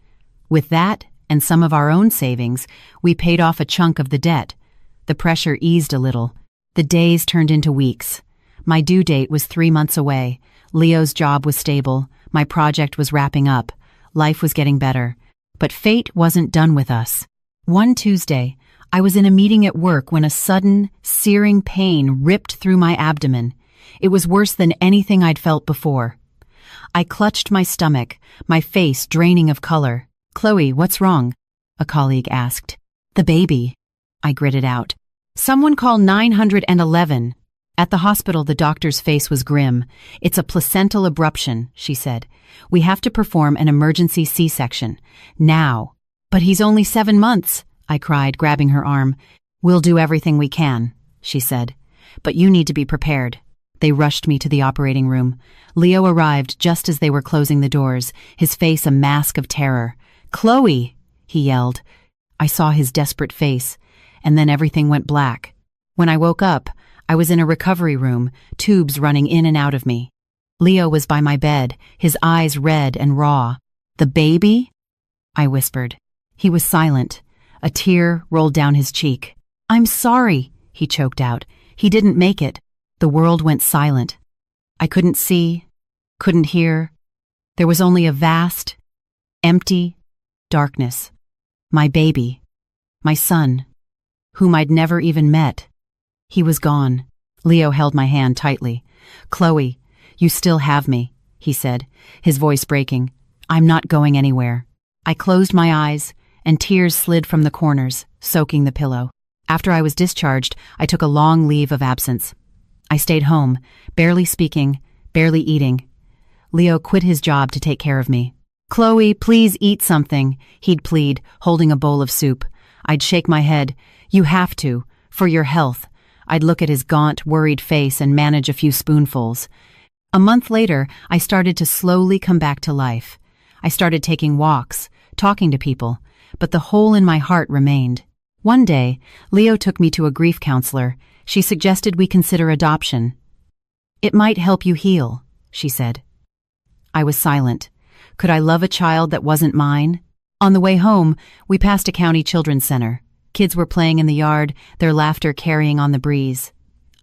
With that, and some of our own savings, we paid off a chunk of the debt. The pressure eased a little. The days turned into weeks. My due date was 3 months away. Leo's job was stable. My project was wrapping up. Life was getting better. But fate wasn't done with us. One Tuesday, I was in a meeting at work when a sudden, searing pain ripped through my abdomen. It was worse than anything I'd felt before. I clutched my stomach, my face draining of color. "Chloe, what's wrong?" a colleague asked. "The baby," I gritted out. "Someone call 911. At the hospital, the doctor's face was grim. "It's a placental abruption," she said. "We have to perform an emergency C-section. Now." "But he's only 7 months," I cried, grabbing her arm. "We'll do everything we can," she said. "But you need to be prepared." They rushed me to the operating room. Leo arrived just as they were closing the doors, his face a mask of terror. "Chloe!" he yelled. I saw his desperate face, and then everything went black. When I woke up, I was in a recovery room, tubes running in and out of me. Leo was by my bed, his eyes red and raw. "The baby?" I whispered. He was silent. A tear rolled down his cheek. "I'm sorry," he choked out. "He didn't make it." The world went silent. I couldn't see, couldn't hear. There was only a vast, empty darkness. My baby, my son, whom I'd never even met. He was gone. Leo held my hand tightly. "Chloe, you still have me," he said, his voice breaking. "I'm not going anywhere." I closed my eyes, and tears slid from the corners, soaking the pillow. After I was discharged, I took a long leave of absence. I stayed home, barely speaking, barely eating. Leo quit his job to take care of me. "Chloe, please eat something," he'd plead, holding a bowl of soup. I'd shake my head. "You have to, for your health." I'd look at his gaunt, worried face and manage a few spoonfuls. A month later, I started to slowly come back to life. I started taking walks, talking to people, but the hole in my heart remained. One day, Leo took me to a grief counselor. She suggested we consider adoption. "It might help you heal," she said. I was silent. Could I love a child that wasn't mine? On the way home, we passed a county children's center. Kids were playing in the yard, their laughter carrying on the breeze.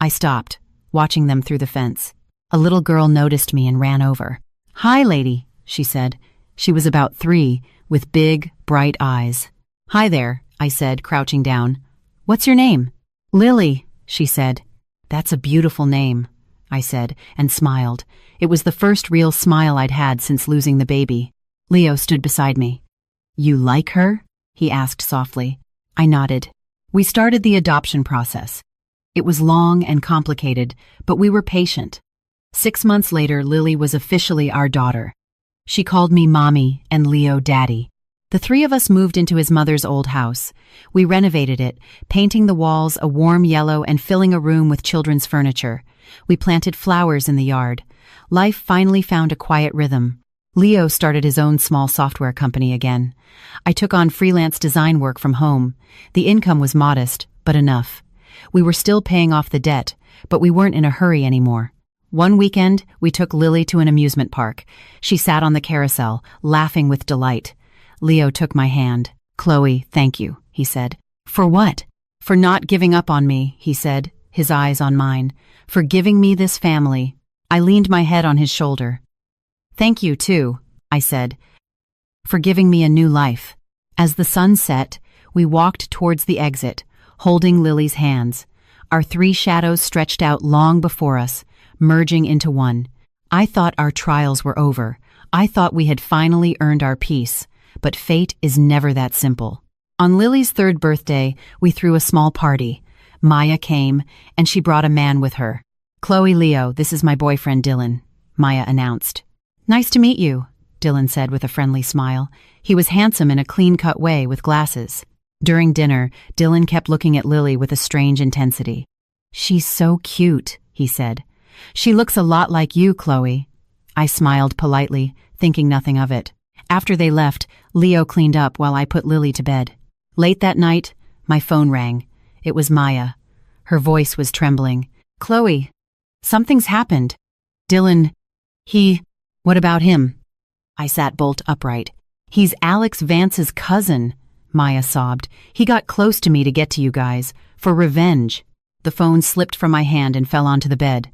I stopped, watching them through the fence. A little girl noticed me and ran over. "Hi, lady," she said. She was about 3, with big, bright eyes. "Hi there," I said, crouching down. "What's your name?" "Lily," she said. "That's a beautiful name," I said, and smiled. It was the first real smile I'd had since losing the baby. Leo stood beside me. "You like her?" he asked softly. I nodded. We started the adoption process. It was long and complicated, but we were patient. 6 months later, Lily was officially our daughter. She called me Mommy and Leo Daddy. The 3 of us moved into his mother's old house. We renovated it, painting the walls a warm yellow and filling a room with children's furniture. We planted flowers in the yard. Life finally found a quiet rhythm. Leo started his own small software company again. I took on freelance design work from home. The income was modest, but enough. We were still paying off the debt, but we weren't in a hurry anymore. One weekend, we took Lily to an amusement park. She sat on the carousel, laughing with delight. Leo took my hand. "Chloe, thank you," he said. "For what?" "For not giving up on me," he said, his eyes on mine. "For giving me this family." I leaned my head on his shoulder. "Thank you, too," I said, "for giving me a new life." As the sun set, we walked towards the exit, holding Lily's hands. Our 3 shadows stretched out long before us, merging into one. I thought our trials were over. I thought we had finally earned our peace. But fate is never that simple. On Lily's 3rd birthday, we threw a small party. Maya came, and she brought a man with her. "Chloe, Leo, this is my boyfriend Dylan," Maya announced. "Nice to meet you," Dylan said with a friendly smile. He was handsome in a clean-cut way with glasses. During dinner, Dylan kept looking at Lily with a strange intensity. "She's so cute," he said. "She looks a lot like you, Chloe." I smiled politely, thinking nothing of it. After they left, Leo cleaned up while I put Lily to bed. Late that night, my phone rang. It was Maya. Her voice was trembling. "Chloe, something's happened. Dylan, what about him?" I sat bolt upright. "He's Alex Vance's cousin," Maya sobbed. "He got close to me to get to you guys, for revenge." The phone slipped from my hand and fell onto the bed.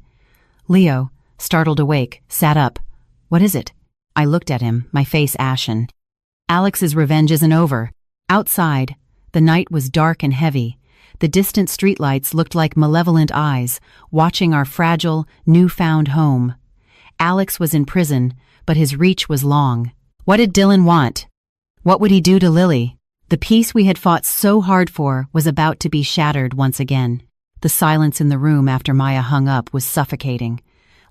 Leo, startled awake, sat up. "What is it?" I looked at him, my face ashen. "Alex's revenge isn't over." Outside, the night was dark and heavy. The distant streetlights looked like malevolent eyes, watching our fragile, newfound home. Alex was in prison, but his reach was long. What did Dylan want? What would he do to Lily? The peace we had fought so hard for was about to be shattered once again. The silence in the room after Maya hung up was suffocating.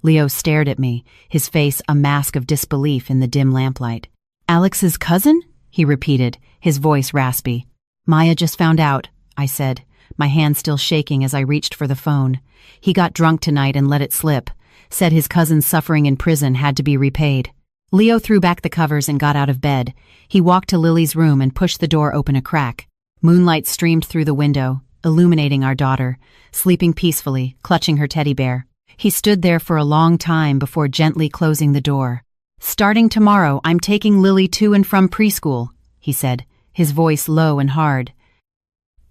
Leo stared at me, his face a mask of disbelief in the dim lamplight. "Alex's cousin?" he repeated, his voice raspy. "Maya just found out," I said, my hand still shaking as I reached for the phone. "He got drunk tonight and let it slip. Said his cousin's suffering in prison had to be repaid." Leo threw back the covers and got out of bed. He walked to Lily's room and pushed the door open a crack. Moonlight streamed through the window, illuminating our daughter, sleeping peacefully, clutching her teddy bear. He stood there for a long time before gently closing the door. "Starting tomorrow, I'm taking Lily to and from preschool," he said, his voice low and hard.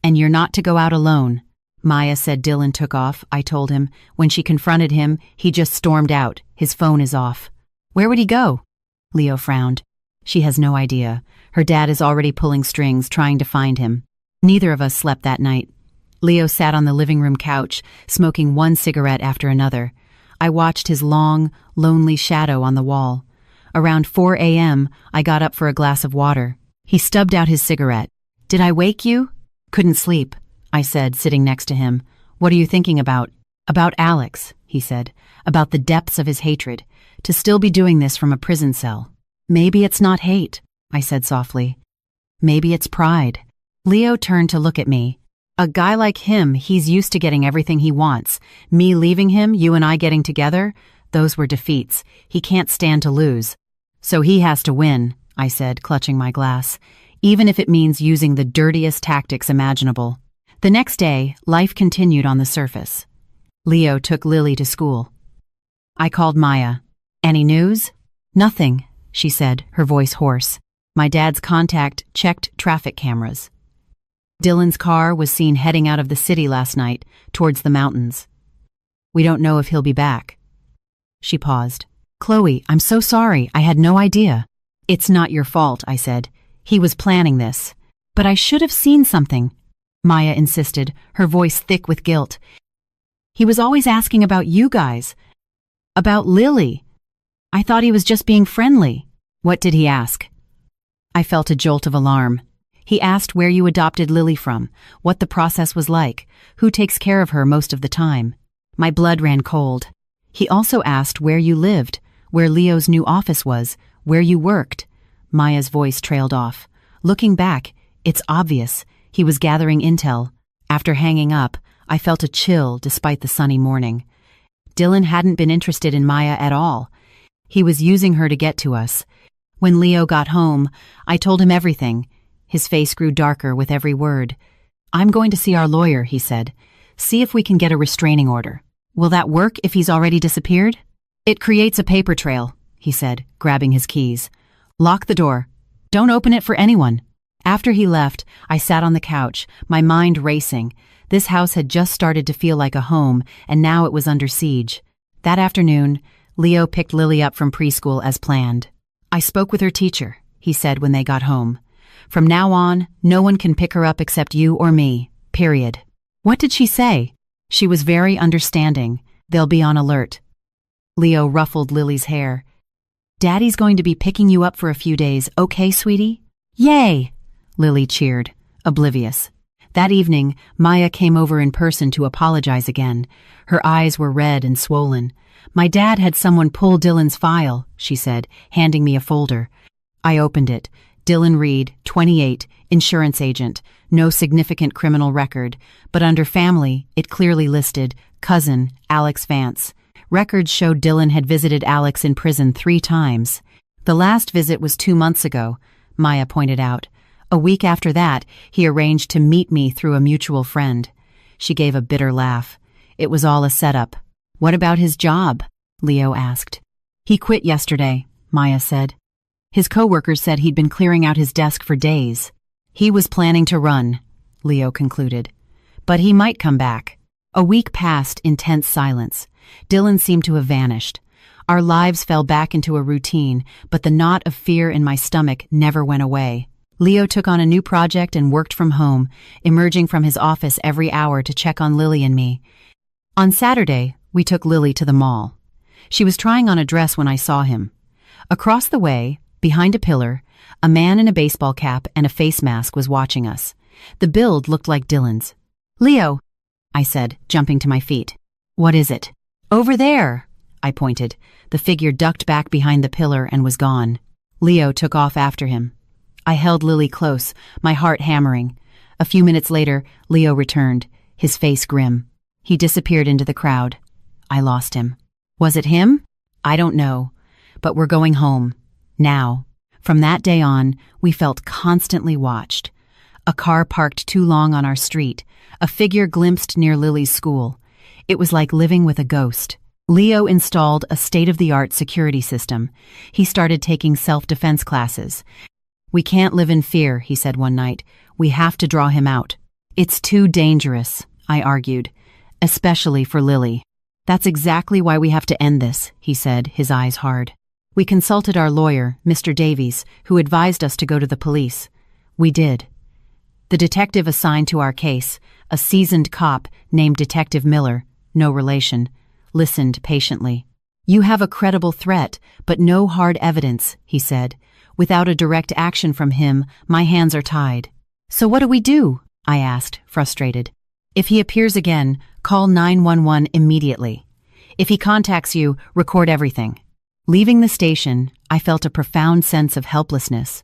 "And you're not to go out alone." Maya said Dylan took off, I told him. When she confronted him, he just stormed out. His phone is off. "Where would he go?" Leo frowned. "She has no idea. Her dad is already pulling strings, trying to find him." Neither of us slept that night. Leo sat on the living room couch, smoking one cigarette after another. I watched his long, lonely shadow on the wall. Around 4 a.m., I got up for a glass of water. He stubbed out his cigarette. "Did I wake you?" "Couldn't sleep," I said, sitting next to him. "What are you thinking about?" About Alex, he said, about the depths of his hatred, to still be doing this from a prison cell. Maybe it's not hate, I said softly. Maybe it's pride. Leo turned to look at me. A guy like him, he's used to getting everything he wants. Me leaving him, you and I getting together, those were defeats. He can't stand to lose. So he has to win, I said, clutching my glass, even if it means using the dirtiest tactics imaginable. The next day, life continued on the surface. Leo took Lily to school. I called Maya. Any news? Nothing, she said, her voice hoarse. My dad's contact checked traffic cameras. Dylan's car was seen heading out of the city last night, towards the mountains. We don't know if he'll be back. She paused. Chloe, I'm so sorry, I had no idea. It's not your fault, I said. He was planning this. But I should have seen something, Maya insisted, her voice thick with guilt. He was always asking about you guys. About Lily. I thought he was just being friendly. What did he ask? I felt a jolt of alarm. He asked where you adopted Lily from, what the process was like, who takes care of her most of the time. My blood ran cold. He also asked where you lived, where Leo's new office was, where you worked. Maya's voice trailed off. Looking back, it's obvious. He was gathering intel. After hanging up, I felt a chill despite the sunny morning. Dylan hadn't been interested in Maya at all. He was using her to get to us. When Leo got home, I told him everything. His face grew darker with every word. I'm going to see our lawyer, he said. See if we can get a restraining order. Will that work if he's already disappeared? It creates a paper trail, he said, grabbing his keys. Lock the door. Don't open it for anyone. After he left, I sat on the couch, my mind racing. This house had just started to feel like a home, and now it was under siege. That afternoon, Leo picked Lily up from preschool as planned. I spoke with her teacher, he said when they got home. From now on, no one can pick her up except you or me, period. What did she say? She was very understanding. They'll be on alert. Leo ruffled Lily's hair. Daddy's going to be picking you up for a few days, okay, sweetie? Yay! Lily cheered, oblivious. That evening, Maya came over in person to apologize again. Her eyes were red and swollen. My dad had someone pull Dylan's file, she said, handing me a folder. I opened it. Dylan Reed, 28, insurance agent, no significant criminal record, but under family, it clearly listed cousin, Alex Vance. Records showed Dylan had visited Alex in prison 3 times. The last visit was 2 months ago, Maya pointed out. A week after that, he arranged to meet me through a mutual friend. She gave a bitter laugh. It was all a setup. What about his job? Leo asked. He quit yesterday, Maya said. His coworkers said he'd been clearing out his desk for days. He was planning to run, Leo concluded. But he might come back. A week passed in tense silence. Dylan seemed to have vanished. Our lives fell back into a routine, but the knot of fear in my stomach never went away. Leo took on a new project and worked from home, emerging from his office every hour to check on Lily and me. On Saturday, we took Lily to the mall. She was trying on a dress when I saw him. Across the way, behind a pillar, a man in a baseball cap and a face mask was watching us. The build looked like Dylan's. Leo, I said, jumping to my feet. What is it? Over there, I pointed. The figure ducked back behind the pillar and was gone. Leo took off after him. I held Lily close, my heart hammering. A few minutes later, Leo returned, his face grim. He disappeared into the crowd. I lost him. Was it him? I don't know. But we're going home. Now. From that day on, we felt constantly watched. A car parked too long on our street. A figure glimpsed near Lily's school. It was like living with a ghost. Leo installed a state-of-the-art security system. He started taking self-defense classes. We can't live in fear, he said one night. We have to draw him out. It's too dangerous, I argued, especially for Lily. That's exactly why we have to end this, he said, his eyes hard. We consulted our lawyer, Mr. Davies, who advised us to go to the police. We did. The detective assigned to our case, a seasoned cop named Detective Miller, no relation, listened patiently. You have a credible threat, but no hard evidence, he said. Without a direct action from him, my hands are tied. So what do we do? I asked, frustrated. If he appears again, Call 911 immediately. If he contacts you, record everything." Leaving the station, I felt a profound sense of helplessness.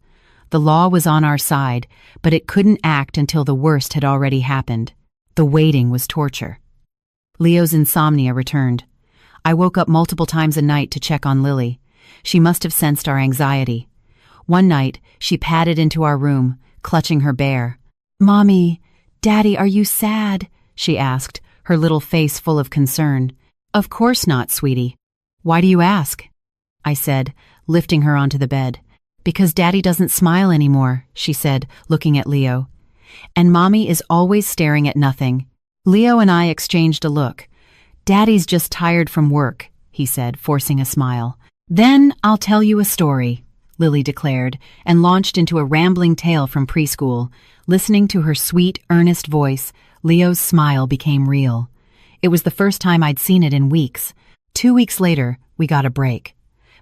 The law was on our side, but it couldn't act until the worst had already happened. The waiting was torture. Leo's insomnia returned. I woke up multiple times a night to check on Lily. She must have sensed our anxiety. One night, she padded into our room, clutching her bear. "Mommy, Daddy, are you sad?" she asked, her little face full of concern. "Of course not, sweetie." "Why do you ask?" I said, lifting her onto the bed. "Because Daddy doesn't smile anymore," she said, looking at Leo. "And Mommy is always staring at nothing." Leo and I exchanged a look. "Daddy's just tired from work," he said, forcing a smile. "Then I'll tell you a story," Lily declared, and launched into a rambling tale from preschool. Listening to her sweet, earnest voice, Leo's smile became real. It was the first time I'd seen it in weeks. 2 weeks later, we got a break.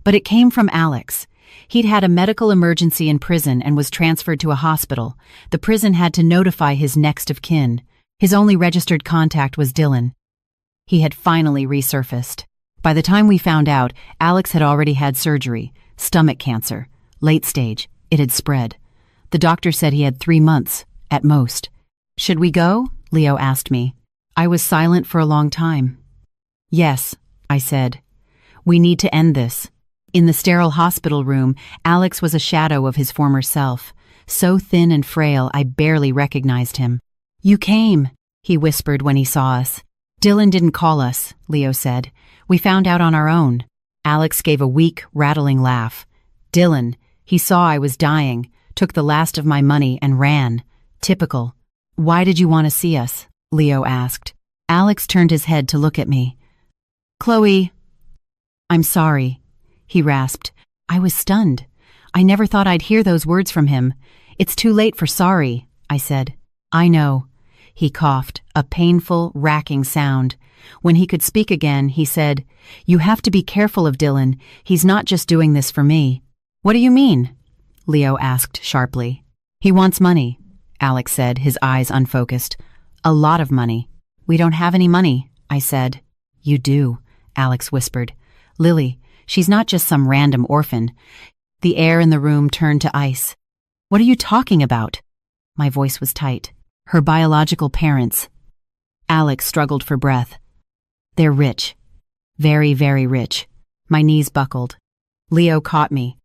But it came from Alex. He'd had a medical emergency in prison and was transferred to a hospital. The prison had to notify his next of kin. His only registered contact was Dylan. He had finally resurfaced. By the time we found out, Alex had already had surgery, stomach cancer, late stage. It had spread. The doctor said he had 3 months, at most. "Should we go?" Leo asked me. I was silent for a long time. "Yes," I said. "We need to end this." In the sterile hospital room, Alex was a shadow of his former self, so thin and frail I barely recognized him. "You came," he whispered when he saw us. "Dylan didn't call us," Leo said. "We found out on our own." Alex gave a weak, rattling laugh. "Dylan, he saw I was dying, took the last of my money and ran. Typical." "Why did you want to see us?" Leo asked. Alex turned his head to look at me. "Chloe." "I'm sorry," he rasped. I was stunned. I never thought I'd hear those words from him. "It's too late for sorry," I said. "I know." He coughed, a painful, racking sound. When he could speak again, he said, "You have to be careful of Dylan. He's not just doing this for me." "What do you mean?" Leo asked sharply. "He wants money," Alex said, his eyes unfocused. "A lot of money." "We don't have any money," I said. "You do," Alex whispered. "Lily, she's not just some random orphan." The air in the room turned to ice. "What are you talking about?" My voice was tight. "Her biological parents." Alex struggled for breath. "They're rich. Very, very rich." My knees buckled. Leo caught me.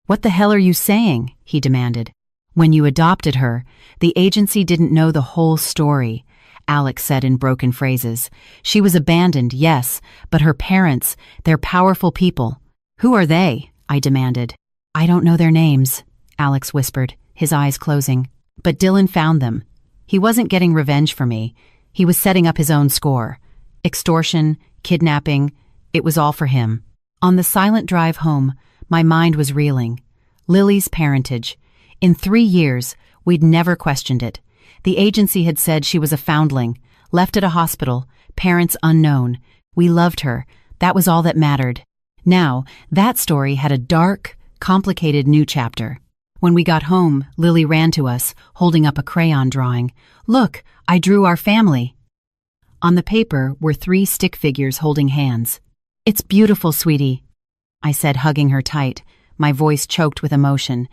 "What the hell are you saying?" he demanded. "When you adopted her, the agency didn't know the whole story," Alex said in broken phrases. "She was abandoned, yes, but her parents, they're powerful people." "Who are they?" I demanded. "I don't know their names," Alex whispered, his eyes closing. "But Dylan found them. He wasn't getting revenge for me. He was setting up his own score. Extortion, kidnapping, it was all for him." On the silent drive home, my mind was reeling. Lily's parentage. In 3 years, we'd never questioned it. The agency had said she was a foundling, left at a hospital, parents unknown. We loved her. That was all that mattered. Now, that story had a dark, complicated new chapter. When we got home, Lily ran to us, holding up a crayon drawing. "Look, I drew our family." On the paper were 3 stick figures holding hands. "It's beautiful, sweetie," I said, hugging her tight, my voice choked with emotion.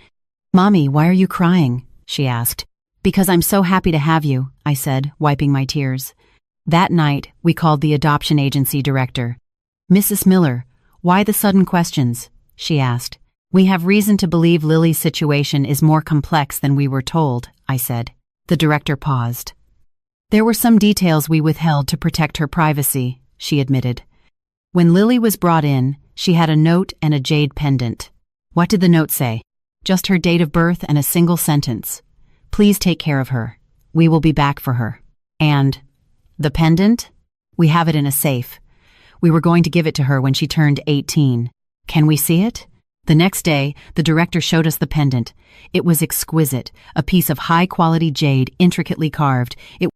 "Mommy, why are you crying?" she asked. "Because I'm so happy to have you," I said, wiping my tears. That night, we called the adoption agency director. "Mrs. Miller, why the sudden questions?" she asked. "We have reason to believe Lily's situation is more complex than we were told," I said. The director paused. "There were some details we withheld to protect her privacy," she admitted. When Lily was brought in, she had a note and a jade pendant. What did the note say? Just her date of birth and a single sentence. "Please take care of her. We will be back for her." And the pendant? "We have it in a safe. We were going to give it to her when she turned 18. Can we see it?" The next day, the director showed us the pendant. It was exquisite, a piece of high-quality jade intricately carved. It